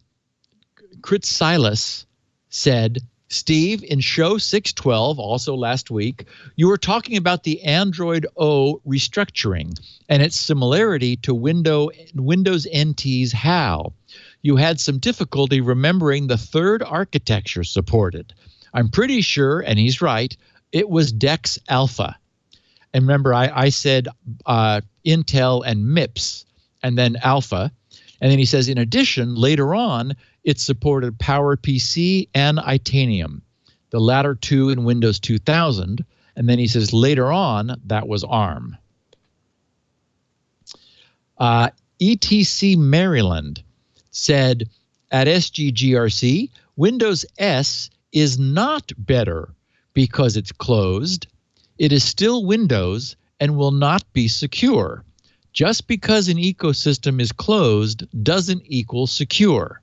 Kritsilas said, Steve, in show 612, also last week, you were talking about the Android O restructuring and its similarity to Windows NT's HAL. You had some difficulty remembering the third architecture supported. I'm pretty sure, and he's right, it was DEX Alpha. And remember, I said Intel and MIPS, and then Alpha. And then he says, in addition, later on, it supported PowerPC and Itanium, the latter two in Windows 2000. And then he says, later on, that was ARM. ETC Maryland said, at SGGRC, Windows S is not better because it's closed. It is still Windows and will not be secure. Just because an ecosystem is closed doesn't equal secure.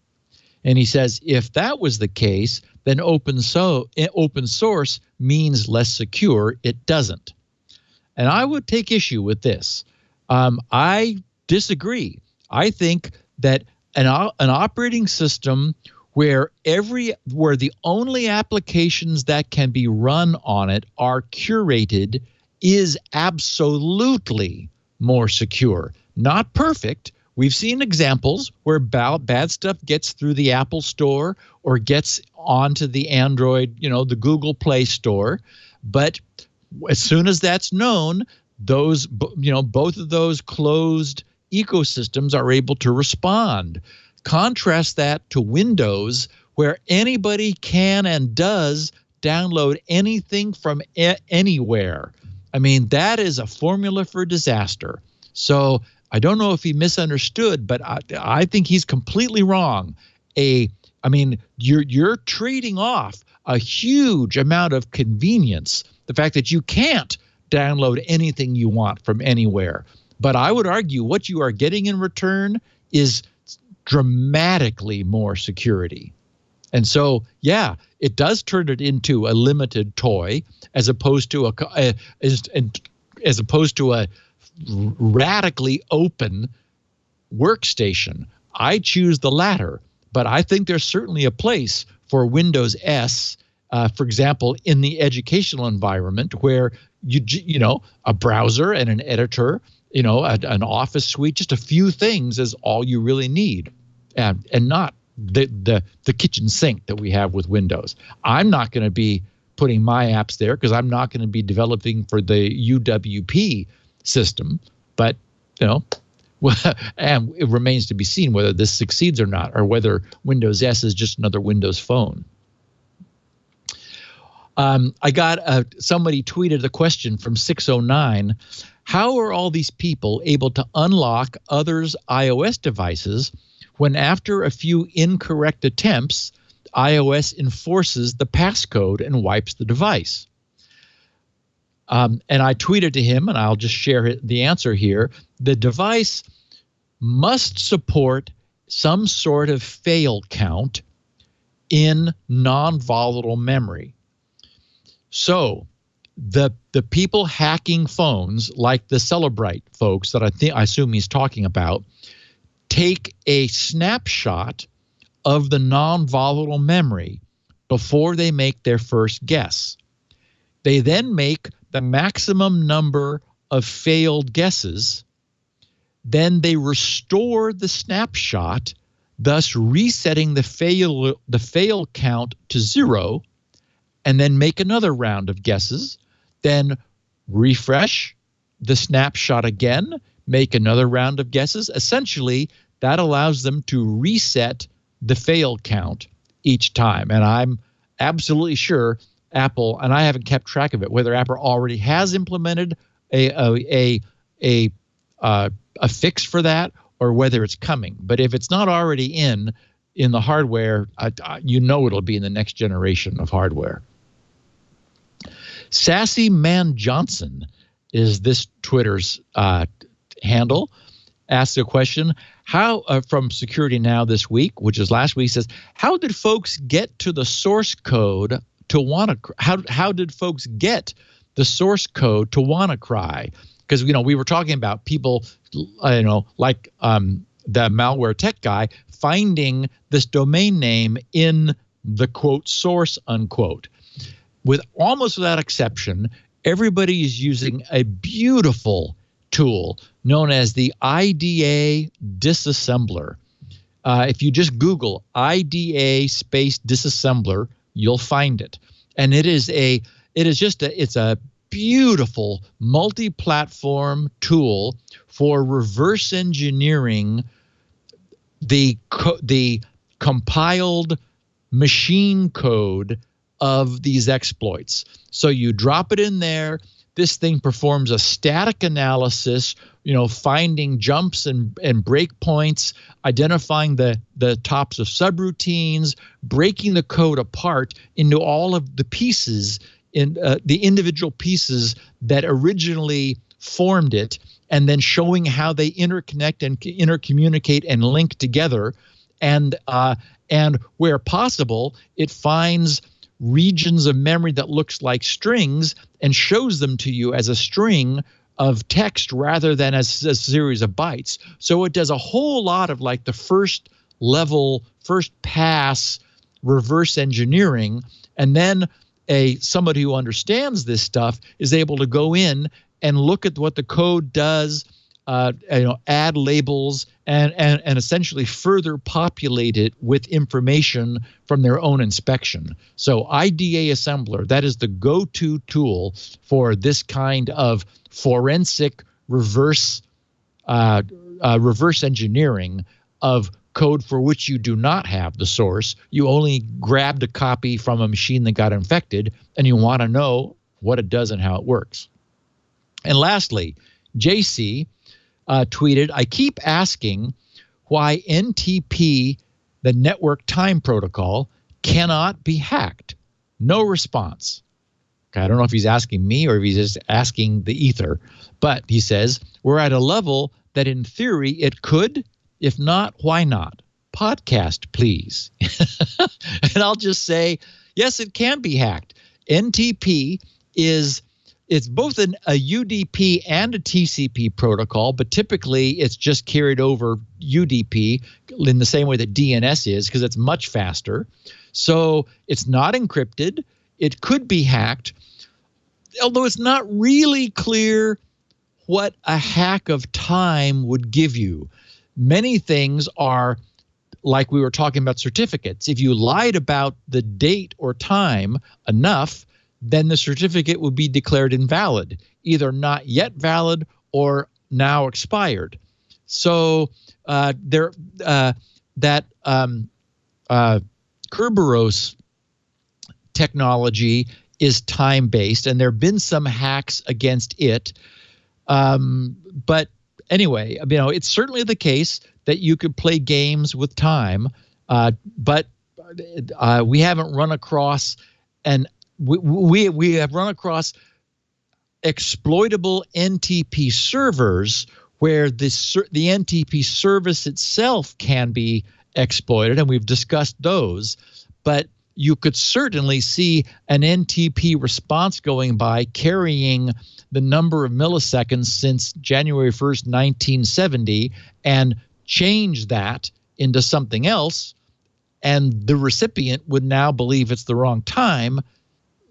And he says, if that was the case, then open source means less secure. It doesn't. And I would take issue with this. I disagree. I think that an operating system where the only applications that can be run on it are curated is absolutely more secure. Not perfect. We've seen examples where bad stuff gets through the Apple Store or gets onto the Android, the Google Play Store. But as soon as that's known, both of those closed ecosystems are able to respond. Contrast that to Windows, where anybody can and does download anything from anywhere. I mean, that is a formula for disaster. So I don't know if he misunderstood, but I think he's completely wrong. You're trading off a huge amount of convenience, the fact that you can't download anything you want from anywhere. But I would argue what you are getting in return is dramatically more security. And so, yeah, it does turn it into a limited toy as opposed to a radically open workstation. I choose the latter, but I think there's certainly a place for Windows S, for example, in the educational environment where a browser and an editor, an office suite, just a few things is all you really need, and not the kitchen sink that we have with Windows. I'm not going to be putting my apps there because I'm not going to be developing for the UWP system, but and it remains to be seen whether this succeeds or not, or whether Windows S is just another Windows phone. I got somebody tweeted a question from 609. How are all these people able to unlock others' iOS devices when after a few incorrect attempts, iOS enforces the passcode and wipes the device? And I tweeted to him, and I'll just share the answer here. The device must support some sort of fail count in non-volatile memory. So the people hacking phones, like the Celebrite folks that I assume he's talking about, take a snapshot of the non-volatile memory before they make their first guess. They then make the maximum number of failed guesses. Then they restore the snapshot, thus resetting the fail count to 0, and then make another round of guesses, then refresh the snapshot again, make another round of guesses. Essentially, that allows them to reset the fail count each time. And I'm absolutely sure Apple, and I haven't kept track of it, whether Apple already has implemented a fix for that or whether it's coming. But if it's not already in the hardware, it'll be in the next generation of hardware. Sassy Man Johnson is this Twitter's handle. Asks a question, how from Security Now this week, which is last week, says, how did folks get to the source code to WannaCry? How did folks get the source code to WannaCry? Because we were talking about people, like the malware tech guy finding this domain name in the quote source unquote. Almost without exception, everybody is using a beautiful tool known as the IDA disassembler. If you just Google IDA space disassembler, you'll find it. And it's a beautiful multi-platform tool for reverse engineering the compiled machine code of these exploits. So you drop it in there. This thing performs a static analysis, finding jumps and breakpoints, identifying the tops of subroutines, breaking the code apart into all of the pieces, in the individual pieces that originally formed it, and then showing how they interconnect and intercommunicate and link together. And where possible, it finds regions of memory that looks like strings and shows them to you as a string of text rather than as a series of bytes. So it does a whole lot of like the first pass reverse engineering, and then somebody who understands this stuff is able to go in and look at what the code does, add labels, and essentially further populate it with information from their own inspection. So IDA Assembler, that is the go-to tool for this kind of forensic reverse engineering of code for which you do not have the source. You only grabbed a copy from a machine that got infected, and you want to know what it does and how it works. And lastly, JC tweeted, I keep asking why NTP, the network time protocol, cannot be hacked. No response. I don't know if he's asking me or if he's just asking the ether, but he says, we're at a level that in theory it could. If not, why not? Podcast, please. And I'll just say, yes, it can be hacked. NTP it's both a UDP and a TCP protocol, but typically it's just carried over UDP in the same way that DNS is, because it's much faster. So it's not encrypted. It could be hacked, although it's not really clear what a hack of time would give you. Many things are like we were talking about certificates. If you lied about the date or time enough, then the certificate would be declared invalid, either not yet valid or now expired. So Kerberos technology is time-based, and there have been some hacks against it. But anyway, it's certainly the case that you could play games with time, but we haven't run across we have run across exploitable NTP servers where the NTP service itself can be exploited, and we've discussed those. But you could certainly see an NTP response going by carrying the number of milliseconds since January 1st, 1970, and change that into something else, and the recipient would now believe it's the wrong time,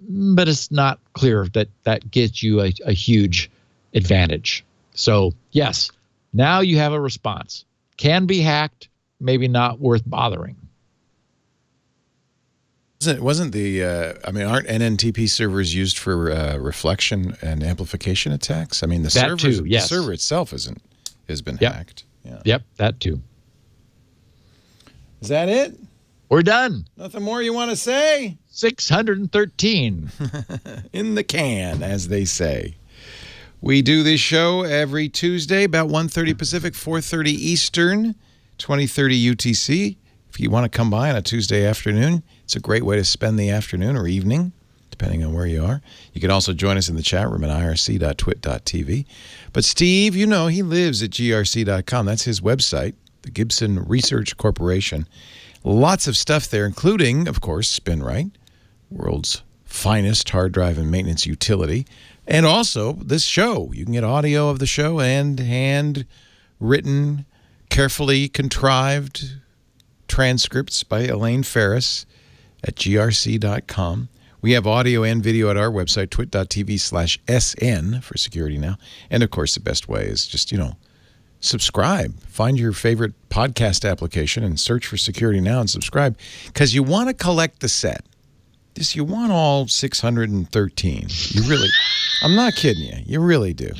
but it's not clear that that gets you a huge advantage. So yes, now you have a response. Can be hacked, maybe not worth bothering. Wasn't the, aren't NNTP servers used for reflection and amplification attacks? I mean, the server itself has been hacked. Yeah. Yep, that too. Is that it? We're done. Nothing more you want to say? 613. In the can, as they say. We do this show every Tuesday, about 1:30 Pacific, 4:30 Eastern, 20:30 UTC. If you want to come by on a Tuesday afternoon, it's a great way to spend the afternoon or evening, depending on where you are. You can also join us in the chat room at irc.twit.tv. But Steve, he lives at grc.com. That's his website, the Gibson Research Corporation. Lots of stuff there, including, of course, Spinrite, world's finest hard drive and maintenance utility. And also this show. You can get audio of the show and handwritten, carefully contrived transcripts by Elaine Ferris at grc.com. We have audio and video at our website, twit.tv/SN for Security Now. And, of course, the best way is just, subscribe. Find your favorite podcast application and search for Security Now and subscribe, because you want to collect the set. You want all 613. You really, I'm not kidding you. You really do.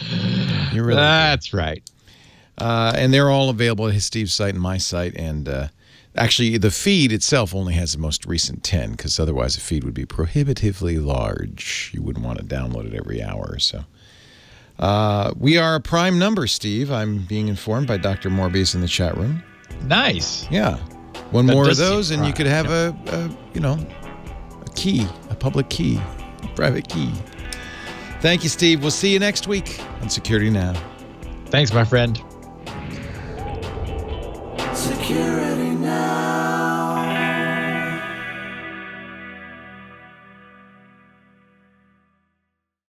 You really That's right. And they're all available at Steve's site and my site. And actually, the feed itself only has the most recent 10, because otherwise the feed would be prohibitively large. You wouldn't want to download it every hour or so. We are a prime number, Steve. I'm being informed by Dr. Morbius in the chat room. Nice. Yeah. One more of those, and you could have a key, a public key, a private key. Thank you, Steve. We'll see you next week on Security Now. Thanks, my friend. Security.